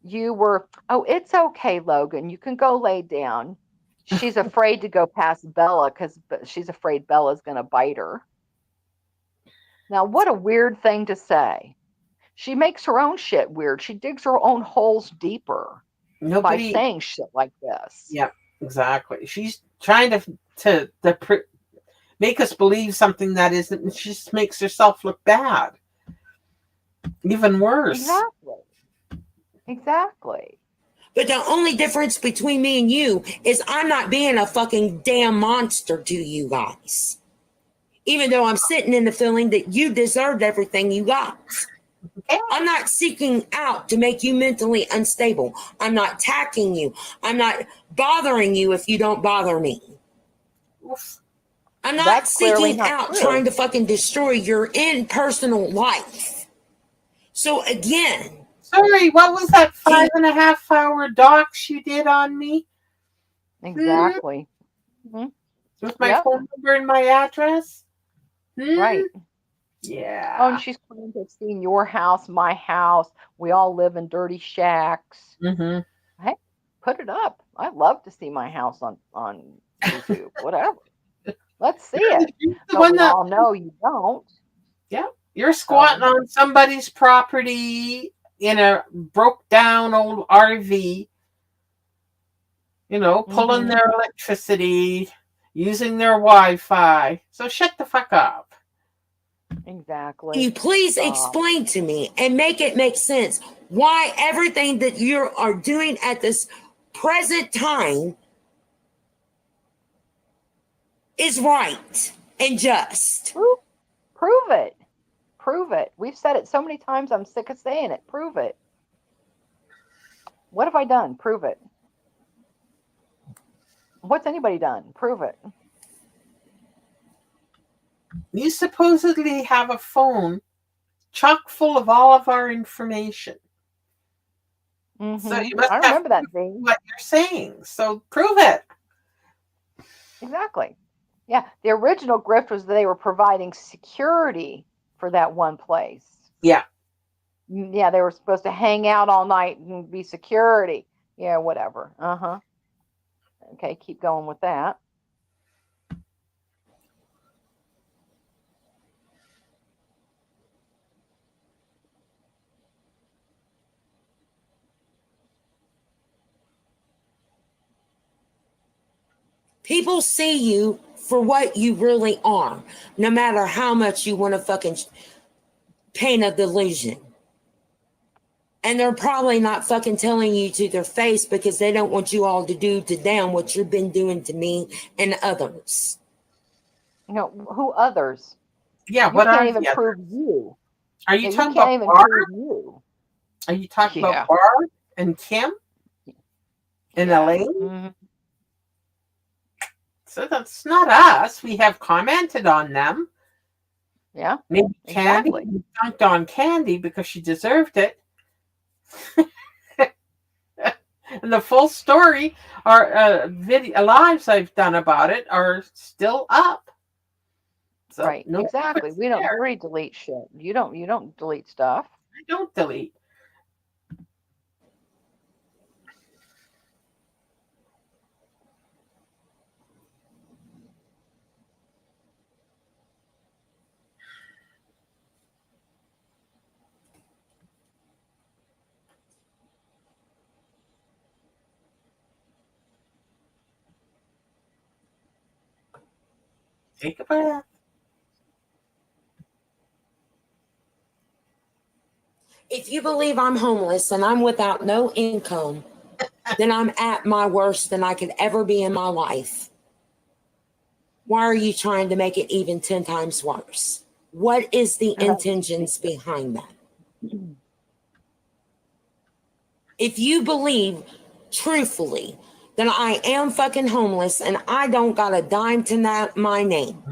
you were, oh, it's okay, Logan. You can go lay down. She's afraid to go past Bella because she's afraid Bella's going to bite her. Now, what a weird thing to say. She makes her own shit weird. She digs her own holes deeper by saying shit like this. Yeah, exactly. She's trying to make us believe something that isn't, and she just makes herself look bad. Even worse. Exactly. But the only difference between me and you is I'm not being a fucking damn monster to you guys. Even though I'm sitting in the feeling that you deserved everything you got. I'm not seeking out to make you mentally unstable. I'm not attacking you. I'm not bothering you if you don't bother me. I'm not seeking out trying to fucking destroy your personal life. So again. Sorry, what was that 5.5 hour docs you did on me? Exactly. With my phone number and my address? Right. Yeah. Oh, and she's claiming to have seen your house, my house. We all live in dirty shacks. Hey, put it up. I'd love to see my house on YouTube, whatever. Let's see it. The But one we that, all know you don't. yeah, you're squatting on somebody's property in a broke down old RV, pulling Mhm. their electricity, using their Wi-Fi. So shut the fuck up. Exactly. You please explain to me and make it make sense why everything that you are doing at this present time is right and just. Prove it. Prove it. We've said it so many times, I'm sick of saying it. Prove it. What have I done? Prove it. What's anybody done? Prove it. You supposedly have a phone chock full of all of our information. So you must I have remember that thing. what you're saying. So prove it. Exactly. Yeah. The original grift was that they were providing security for that one place. Yeah. Yeah, they were supposed to hang out all night and be security. Yeah, whatever. Okay, keep going with that. People see you for what you really are, no matter how much you want to fucking paint a delusion. And they're probably not fucking telling you to their face because they don't want you all to do to them what you've been doing to me and others. Who others? Yeah, You what are can't even the prove others? you. Are you Yeah, you talking can't about even Barb? prove you. Are you talking Yeah. about Barb and Kim and Yeah. Elaine? So that's not us. We have commented on them. Yeah. Maybe Exactly. Candy. We dunked on Candy because she deserved it. And the full story, our video lives I've done about it are still up. So Right. no Exactly. difference We don't there. delete shit. You don't delete stuff. I don't delete. Take a breath. If you believe I'm homeless and I'm without no income, then I'm at my worst than I could ever be in my life. Why are you trying to make it even 10 times worse? What is the intentions behind that? If you believe truthfully that I am fucking homeless and I don't got a dime to my name,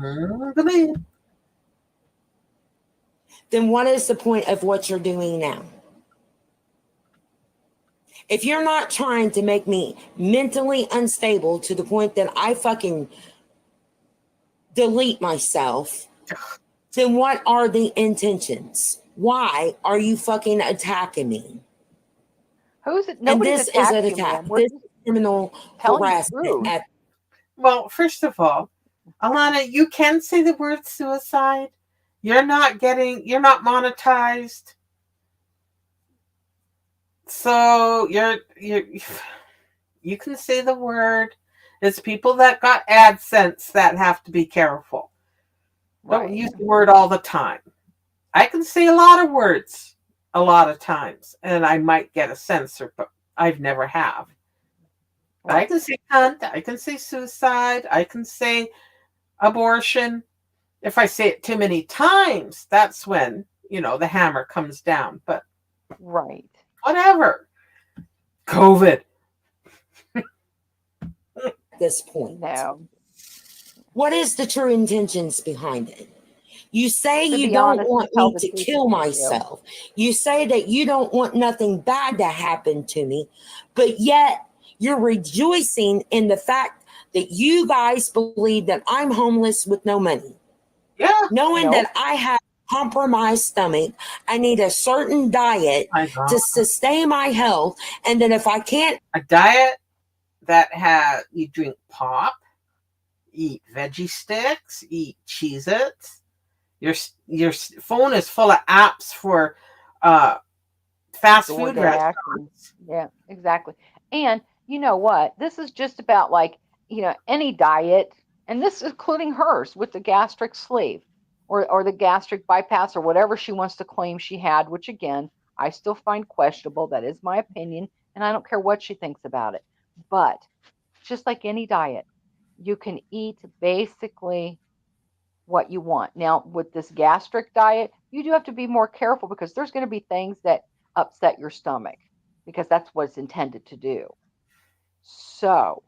then what is the point of what you're doing now? If you're not trying to make me mentally unstable to the point that I fucking delete myself, then what are the intentions? Why are you fucking attacking me? Who's it? And Nobody's this is attacked an you, attack. man. We're This is criminal telling the harassment. truth. Well, first of all, Alana, you can say the word suicide. You're not monetized. So you can say the word. It's people that got AdSense that have to be careful. Don't use the word all the time. I can say a lot of words a lot of times, and I might get a censor, but I've never have. Right. I can say cunt, I can say suicide, I can say abortion. If I say it too many times, that's when, the hammer comes down. But whatever. COVID. At this point. No. What is the true intentions behind it? You say To you be don't honest, want tell me the to truth kill about you. myself. You say that you don't want nothing bad to happen to me, but yet you're rejoicing in the fact that you guys believe that I'm homeless with no money. Yeah. Knowing that I have compromised stomach, I need a certain diet to sustain my health, and then if I can't, a diet that you drink pop, eat veggie sticks, eat Cheez-Its. Your phone is full of apps for fast food DoorDash. And, restaurants. yeah, exactly. And you know what? This is just about like, any diet, and this is including hers with the gastric sleeve or the gastric bypass or whatever she wants to claim she had, which again, I still find questionable. That is my opinion, and I don't care what she thinks about it. But just like any diet, you can eat basically what you want. Now, with this gastric diet, you do have to be more careful because there's going to be things that upset your stomach because that's what it's intended to do. So,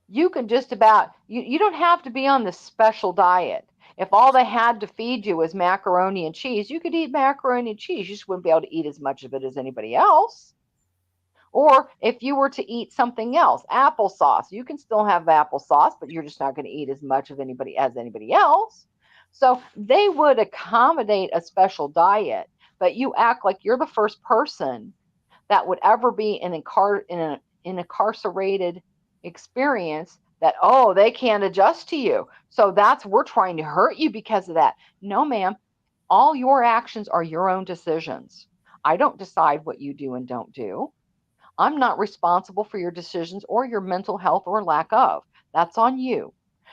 you can just about, you don't have to be on this special diet. If all they had to feed you was macaroni and cheese, you could eat macaroni and cheese. You just wouldn't be able to eat as much of it as anybody else. Or if you were to eat something else, applesauce, you can still have applesauce, but you're just not going to eat as much of anybody else. So they would accommodate a special diet, but you act like you're the first person that would ever be in an incarcerated experience that, oh, they can't adjust to you. So we're trying to hurt you because of that. No, ma'am. All your actions are your own decisions. I don't decide what you do and don't do. I'm not responsible for your decisions or your mental health or lack of. That's on you.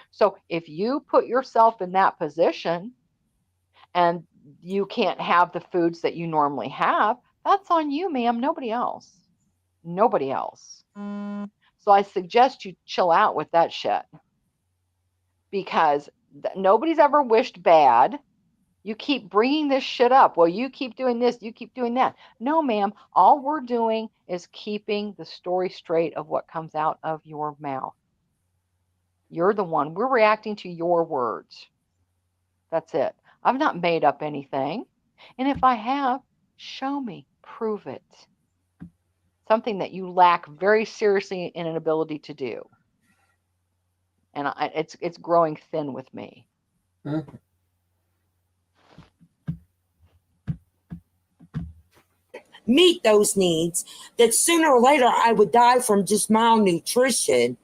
So if you put yourself in that position and you can't have the foods that you normally have, that's on you, ma'am. Nobody else. Nobody else. So I suggest you chill out with that shit because nobody's ever wished bad. You keep bringing this shit up. Well, you keep doing this, you keep doing that. No, ma'am. All we're doing is keeping the story straight of what comes out of your mouth. You're the one. We're reacting to your words. That's it. I've not made up anything. And if I have, show me, prove it. Something that you lack very seriously in an ability to do. And it's growing thin with me. Mm-hmm. Meet those needs, that sooner or later I would die from just malnutrition.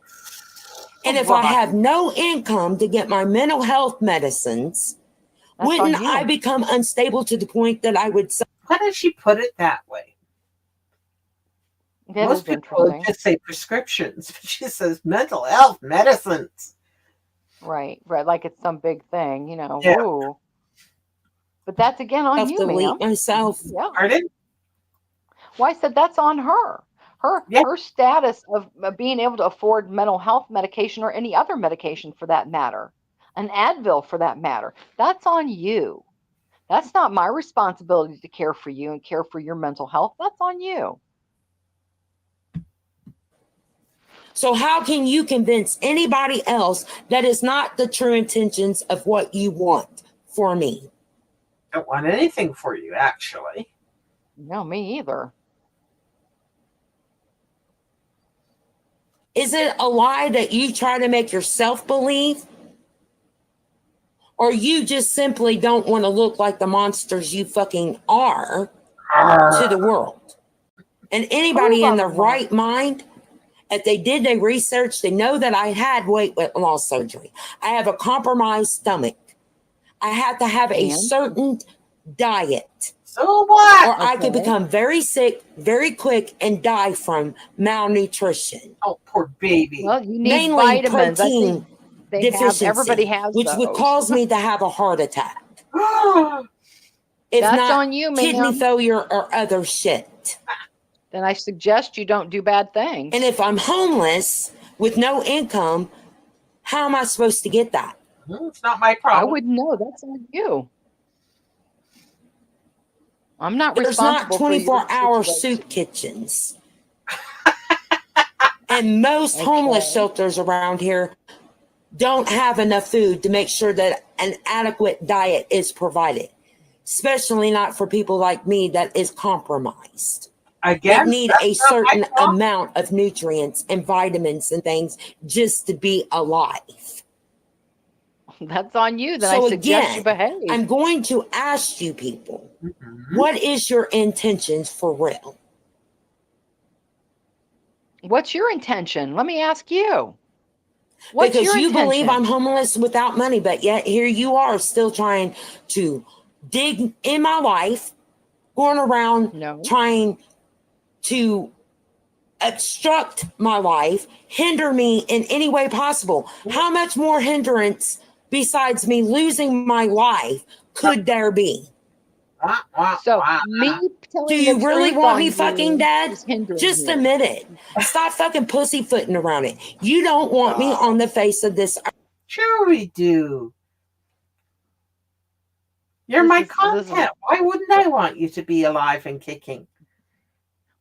And if I have no income to get my mental health medicines, wouldn't I become unstable to the point that I would... Why does she put it that way? That Most people just say prescriptions, but she says mental health medicines. Right. Like it's some big thing, Yeah. Ooh. But that's again on you, ma'am. Myself. Yeah. Pardon? Well, I said that's on her. Her status of being able to afford mental health medication or any other medication for that matter, an Advil for that matter, that's on you. That's not my responsibility to care for you and care for your mental health. That's on you. So how can you convince anybody else that is not the true intentions of what you want for me? I don't want anything for you, actually. No, me either. Is it a lie that you try to make yourself believe? Or you just simply don't want to look like the monsters you fucking are to the world? And anybody in their right mind, if they did their research, they know that I had weight loss surgery. I have a compromised stomach. I have to have a certain diet. So what? Or I could become very sick very quick and die from malnutrition. Oh, poor baby. Well, you need mainly vitamins. protein deficiency, everybody has which those. would cause me to have a heart attack. If That's not on you, kidney ma'am. failure or other shit. Then I suggest you don't do bad things. And if I'm homeless with no income, how am I supposed to get that? It's not my problem. I wouldn't know. That's on you. I'm not There's responsible not 24-hour for soup kitchens. And most homeless shelters around here don't have enough food to make sure that an adequate diet is provided, especially not for people like me that is compromised. Again, they need a certain amount of nutrients and vitamins and things just to be alive. That's on you. Then So I suggest again, you behave. I'm going to ask you people, what is your intentions for real? What's your intention? Let me ask you. What's because your you believe intention? I'm homeless without money, but yet here you are still trying to dig in my life, going around No. trying to obstruct my life, hinder me in any way possible. How much more hindrance besides me losing my life could there be? Wah, wah, So wah. me Do telling the you really truth want me on fucking you dead? is hindering Just you. admit it. Stop fucking pussyfooting around it. You don't want me on the face of this earth. Sure we do. You're This my is content. Why wouldn't I want you to be alive and kicking?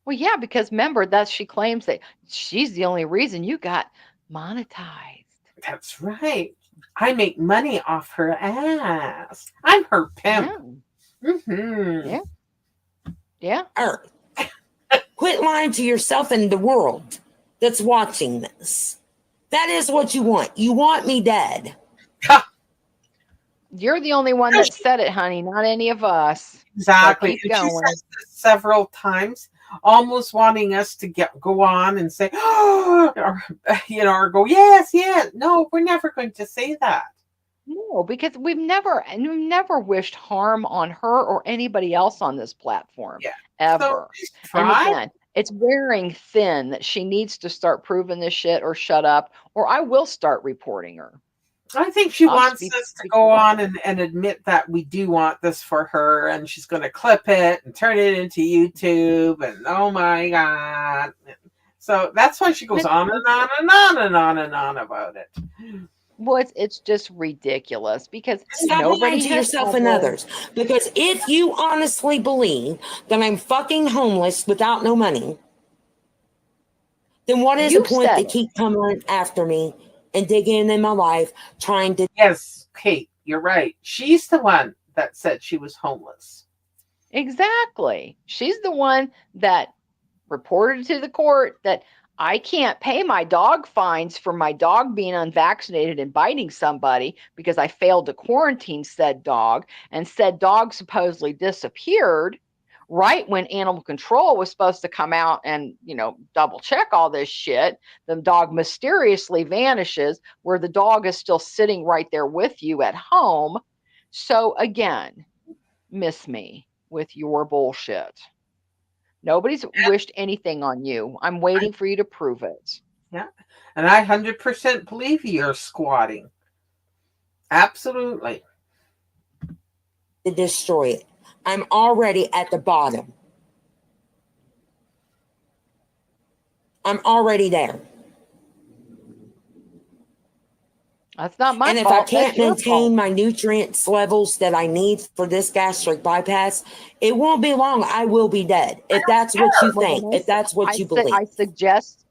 well, yeah, because remember that she claims that she's the only reason you got monetized. That's right. I make money off her ass. I'm her pimp. Yeah, Mm-hmm. yeah, yeah. Earth. Quit lying to yourself and the world that's watching this. That is what you want. You want me dead. You're the only one that said it, honey, not any of us. Exactly. So keep And she going. says this several times, almost wanting us to go on and say, oh, or go, yes, yes. No, we're never going to say that. No, because we've never wished harm on her or anybody else on this platform, Yeah. So ever. just And try. again, it's wearing thin that she needs to start proving this shit or shut up, or I will start reporting her. I think she I'll just wants us to go on and admit that we do want this for her, and she's going to clip it and turn it into YouTube, and oh my God. So that's why she goes on and on and on and on and on about it. Well, it's just ridiculous because Stop lying nobody to has yourself and ever. others. Because if you honestly believe that I'm fucking homeless without no money, then what is the You've point said to it. keep coming after me and digging in my life, trying to. Yes, Kate, you're right. She's the one that said she was homeless. Exactly. She's the one that reported to the court that I can't pay my dog fines for my dog being unvaccinated and biting somebody because I failed to quarantine said dog, and said dog supposedly disappeared right when animal control was supposed to come out and, double check all this shit. The dog mysteriously vanishes where the dog is still sitting right there with you at home. So again, miss me with your bullshit. Nobody's wished anything on you. I'm waiting for you to prove it. Yeah. And I 100% believe you're squatting. Absolutely. destroy it. I'm already at the bottom. I'm already there. That's not my And if I fault. That's can't your fault. maintain my nutrients levels that I need for this gastric bypass, it won't be long. I will be dead. If that's what you Well, then think, if that's what you believe.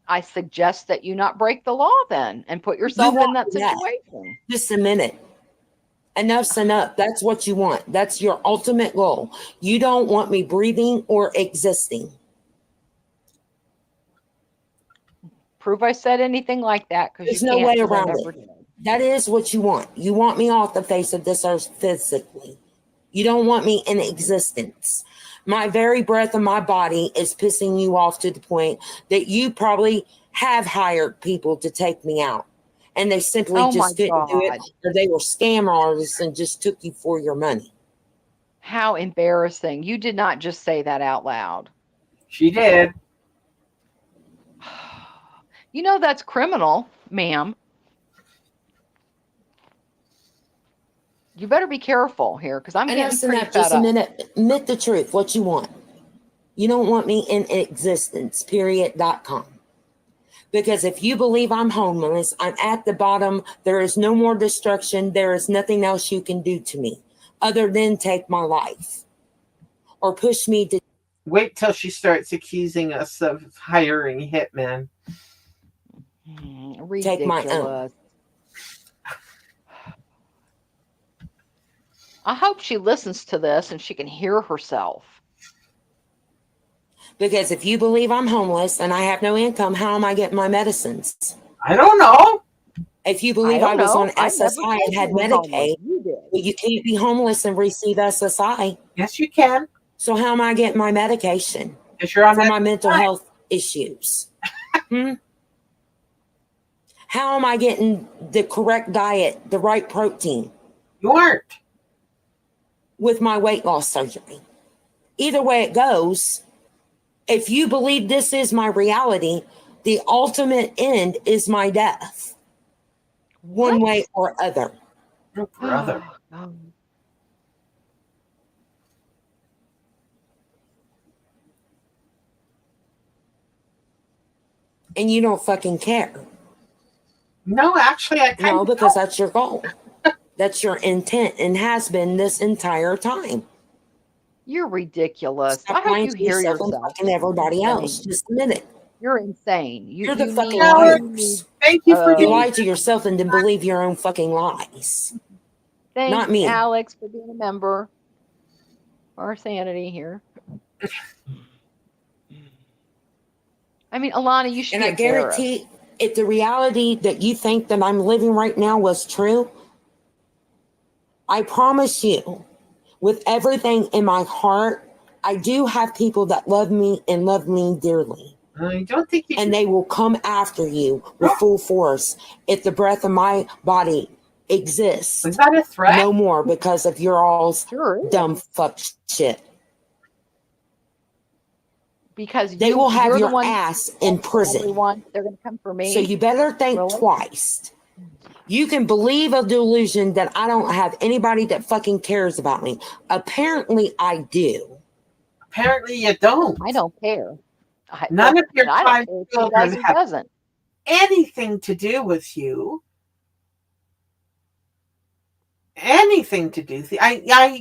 I suggest that you not break the law then and put You yourself in want that that. situation. Just a minute. Enough's enough. That's what you want. That's your ultimate goal. You don't want me breathing or existing. Prove I said anything like that, because you There's no can't, way because I around never it. did. That is what you want. You want me off the face of this earth physically. You don't want me in existence. My very breath of my body is pissing you off to the point that you probably have hired people to take me out. And they simply Oh my just couldn't do it, God. or they were scam artists and just took you for your money. How embarrassing. You did not just say that out loud. She did. That's criminal, ma'am. You better be careful here, because I'm getting Enough's pretty enough. fed Just a up. minute. Admit the truth. What you want. You don't want me in existence, period.com. Because if you believe I'm homeless, I'm at the bottom. There is no more destruction. There is nothing else you can do to me other than take my life or push me to. Wait till she starts accusing us of hiring hitmen. Take my own. Ridiculous. I hope she listens to this and she can hear herself. Because if you believe I'm homeless and I have no income, how am I getting my medicines? I don't know. If you I believe I don't was know. on I never SSI said and you had were homeless. Medicaid, You did. well, you can't be homeless and receive SSI. Yes, you can. So how am I getting my medication Because you're on for that my mental side. health issues? How am I getting the correct diet, the right protein? You aren't. With my weight loss surgery. Either way it goes, if you believe this is my reality, the ultimate end is my death. One What? way or other. Oh, brother. And you don't fucking care. No, actually, I kind No, of because that's your goal. That's your intent and has been this entire time. You're ridiculous. Stop I hope lying you to hear yourself and yourself. fucking everybody You're else. insane. Just admit it. You're insane. You're the fucking you liars. need- Thank you for You being. Oh, lie to yourself and then believe your own fucking lies. thanks, Not me. Alex, for being a member. Our sanity here. I mean, Alana, you should And be I embarrassed. guarantee if the reality that you think that I'm living right now was true, I promise you, with everything in my heart, I do have people that love me and love me dearly. I don't think you. And they will come after you with full force if the breath of my body exists. Was that a threat? No more because of your all's Sure is. dumb fuck shit. Because They will have you're the your one ass in prison. everyone. They're going to come for me. So you better think Really? twice. You can believe a delusion that I don't have anybody that fucking cares about me. Apparently I do. Apparently, you don't. I don't care. None of your I five don't care if he does children or have doesn't. anything to do with you. Anything to do.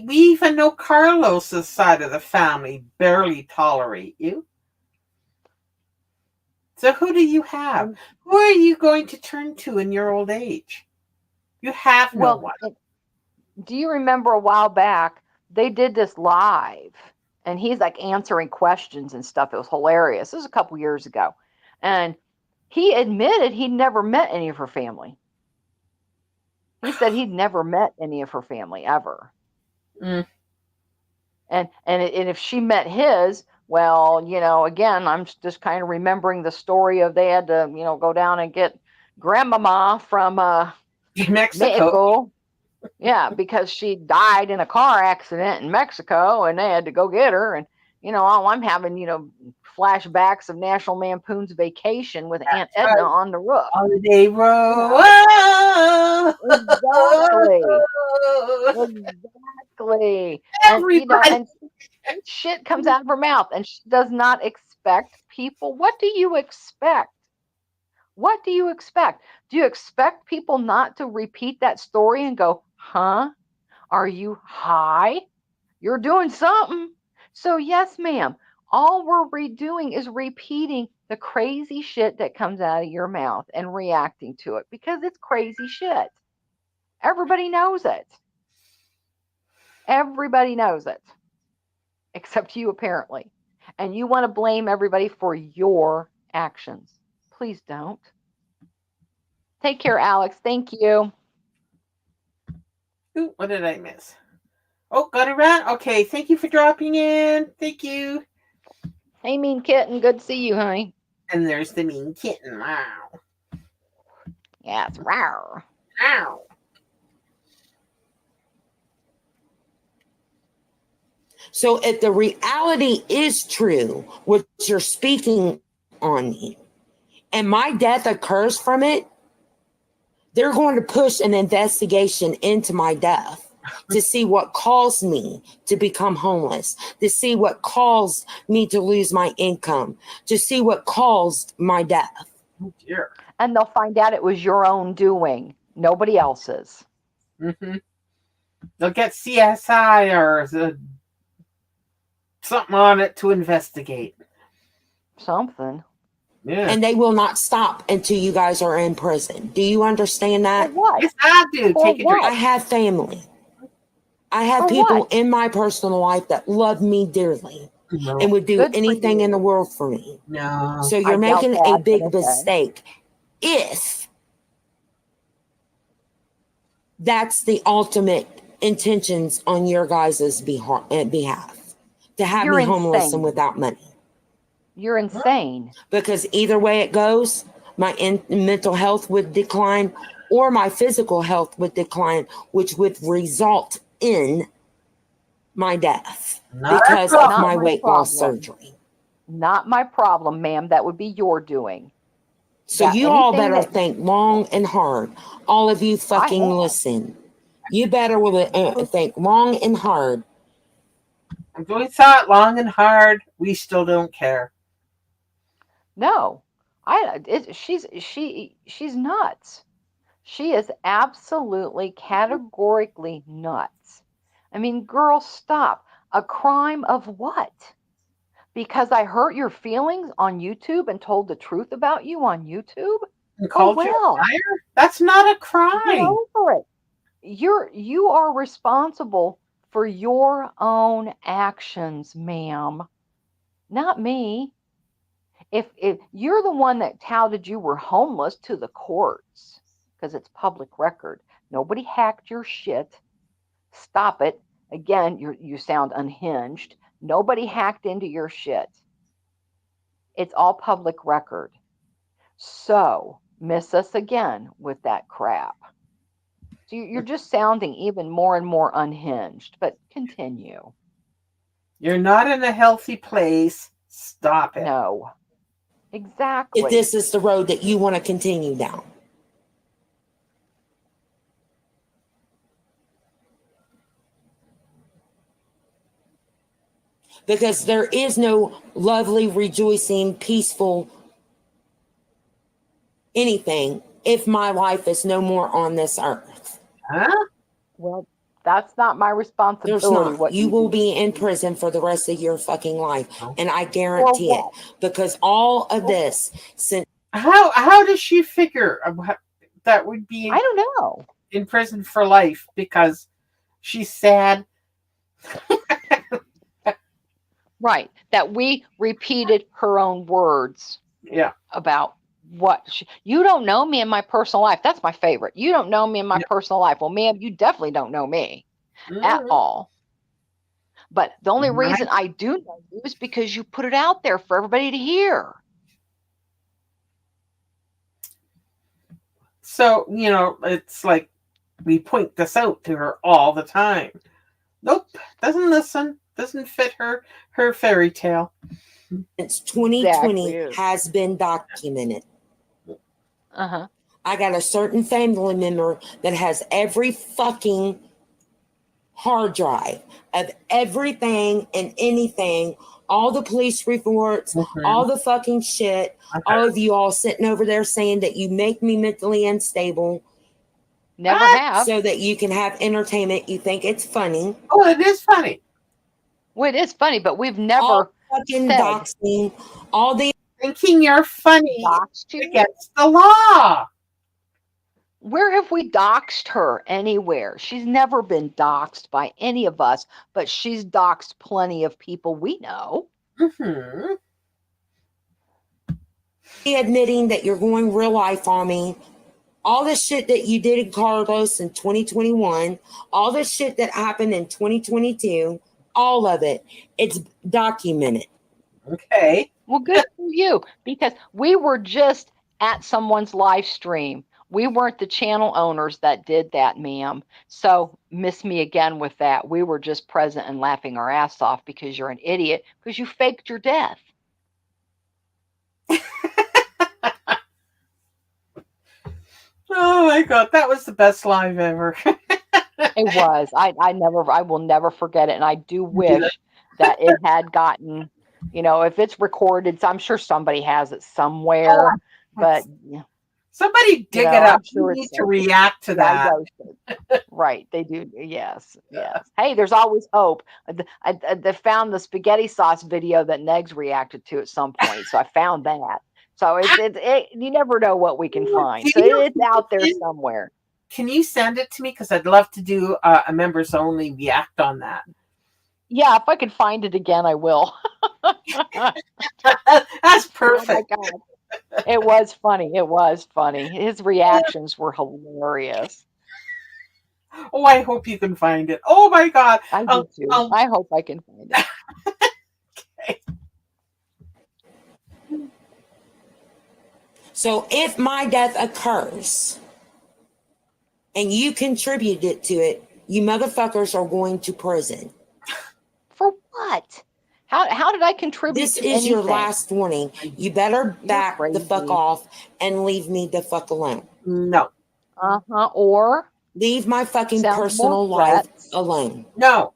We even know Carlos's side of the family barely tolerate you. So who do you have? Who are you going to turn to in your old age? You have no one. Do you remember a while back they did this live, and he's like answering questions and stuff? It was hilarious. This was a couple years ago, and he admitted he'd never met any of her family. He said he'd never met any of her family ever. Mm. And if she met his, well, again, I'm just kind of remembering the story of they had to, go down and get grandmama from Mexico. Yeah, because she died in a car accident in Mexico, and they had to go get her. And I'm having flashbacks of National Lampoon's Vacation with Aunt Edna on the roof. Holiday Row. Exactly. Everybody. And shit comes out of her mouth, and she does not expect people. What do you expect? What do you expect? Do you expect people not to repeat that story and go, huh? Are you high? You're doing something. So yes, ma'am. All we're redoing is repeating the crazy shit that comes out of your mouth and reacting to it because it's crazy shit. Everybody knows it. Everybody knows it. Except you, apparently. And you want to blame everybody for your actions. Please don't. Take care, Alex. Thank you. Ooh, what did I miss? Oh, got it right. Okay, thank you for dropping in. Thank you. Hey, mean kitten. Good to see you, honey. And there's the mean kitten. Wow. Yeah, it's rawr. Ow. So if the reality is true, what you're speaking on me, and my death occurs from it, they're going to push an investigation into my death to see what caused me to become homeless, to see what caused me to lose my income, to see what caused my death. Oh, dear. And they'll find out it was your own doing, nobody else's. Mm-hmm. They'll get CSI or something on it to investigate. Something. Yeah. And they will not stop until you guys are in prison. Do you understand that? For what? Yes, I do. For Take a drink. I have family. I have For people what? in my personal life that love me dearly No. and would do Good for anything you. in the world for me. No. So you're I doubt making that, a but big okay. mistake if that's the ultimate intentions on your guys' behalf, to have You're me homeless insane. and without money. You're insane. Because either way it goes, my mental health would decline, or my physical health would decline, which would result in my death Not a because of problem. my Not my weight loss problem. surgery. Not my problem, ma'am. That would be your doing. So Yeah, you all anything better that think long and hard. All of you I fucking have. listen. You better think long and hard. If we thought long and hard, we still don't care. No, she's nuts. She is absolutely categorically nuts. I mean, girl, stop. A crime of what? Because I hurt your feelings on YouTube and told the truth about you on YouTube? And Oh called you a well, liar? That's not a get crime. over it. You are responsible for your own actions, ma'am, not me. If you're the one that touted you were homeless to the courts, because it's public record, nobody hacked your shit. Stop it. Again, you sound unhinged. Nobody hacked into your shit. It's all public record. So miss us again with that crap. So you're just sounding even more and more unhinged. But continue. You're not in a healthy place. Stop it. No, If exactly. this is the road that you want to continue down. Because there is no lovely, rejoicing, peaceful anything if my life is no more on this earth. Huh? Well, that's not my There's responsibility. not. What You you will do. be in prison for the rest of your fucking life. No. And I For guarantee it. what? Because all of this, since How does she figure that would I be don't know. in prison for life because she's sad? Right. That we repeated her own words Yeah. about what you don't know me in my personal life. That's my favorite. You don't know me in my Yeah. personal life. Well, ma'am, you definitely don't know me at Mhm. all. But the only Right. reason I do know you is because you put it out there for everybody to hear. So, it's like we point this out to her all the time. Nope. Doesn't listen. Doesn't fit her fairy tale. 2020 Exactly. has been documented. Uh-huh. I got a certain family member that has every fucking hard drive of everything and anything, all the police reports, all the fucking shit, all of you all sitting over there saying that you make me mentally unstable Never have. so that you can have entertainment. You think it's funny. Oh, it is funny. Well, it is funny, but we've All never fucking said doxing, all the Thinking you're funny doxed you. against the law. Where have we doxed her anywhere? She's never been doxed by any of us, but she's doxed plenty of people we know. Mm-hmm. admitting that you're going real life on me. All the shit that you did in Carlos in 2021, all the shit that happened in 2022, all of it, it's documented. Okay. Well, good for you, because we were just at someone's live stream. We weren't the channel owners that did that, ma'am. So miss me again with that. We were just present and laughing our ass off because you're an idiot, because you faked your death. Oh my god, that was the best live ever. It was. I will never forget it. And I do wish that it had gotten, if it's recorded, so I'm sure somebody has it somewhere, but Somebody dig it I'm up. sure You it's need to safe. react to Yeah, that. right. They do. Yes. Yes. Hey, there's always hope. I found the spaghetti sauce video that Negs reacted to at some point. So I found that. So you never know what we can find. So it's out there somewhere. Can you send it to me? Because I'd love to do a members only react on that. Yeah, if I can find it again, I will. That's perfect. Oh my God. It was funny. It was funny. His reactions were hilarious. Oh, I hope you can find it. Oh my god. I do too. I hope I can find it. Okay. So if my death occurs and you contributed to it, you motherfuckers are going to prison. For what? How did I contribute This to is anything? your last warning. You better You're back the crazy. fuck off and leave me the fuck alone. No. Or Leave my fucking sounds personal more life threats. alone. No.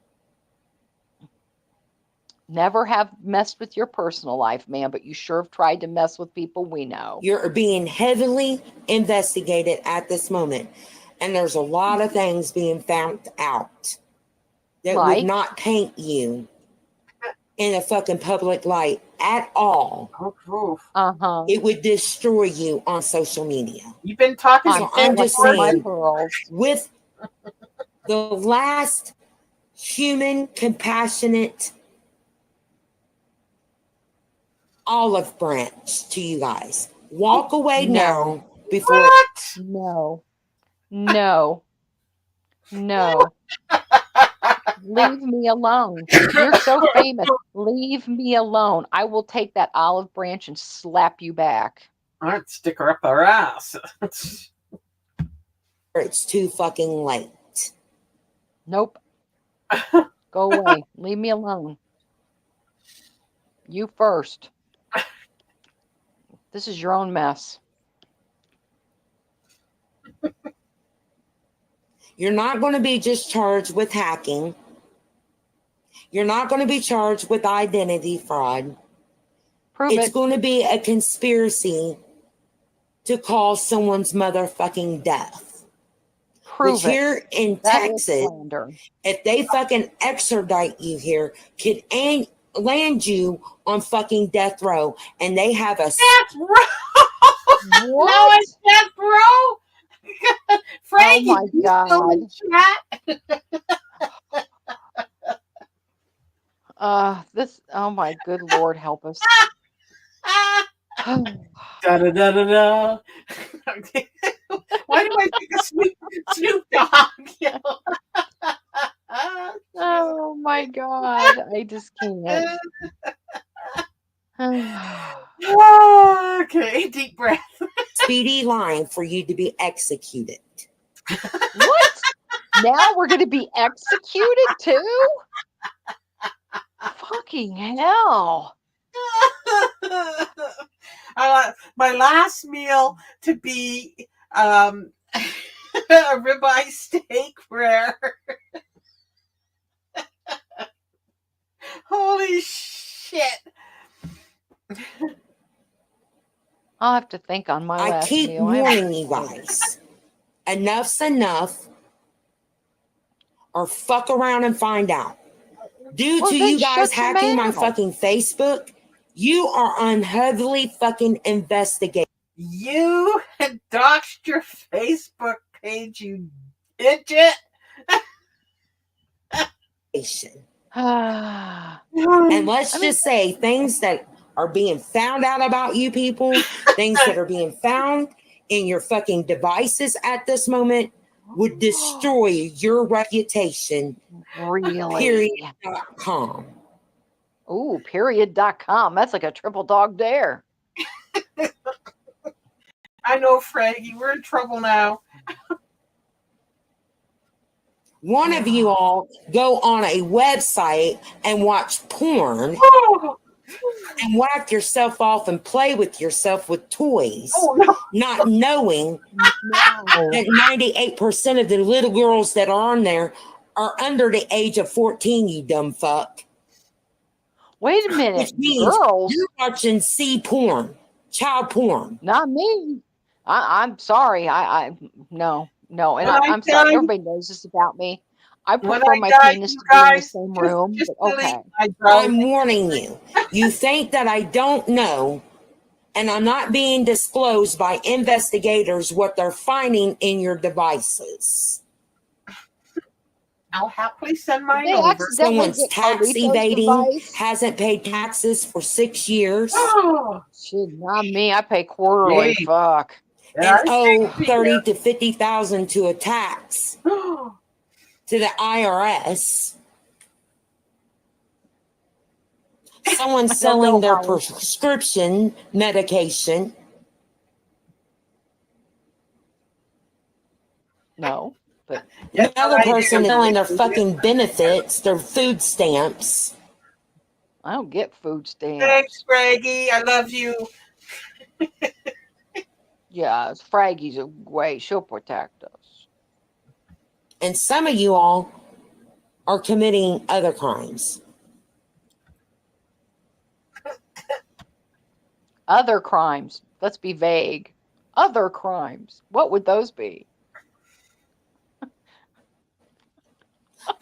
Never have messed with your personal life, man, but you sure have tried to mess with people we know. You're being heavily investigated at this moment. And there's a lot of things being found out that would not paint you in a fucking public light at all. It would destroy you on social media. You've been talking So I'm just saying, with the last human, compassionate olive branch to you guys. Walk away now before. What? No. Leave me alone. You're so famous. Leave me alone. I will take that olive branch and slap you back. I'd stick her up her ass. It's too fucking late. Nope. Go away. Leave me alone. You first. This is your own mess. You're not going to be just charged with hacking. You're not going to be charged with identity fraud. It's going to be a conspiracy to cause someone's motherfucking death. Which here in Texas, if they fucking extradite you here, could land you on fucking death row, and they have a death row. No, it's death row. Frankie, oh my God. Oh my good Lord, help us. Da da da da da. Why do I think of Snoop Dogg? Oh my God, I just can't. Okay, deep breath. Speedy line for you to be executed. What? Now we're going to be executed too? Fucking hell. My last meal to be a ribeye steak rare. Holy shit. I'll have to think on my last keep meal. warning you guys. Enough's enough, or fuck around and find out. Due to you guys hacking my fucking Facebook, you are unheavily fucking investigated. You had doxed your Facebook page, you idiot. And let's just say things that are being found out about you people, things that are being found in your fucking devices at this moment would destroy your reputation. Really? Period.com. Ooh, period.com. That's like a triple dog dare. I know, Frankie. We're in trouble now. One of you all go on a website and watch porn and whack yourself off and play with yourself with toys, not knowing that 98% of the little girls that are on there are under the age of 14, you dumb fuck. Wait a minute. Which means girls? You're watching porn, child porn. Not me. I'm sorry. No. And I'm sorry. Everybody knows this about me. I prefer my penis to be in the same room. But okay. I'm warning you. You think that I don't know, and I'm not being disclosed by investigators what they're finding in your devices. I'll happily send mine over. Someone's tax evading, hasn't paid taxes for 6 years. Shit, not me. I pay quarterly. Fuck. And owe 30 to 50,000 to a tax to the IRS. Someone selling their prescription medication No, but Yes, The other I person do. is selling their fucking benefits, their food stamps. I don't get food Thanks, stamps. Greggy. I love you. Yeah, Fraggy's away. She'll protect us. And some of you all are committing other crimes. Other crimes. Let's be vague. Other crimes. What would those be?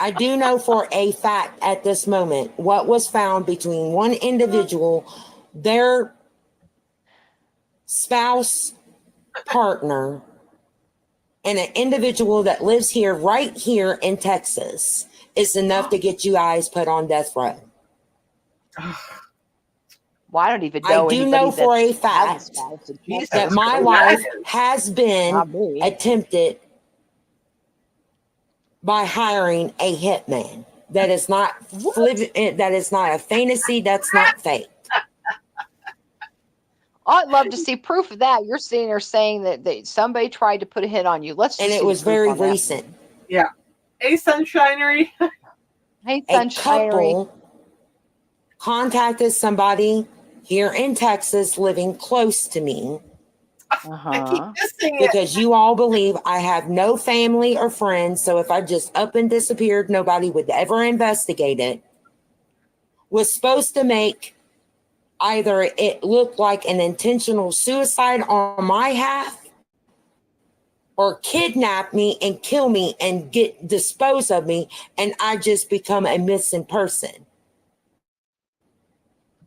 I do know for a fact at this moment what was found between one individual, their spouse, partner, and an individual that lives here, right here in Texas, is enough to get you guys put on death row. Well, I don't even I know do anybody know for a that has a fact spouse in Jesus that Texas. my Christ. life has been Not me. attempted by hiring a hitman. That is not that is not a fantasy. That's not fake. I'd love to see proof of that. You're sitting there saying that somebody tried to put a hit on you. Let's just And see it the was proof very on that. recent. Yeah. Hey, Sunshinery. Hey, A Sunshinery. couple contacted somebody here in Texas living close to me I keep missing it. because you all believe I have no family or friends. So if I just up and disappeared, nobody would ever investigate it. Was supposed to make either it look like an intentional suicide on my half or kidnap me and kill me and dispose of me, and I just become a missing person.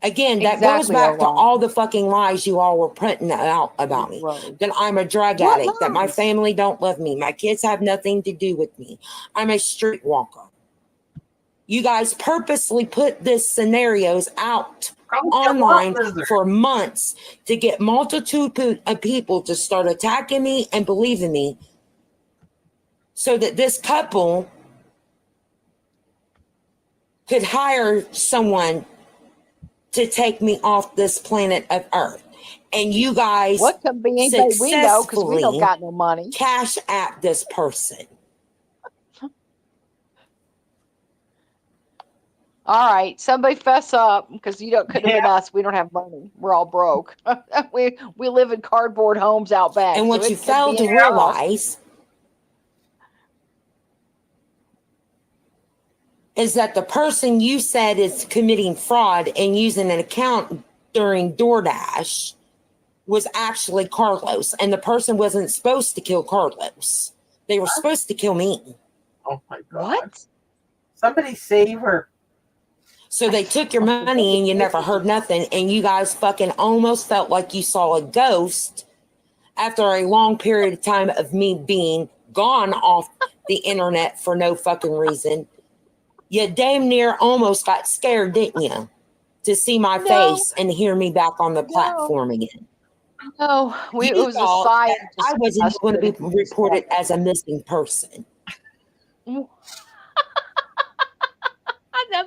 Again, that goes Exactly, back to Ola. all the fucking lies you all were putting out about me. Right. That I'm a drug What addict, that my lies? family don't love me, my kids have nothing to do with me. I'm a streetwalker. You guys purposely put these scenarios out online for months to get multitude of people to start attacking me and believing me, so that this couple could hire someone to take me off this planet of Earth. And you guys What could be anybody we know, because we don't successfully got no money. cash at this person. All right, somebody fess up, because you don't could have been us. We don't have money. We're all broke. we live in cardboard homes out back. And so what it you could fail be to anyone else. realize is that the person you said is committing fraud and using an account during DoorDash was actually Carlos, and the person wasn't supposed to kill Carlos. They were supposed to kill me. Oh my God. What? Somebody save her. So they took your money and you never heard nothing, and you guys fucking almost felt like you saw a ghost after a long period of time of me being gone off the internet for no fucking reason. You damn near almost got scared, didn't you? To see my face and hear me back on the platform again. No, it was a thought sigh. I wasn't going to be reported as a missing person.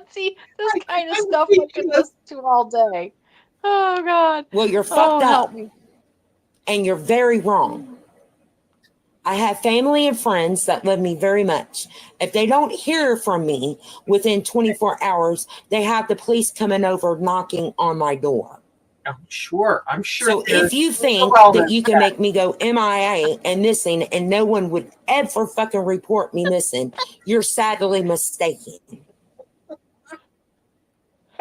See, this kind of stuff I could listen to all day. Oh God. Well, you're fucked up. Help me. And you're very wrong. I have family and friends that love me very much. If they don't hear from me within 24 hours, they have the police coming over knocking on my door. I'm sure. So if you think that you can make me go MIA and missing and no one would ever fucking report me missing, you're sadly mistaken.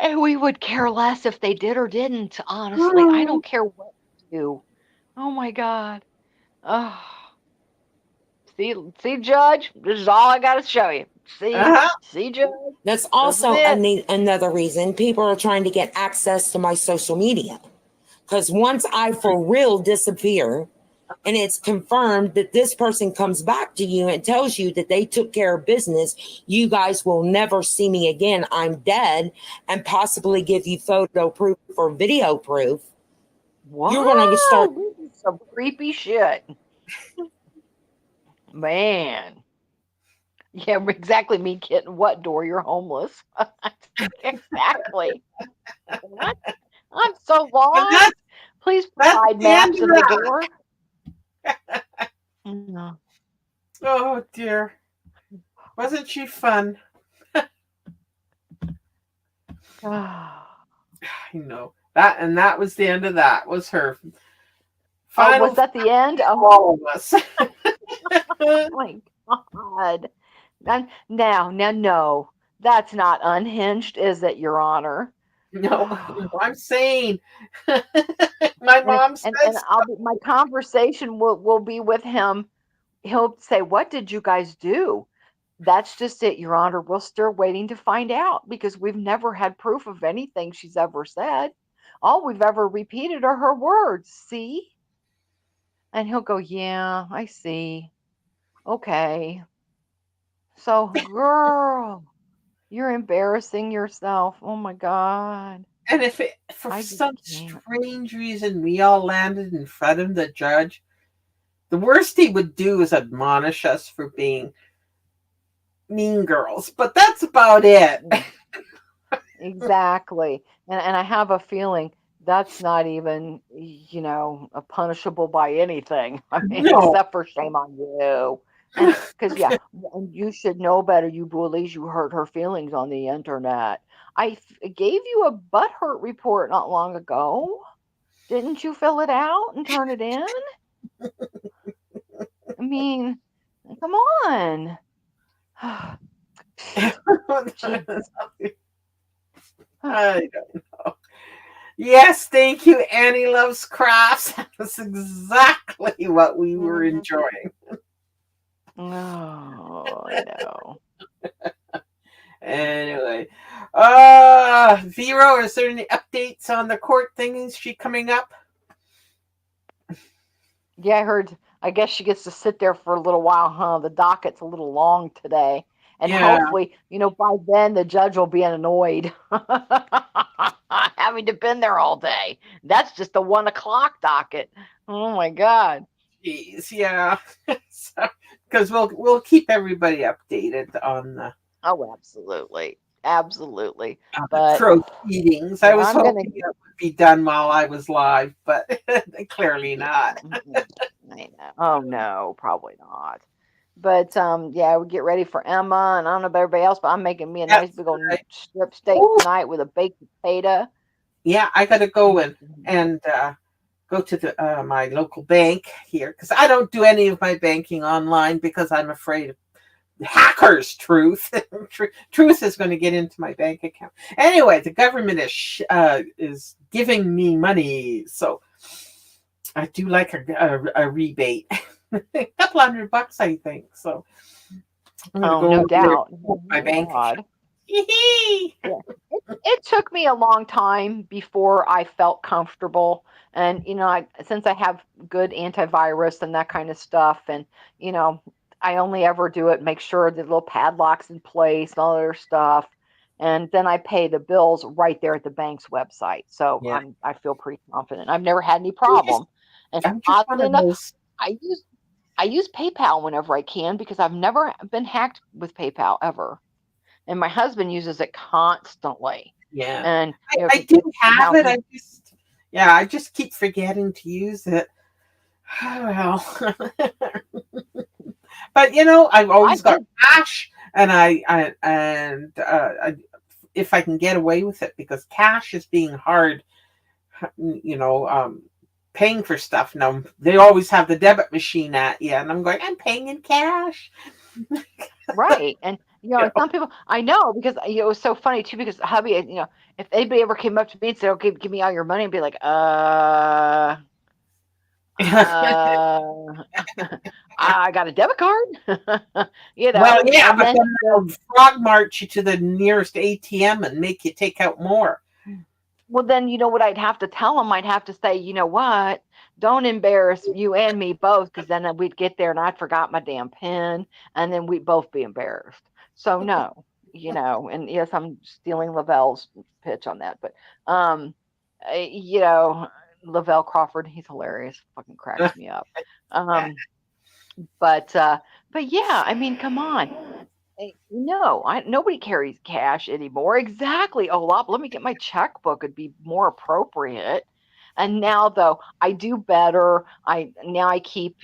And we would care less if they did or didn't, honestly. I don't care what you do. Oh my God. Oh. See, Judge, this is all I got to show you. See, Judge. That's also another reason people are trying to get access to my social media. Because once I for real disappear and it's confirmed that this person comes back to you and tells you that they took care of business, you guys will never see me again. I'm dead, and possibly give you photo proof or video proof. What? You're going to start some creepy shit. Man. Yeah, exactly. Me getting what door? You're homeless. Exactly. What? I'm so lost. Please provide maps in the door. No. Oh dear. Wasn't she fun? I know. That was the end of that. Was her Oh, final was that the end? for Oh all of us. my God. No. That's not unhinged, is it, Your Honor? No, I'm saying my mom And says my conversation will be with him. He'll say, "What did you guys do?" That's just it, Your Honor. We're still waiting to find out because we've never had proof of anything she's ever said. All we've ever repeated are her words. See? And he'll go, "Yeah, I see. Okay." So, girl, you're embarrassing yourself. Oh my God. and if for I just some can't. strange reason we all landed in front of the judge, the worst he would do is admonish us for being mean girls. But that's about it. Yeah, exactly. And I have a feeling that's not even, punishable by anything. I mean, No. except for shame on you. And because, yeah, and you should know better, you bullies. You hurt her feelings on the internet. Gave you a butthurt report not long ago. Didn't you fill it out and turn it in? I mean, come on. Jeez. I don't know. Yes, thank you. Annie loves crafts. That's exactly what we were enjoying. Oh, I know. Anyway, Vero, is there any updates on the court thing? Is she coming up? Yeah, I heard. I guess she gets to sit there for a little while, huh? The docket's a little long today. And Yeah, hopefully, by then the judge will be annoyed having to been there all day. That's just the 1 o'clock docket. Oh my God. geez, yeah. Because we'll keep everybody updated Oh, absolutely. Absolutely. on the But proceedings. I yeah, was I'm gonna hoping it would be done while I was live, but clearly yeah. not. I know. Oh no, probably not. But yeah, we get ready for Emma, and I don't know about everybody else, but I'm making me a nice That's big old right. strip steak Ooh, tonight with a baked potato. yeah, I got to go Mm, in and go to the my local bank here because I don't do any of my banking online because I'm afraid of hackers. Truth is going to get into my bank account anyway. The government is giving me money, so I do like a rebate, a couple $100, I think. So I'm going to Oh, go no over there doubt. to Oh my my bank account. God. Yeah. It took me a long time before I felt comfortable. And, since I have good antivirus and that kind of stuff, and, you know, I only ever do it, make sure the little padlocks in place and all their stuff. And then I pay the bills right there at the bank's website. So Yeah, I feel pretty confident. I've never had any I'm just problem. And I'm just one oddly of enough, those. I use I use PayPal whenever I can because I've never been hacked with PayPal ever, and my husband uses it constantly. Yeah, And if I you do have how it. he I just keep forgetting to use it. Well, but I've I always got did cash, and if I can get away with it, because cash is being hard, you know, paying for stuff. Now they always have the debit machine at you, and I'm going, I'm paying in cash. right. And You and some people I know because it was so funny too because hubby, if anybody ever came up to me and said, "Okay, give me all your money," I'd be like, know. uh, I got a debit card, Well, yeah, and but then then they'll frog march you to the nearest ATM and make you take out more. well, then you know what I'd have to tell them? I'd have to say, you know what? Don't embarrass you and me both, because then we'd get there and I'd forgot my damn pen, and then we'd both be embarrassed. So no, and yes, I'm stealing Lavelle's pitch on that, but uh, you know, Lavelle Crawford, he's hilarious, fucking cracks me up. Um, but yeah, I mean, come on. No, nobody carries cash anymore. Exactly, Olaf. Let me get my checkbook. It'd be more appropriate. And now though, I do better. I keep,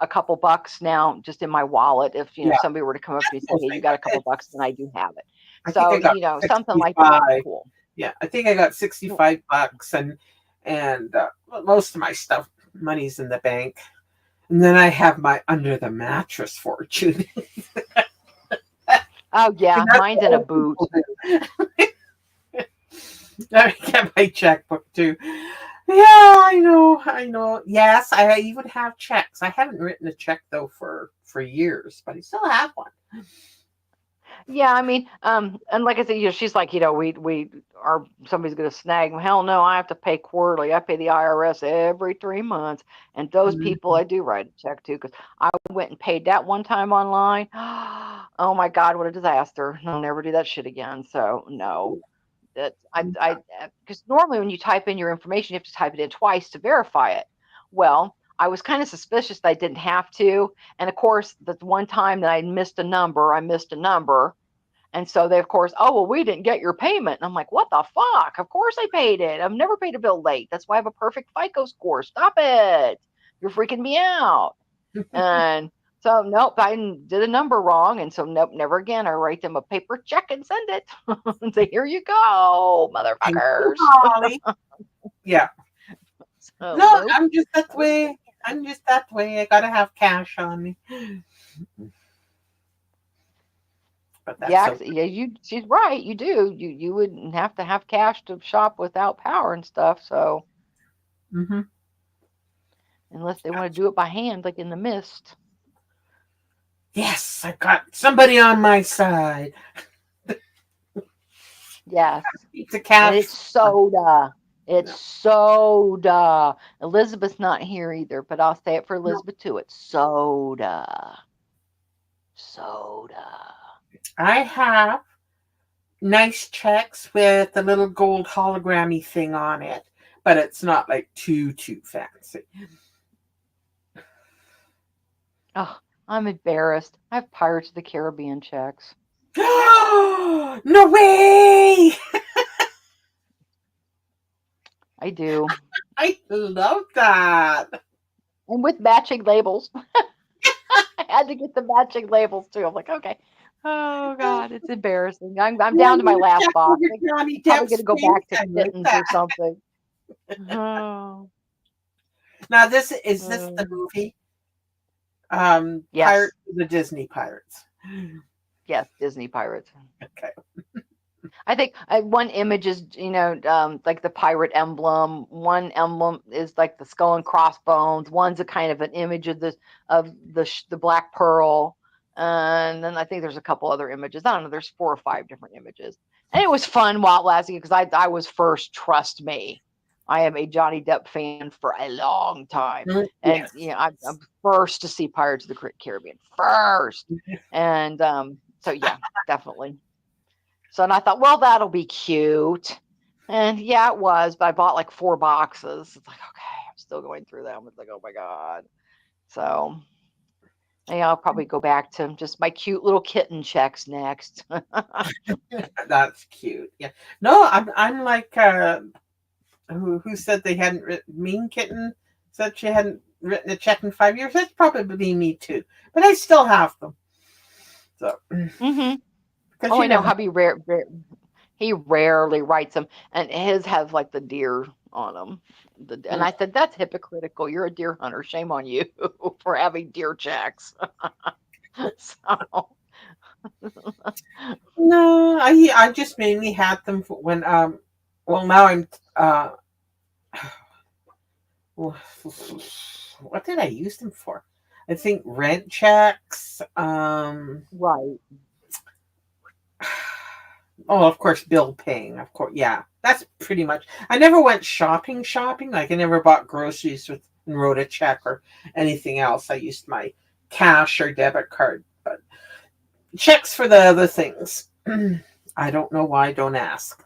a couple bucks now just in my wallet. If, Yeah, somebody were to come up to me and say, no "Hey, you thing. got a couple bucks," then I do have it. I think I So, got something like that. 65. Cool. Yeah, I think I got $65, and most of my stuff money's in the bank, and then I have my under the mattress fortune. Oh And yeah, that's mine's what in a old boot. people do. I get my checkbook too. Yeah, I know, I know. Yes, I even have checks. I haven't written a check though for years, but I still have one. Yeah, I mean, and like I said, she's like, we are somebody's gonna snag me. Hell no, I have to pay quarterly. I pay the IRS every 3 months, and those people Mhm. I do write a check to because I went and paid that one time online. Oh my God, what a disaster! I'll never do that shit again. So no, that I because normally when you type in your information, you have to type it in twice to verify it. Well, I was kind of suspicious that I didn't have to, and of course, the one time that I missed a number. And so they, of course, oh, well, we didn't get your payment. And I'm like, what the fuck? Of course I paid it. I've never paid a bill late. That's why I have a perfect FICO score. Stop it. You're freaking me out. And so, nope, did a number wrong. And so, nope, never again. I write them a paper check and send it and say, here you go, Thank you, motherfuckers. Holly. Yeah. So, No, nope. I'm just that way. I'm just that way. I gotta have cash on me. But that's Yeah, so. yeah, she's right. You do. You wouldn't have to have cash to shop without power and stuff. So, Hmm. unless they want to do it by hand, like in the mist. Yes, I got somebody on my side. Yes. Keep the And cash. it's soda. It's No, soda. Elizabeth's not here either, but I'll say it for no. Elizabeth too. It's soda. Soda. I have nice checks with a little gold hologrammy thing on it, but it's not like too fancy. Oh, I'm embarrassed. I have Pirates of the Caribbean checks. No way! I do. I love that. And with matching labels. I had to get the matching labels too. I'm like, okay. Oh God, it's embarrassing. I'm down One to my more last check box. over I'm Johnny probably Depp's gonna go face. back to I like kittens or that. something. Oh, Now, this the um, movie? yes, The Disney Pirates. yes, Disney Pirates. Okay. I think one image is, like the pirate emblem. One emblem is like the skull and crossbones. One's a kind of an image of the black pearl. And then I think there's a couple other images. I don't know. There's 4 or 5 different images. And it was fun while it lasted because I was first. Trust me, I am a Johnny Depp fan for a long time. And Yes. I'm first to see Pirates of the Caribbean first. And so yeah, definitely. So, and I thought, well, that'll be cute. And yeah, it was, but I bought like 4 boxes. It's like, okay, I'm still going through them. It's like, oh my God. So, yeah, I'll probably go back to just my cute little kitten checks next. That's cute. Yeah. No, I'm like who said they hadn't written Mean Kitten said she hadn't written a check in 5 years. That's probably me too. But I still have them. So Hmm. because Oh, you I know. never. Hubby he rarely writes them, and his have like the deer on them. And I said, that's hypocritical. You're a deer hunter. Shame on you for having deer checks. So, No, I just mainly had them for when well now I'm what did I use them for? I think rent checks. right. Oh, of course, bill paying. Of course, yeah. That's pretty much. I never went shopping. Like I never bought groceries with and wrote a check or anything else. I used my cash or debit card, but checks for the other things. I don't know why. Don't ask.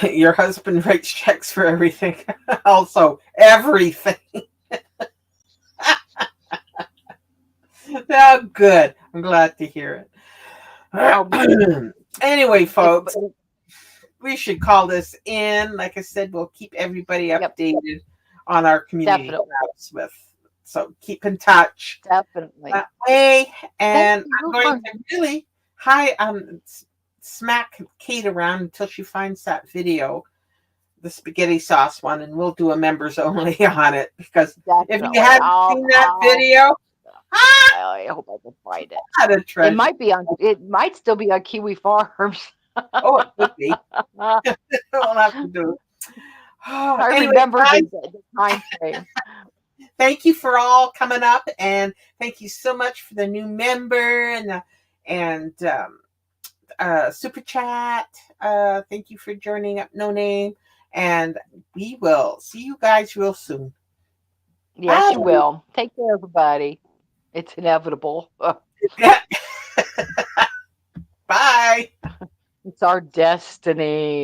Your husband writes checks for everything. Also, everything. Oh, good. I'm glad to hear Oh, me too. it. Anyway, If, folks, we should call this in. Like I said, we'll keep everybody Yep. updated on our community Definitely. clouds with. So keep in touch Definitely. that way. And Thank I'm you going for- to really smack Kate around until she finds that video, the spaghetti sauce one, and we'll do a members only on it, because if Definitely. you haven't seen that video, I hope I can find it. what a treasure. It might be on. It might still be on Kiwi Farms. Oh, it could be. We'll have to do it. I Anyway, remember guys, the time frame. thank you for all coming up, and thank you so much for the new member and super chat. Thank you for joining up, No Name, and we will see you guys real soon. Yes, you Bye. will. Take care, everybody. It's inevitable. Bye. It's our destiny.